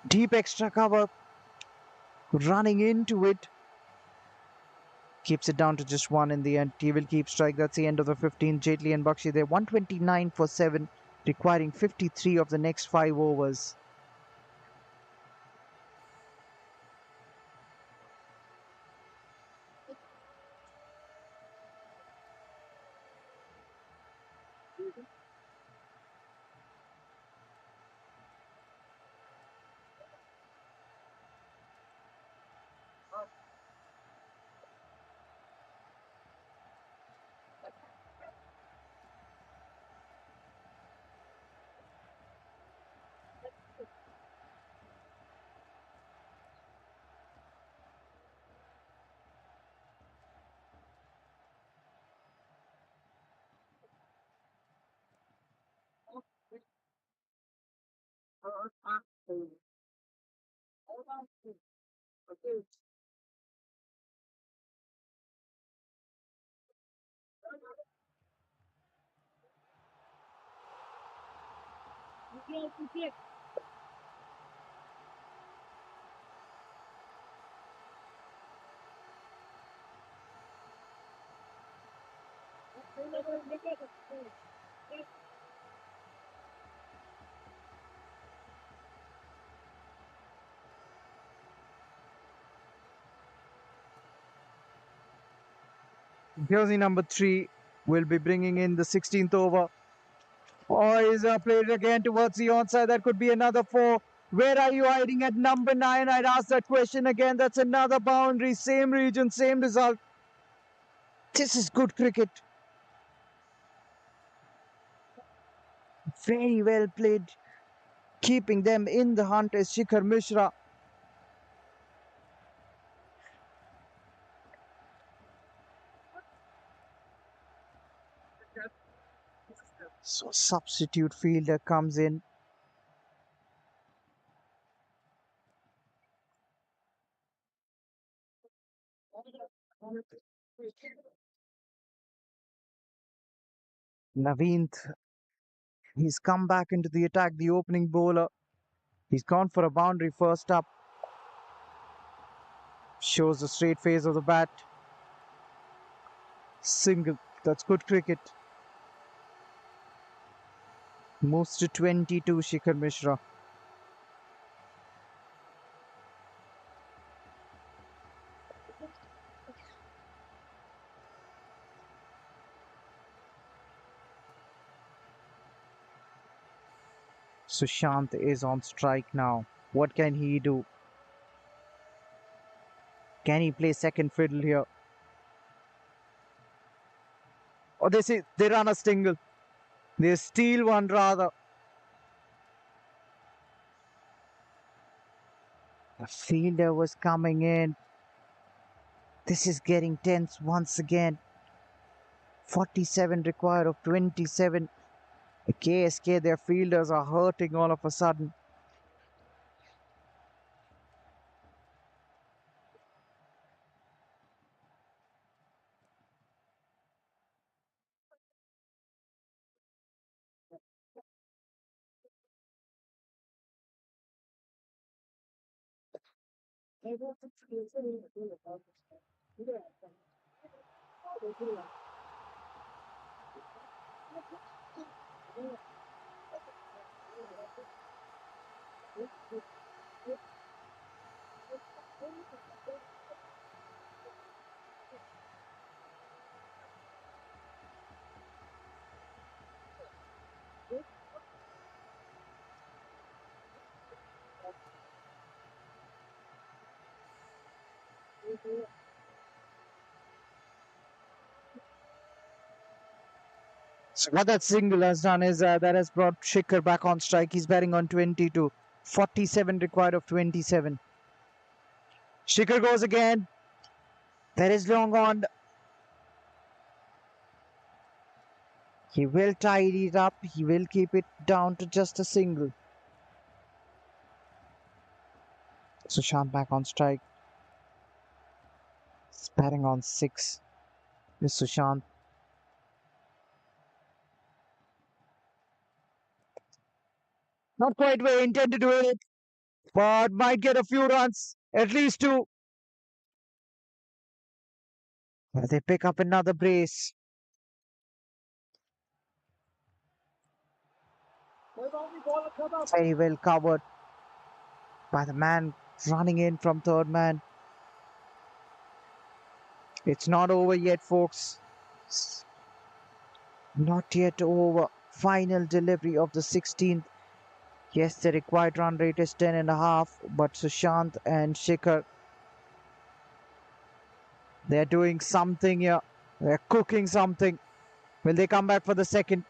Deep extra cover. Running into it. Keeps it down to just 1 in the end. He will keep strike. That's the end of the 15th. Jaitley and Bakhshi there. 129 for 7, requiring 53 of the next 5 overs. Jersey number 3 will be bringing in the 16th over. Oh, he's played it again towards the onside. That could be another 4. Where are you hiding at number 9? I'd ask that question again. That's another boundary. Same region, same result. This is good cricket. Very well played. Keeping them in the hunt is Shikhar Mishra. So substitute fielder comes in. Naveenth, he's come back into the attack, the opening bowler. He's gone for a boundary first up. Shows the straight face of the bat. Single. That's good cricket. Moves to 22, Shikhar Mishra. Sushant is on strike now. What can he do? Can he play second fiddle here? Or they run a single. They steal one rather. The fielder was coming in. This is getting tense once again. 47 required of 27. The KSK, their fielders are hurting all of a sudden. So what that single has done is that has brought Shikhar back on strike. He's batting on 22. 47 required of 27. Shikhar goes again. That is long on. He will tidy it up. He will keep it down to just a single. Sushant back on strike. He's batting on 6. This Sushant. Not quite where he intended to hit it, but might get a few runs. At least 2. They pick up another brace. Very well covered by the man running in from third man. It's not over yet, folks. Not yet over. Final delivery of the 16th. Yes, the required run rate is 10.5, but Sushant and Shikhar, they're doing something here. They're cooking something. Will they come back for the second?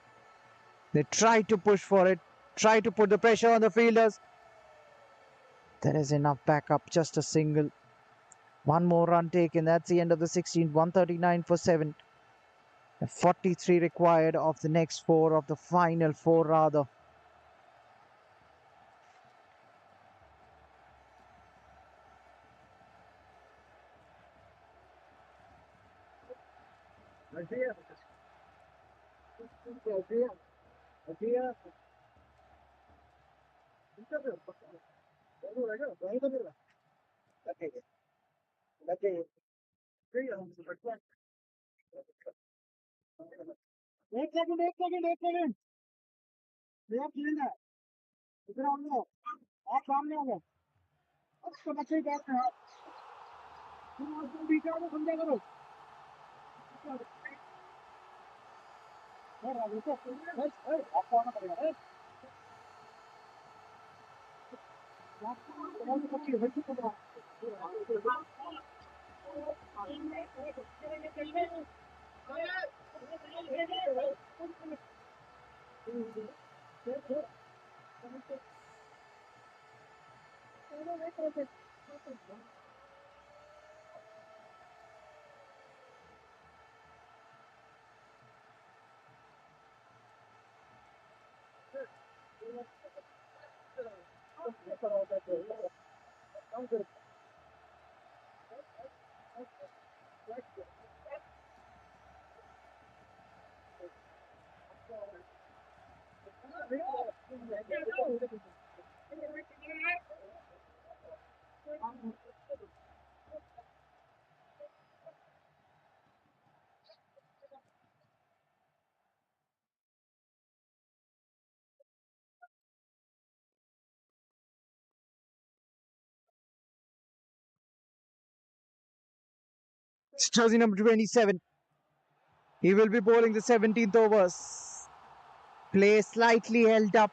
They try to push for it, try to put the pressure on the fielders. There is enough backup, just a single. One more run taken. That's the end of the 16th. 139 for 7. 43 required of the next 4, of the final 4 rather. एक second एक second एक second मेरा field है इधर आओ ना आप सामने आओ उसको बच्चे बैठ रहे हैं तुम आपको बीच में समझा करो राजू को आपको आना पड़ेगा आपको बच्चे बच्चे को It's jersey number 27. He will be bowling the 17th overs. Play slightly held up.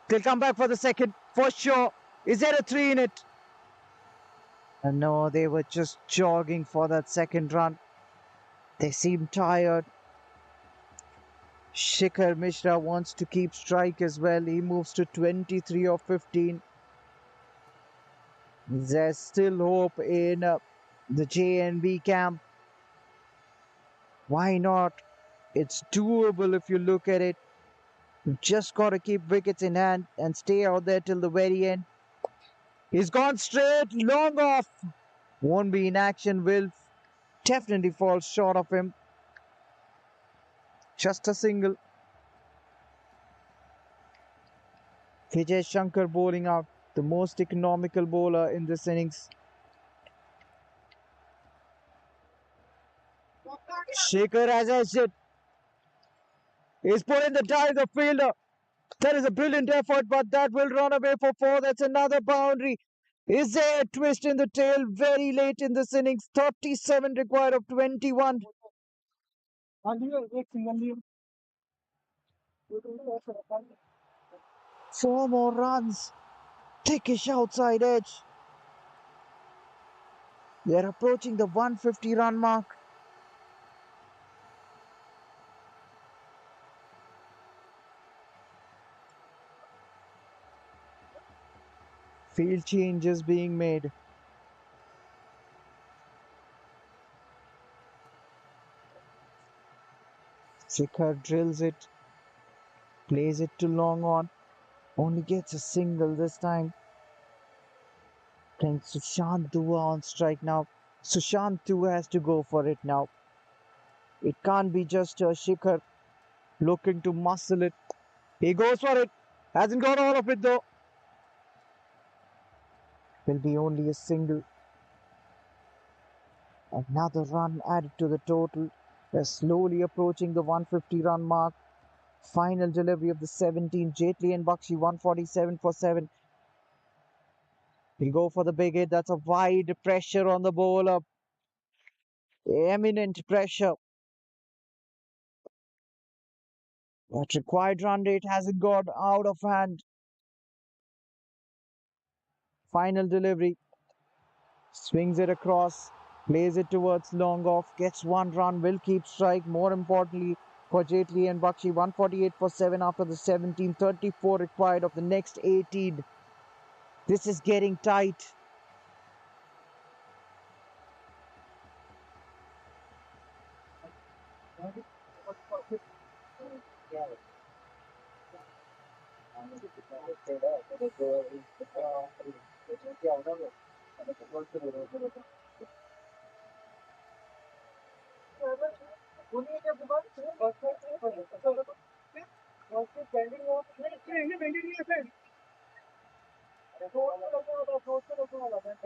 They'll come back for the second, for sure. Is there a 3 in it? And no, they were just jogging for that second run. They seem tired. Shikhar Mishra wants to keep strike as well. He moves to 23 of 15. There's still hope in the JNB camp. Why not? It's doable if you look at it. You just got to keep wickets in hand and stay out there till the very end. He's gone straight, long off. Won't be in action, will definitely fall short of him. Just a single. Vijay Shankar bowling out, the most economical bowler in this innings. Shikhar, as I said, is put in the dive, the fielder. That is a brilliant effort, but that will run away for 4. That's another boundary. Is there a twist in the tail very late in this innings? 37 required of 21. हाँ लिए एक single लिए 4 more runs. Thickish outside edge. They're approaching the 150 run mark. Field changes being made. Shikhar drills it, plays it to long on, only gets a single this time. Playing Sushant Dua on strike now. Sushant Dua has to go for it now. It can't be just Shikhar looking to muscle it. He goes for it. Hasn't got all of it though. Will be only a single. Another run added to the total. They're slowly approaching the 150 run mark. Final delivery of the 17. Jaitley and Bakhshi 147 for 7. He'll go for the big hit. That's a wide pressure on the bowler. Eminent pressure. But required run rate hasn't got out of hand. Final delivery. Swings it across. Plays it towards long off. Gets 1 run. Will keep strike. More importantly for Jaitley and Bakhshi. 148 for 7 after the 17. 34 required of the next 18. This is getting tight. Pending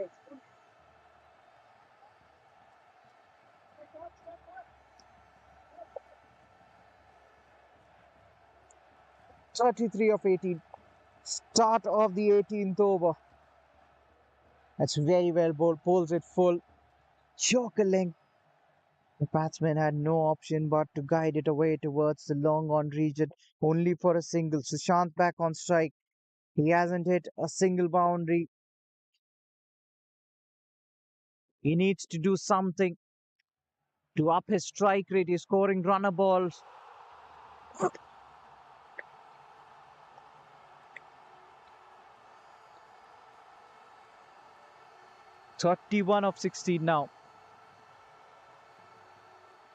33 of 18. Start of the 18th over. That's very well bowled. Pulls it full. Yorker length. The batsman had no option but to guide it away towards the long on region, only for a single. Sushant back on strike. He hasn't hit a single boundary. He needs to do something to up his strike rate. He's scoring runner balls. 31 of 16 now.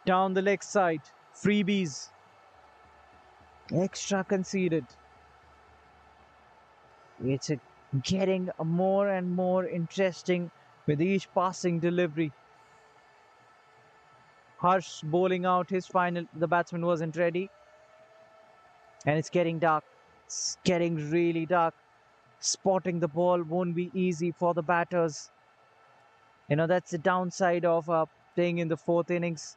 Down the leg side. Freebies. Extra conceded. It's getting more and more interesting with each passing delivery. Harsh bowling out his final. The batsman wasn't ready. And it's getting dark. It's getting really dark. Spotting the ball won't be easy for the batters. You know, that's the downside of playing in the 4th innings.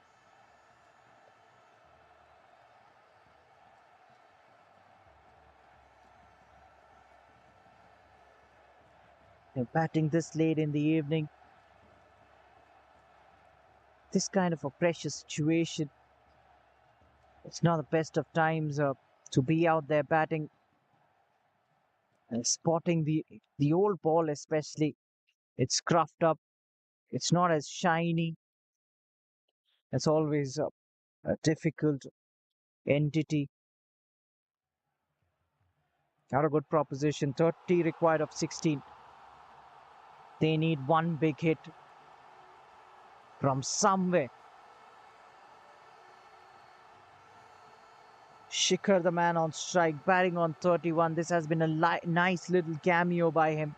They're batting this late in the evening. this kind of a pressure situation, it's not the best of times to be out there batting and spotting the old ball, especially. It's scruffed up. It's not as shiny. It's always a difficult entity. Not a good proposition. 30 required of 16. They need one big hit from somewhere. Shikhar, the man on strike, batting on 31. This has been a nice little cameo by him.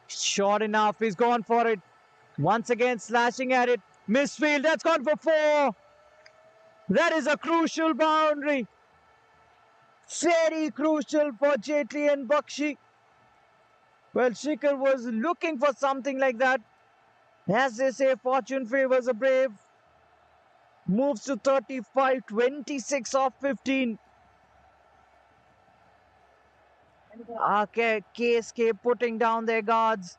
Short enough. He's gone for it. Once again, slashing at it. Misfield. That's gone for 4. That is a crucial boundary. Very crucial for Jaitley and Bakhshi. Well, Shikhar was looking for something like that. As they say, fortune favors the brave. Moves to 35, 26 off 15. Okay, KSK putting down their guards.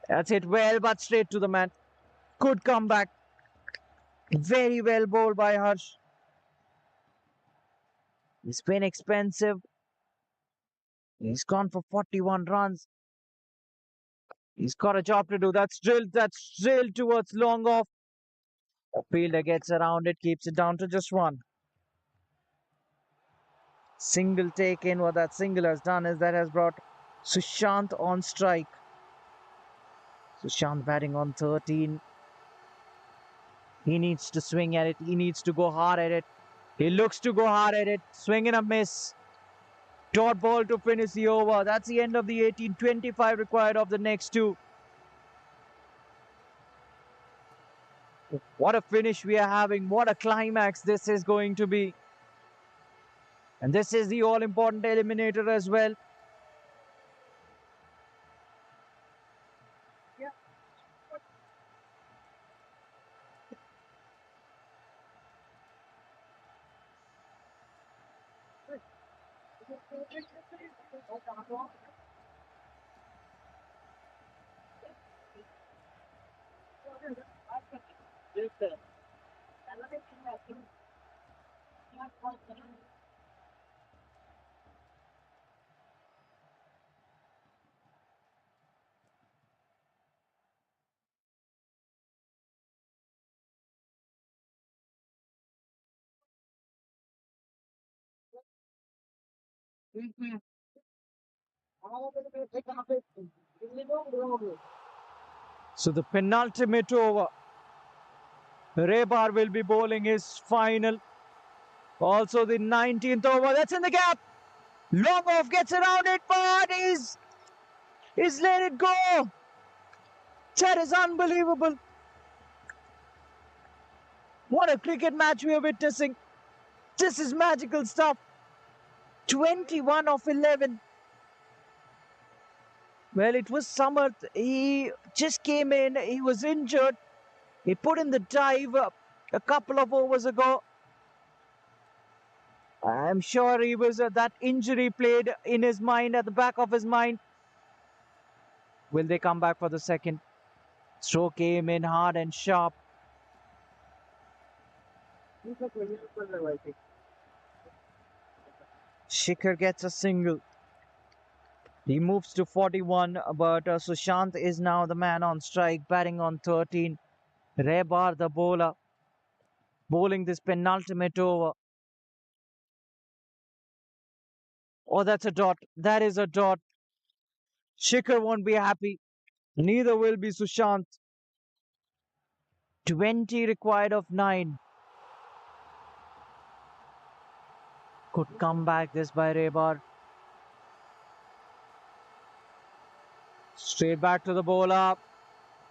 That's it well, but straight to the man. Good comeback. Very well bowled by Harsh. He's been expensive. He's gone for 41 runs. He's got a job to do. That's drilled towards long off. The fielder gets around it, keeps it down to just 1. Single taken. What that single has done is that has brought Sushant on strike. Sushant batting on 13. He needs to swing at it. He needs to go hard at it. He looks to go hard at it. Swing and a miss. Dot ball to finish the over. That's the end of the 18. 25 required of the next 2. What a finish we are having. What a climax this is going to be. And this is the all-important eliminator as well. So the penultimate over. Rebar will be bowling his final. Also the 19th over. That's in the gap. Long off gets around it, but he's let it go. That is unbelievable. What a cricket match we are witnessing. This is magical stuff. 21 of 11. Well, it was Samarth. He just came in. He was injured. He put in the dive a couple of overs ago. I'm sure he was that injury played in his mind, at the back of his mind. Will they come back for the second? Throw came in hard and sharp. Shikhar gets a single. He moves to 41, but Sushant is now the man on strike, batting on 13. Rebar, the bowler, bowling this penultimate over. Oh, that's a dot. That is a dot. Shikhar won't be happy. Neither will be Sushant. 20 required of 9. Could come back this by Rebar. Straight back to the bowler.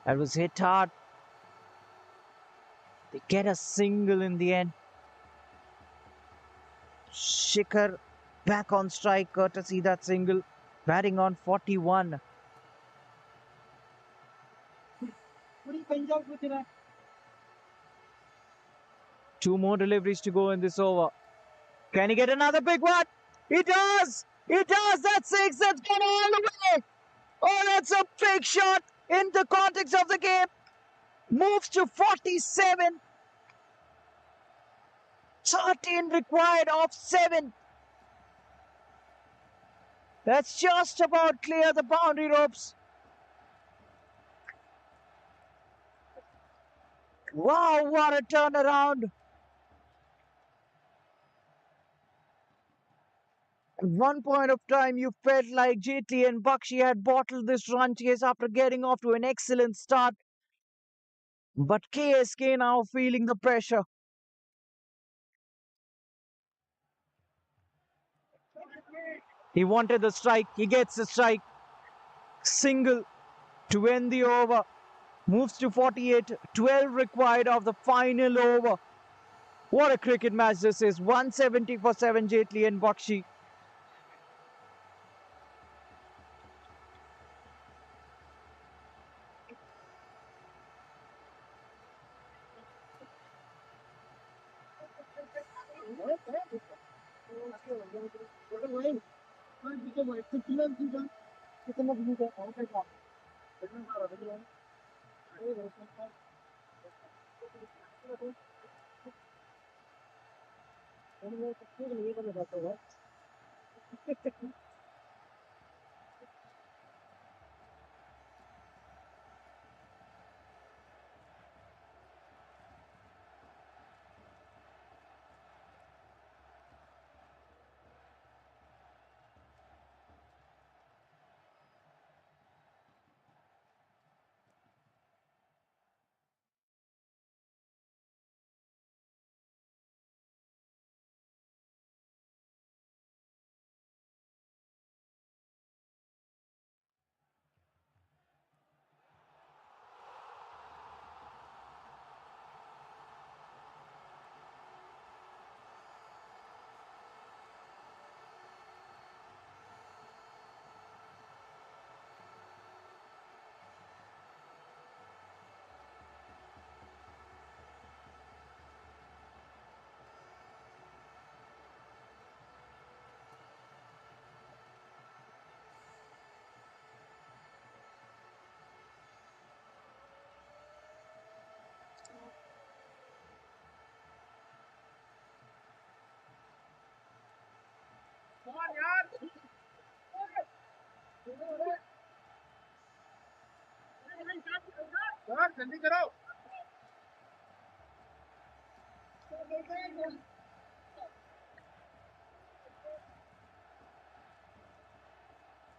That was hit hard. They get a single in the end. Shikhar back on strike courtesy that single. Batting on 41. Two more deliveries to go in this over. Can he get another big one? He does! He does. That's six. That's gone all the way. Oh, that's a big shot in the context of the game. Moves to 47. 13 required of 7. That's just about clear the boundary ropes. Wow, what a turnaround. At one point of time, you felt like Jaitley and Bakhshi had bottled this run chase after getting off to an excellent start. But KSK now feeling the pressure. He wanted the strike. He gets the strike. Single to end the over. Moves to 48. 12 required of the final over. What a cricket match this is. 170 for 7, Jaitley and Bakhshi.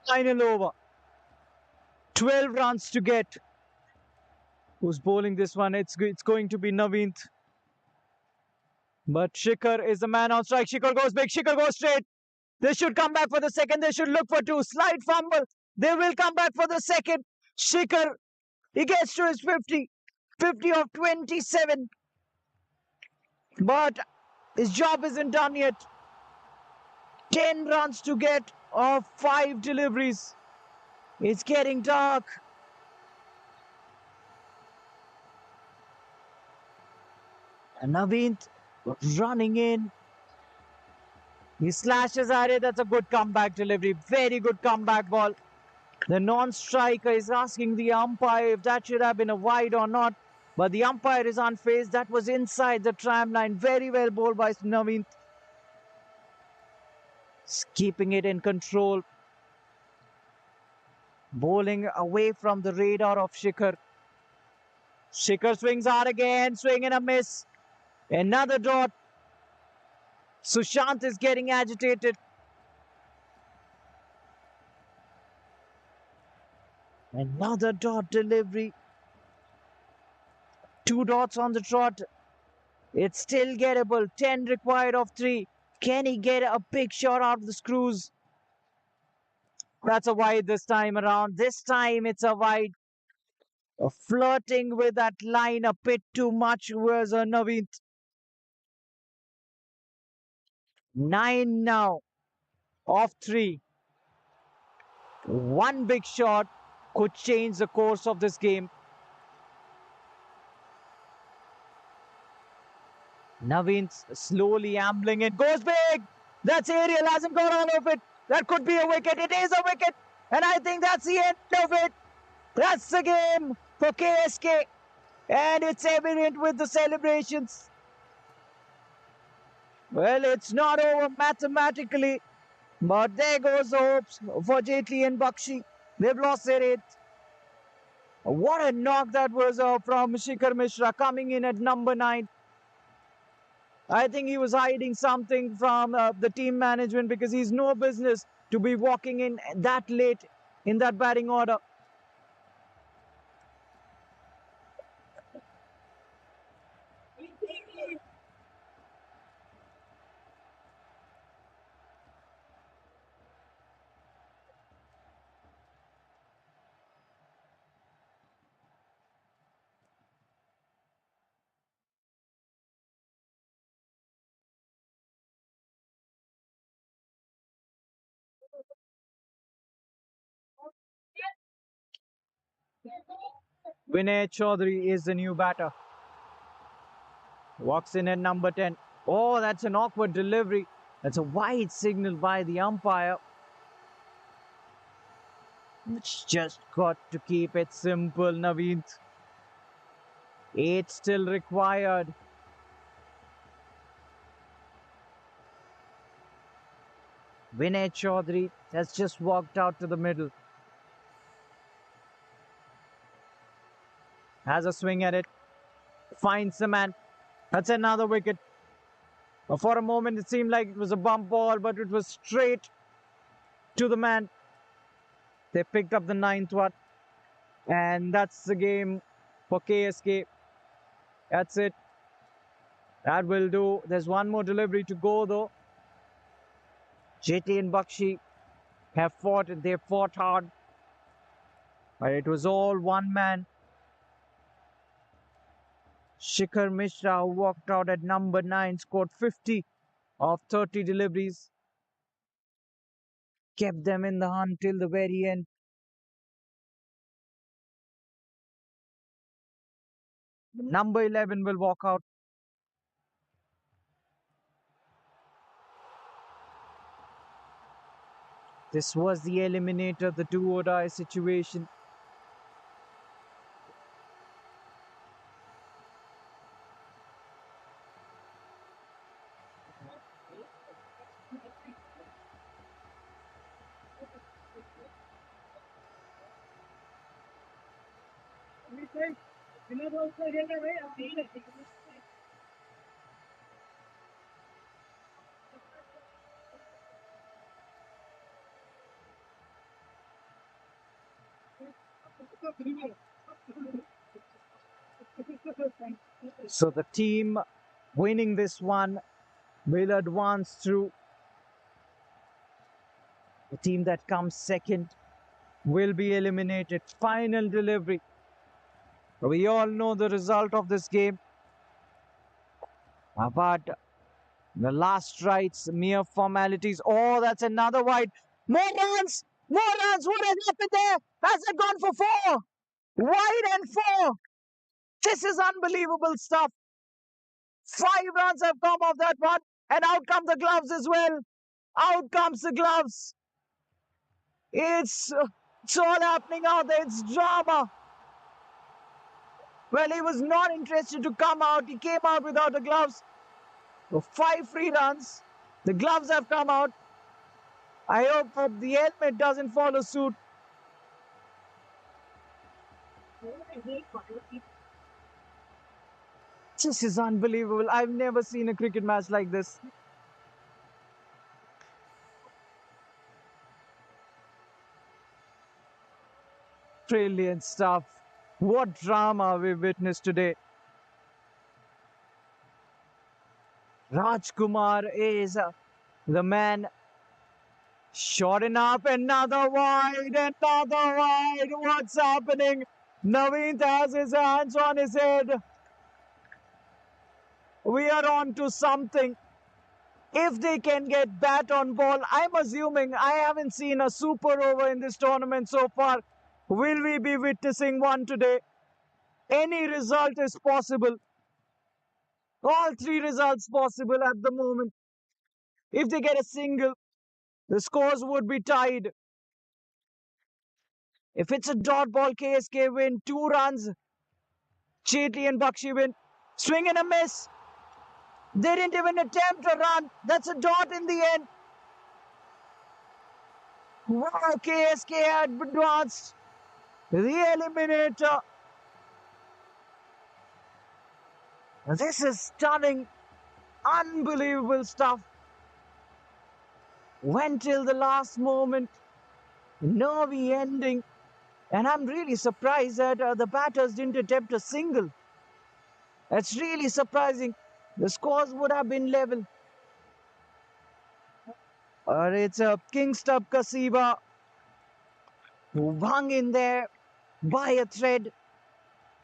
Final over. 12 runs to get. Who's bowling this one? It's going to be Naveen. But Shikhar is the man on strike. Shikhar goes big. Shikhar goes straight. They should come back for the second. They should look for two. Slight fumble. They will come back for the second. Shikhar, he gets to his 50. 50 of 27. But his job isn't done yet. 10 runs to get of 5 deliveries. It's getting dark. And Naveen running in. He slashes at it. That's a good comeback delivery. Very good comeback ball. The non-striker is asking the umpire if that should have been a wide or not. But the umpire is unfazed. That was inside the tram line. Very well bowled by Naveen. Keeping it in control. Bowling away from the radar of Shikhar. Shikhar swings hard again. Swing and a miss. Another dot. Sushant is getting agitated. Another dot delivery. 2 dots on the trot. It's still gettable. 10 required of 3. Can he get a big shot out of the screws? That's a wide this time around. This time it's a wide. Flirting with that line a bit too much was a Naveen. 9 now of 3. One big shot could change the course of this game. Naveen's slowly ambling it. Goes big. That's Ariel. Hasn't got all of it. That could be a wicket. It is a wicket. And I think that's the end of it. That's the game for KSK. And it's evident with the celebrations. Well, it's not over mathematically, but there goes the hopes for Jaitley and Bakhshi. They've lost their eighth. What a knock that was from Shikhar Mishra coming in at number 9. I think he was hiding something from the team management because he's no business to be walking in that late in that batting order. Vinay Chaudhary is the new batter. Walks in at number 10. Oh, that's an awkward delivery. That's a wide signal by the umpire. It's just got to keep it simple, Naveen. 8 still required. Vinay Chaudhary has just walked out to the middle. Has a swing at it. Finds the man. That's another wicket. For a moment, it seemed like it was a bump ball, but it was straight to the man. They picked up the 9th one. And that's the game for KSK. That's it. That will do. There's one more delivery to go, though. Jaitley and Bakhshi have fought, and they fought hard. But it was all one man. Shikhar Mishra, who walked out at number 9, scored 50 of 30 deliveries. Kept them in the hunt till the very end. Number 11 will walk out. This was the eliminator, the do or die situation. So the team winning this one will advance through. The team that comes second will be eliminated. Final delivery. We all know the result of this game. But the last rights, mere formalities. Oh, that's another wide. More runs! More runs! What has happened there? Has it gone for 4? Wide and 4. This is unbelievable stuff. 5 runs have come off that one. And out come the gloves as well. Out comes the gloves. It's all happening out there. It's drama. Well, he was not interested to come out. He came out without the gloves. So 5 free runs. The gloves have come out. I hope that the helmet doesn't follow suit. This is unbelievable. I've never seen a cricket match like this. Brilliant stuff. What drama we witnessed today. Rajkumar is the man. Short enough, another wide, another wide. What's happening? Naveen has his hands on his head. We are on to something. If they can get bat on ball, I'm assuming I haven't seen a super over in this tournament so far. Will we be witnessing one today? Any result is possible. All 3 results possible at the moment. If they get a single, the scores would be tied. If it's a dot ball, KSK win 2 runs. Jaitley and Bakhshi win. Swing and a miss. They didn't even attempt a run. That's a dot in the end. Wow, KSK had advanced. The eliminator. This is stunning. Unbelievable stuff. Went till the last moment. Nervy ending. And I'm really surprised that the batters didn't attempt a single. That's really surprising. The scores would have been level. It's a King Stubb Kasiva who hung in there by a thread.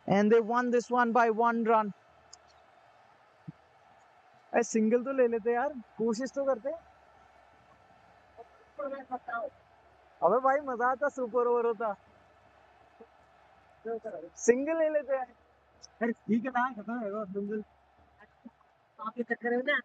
And they won this one by 1 run. अरे single तो ले लेते यार, कोशिश तो करते। अबे भाई मजा आता, सुपर ओवर होता, सिंगल ले लेते हैं। अरे ठीक है ना, खत्म है वो सिंगल आपके चक्कर में ना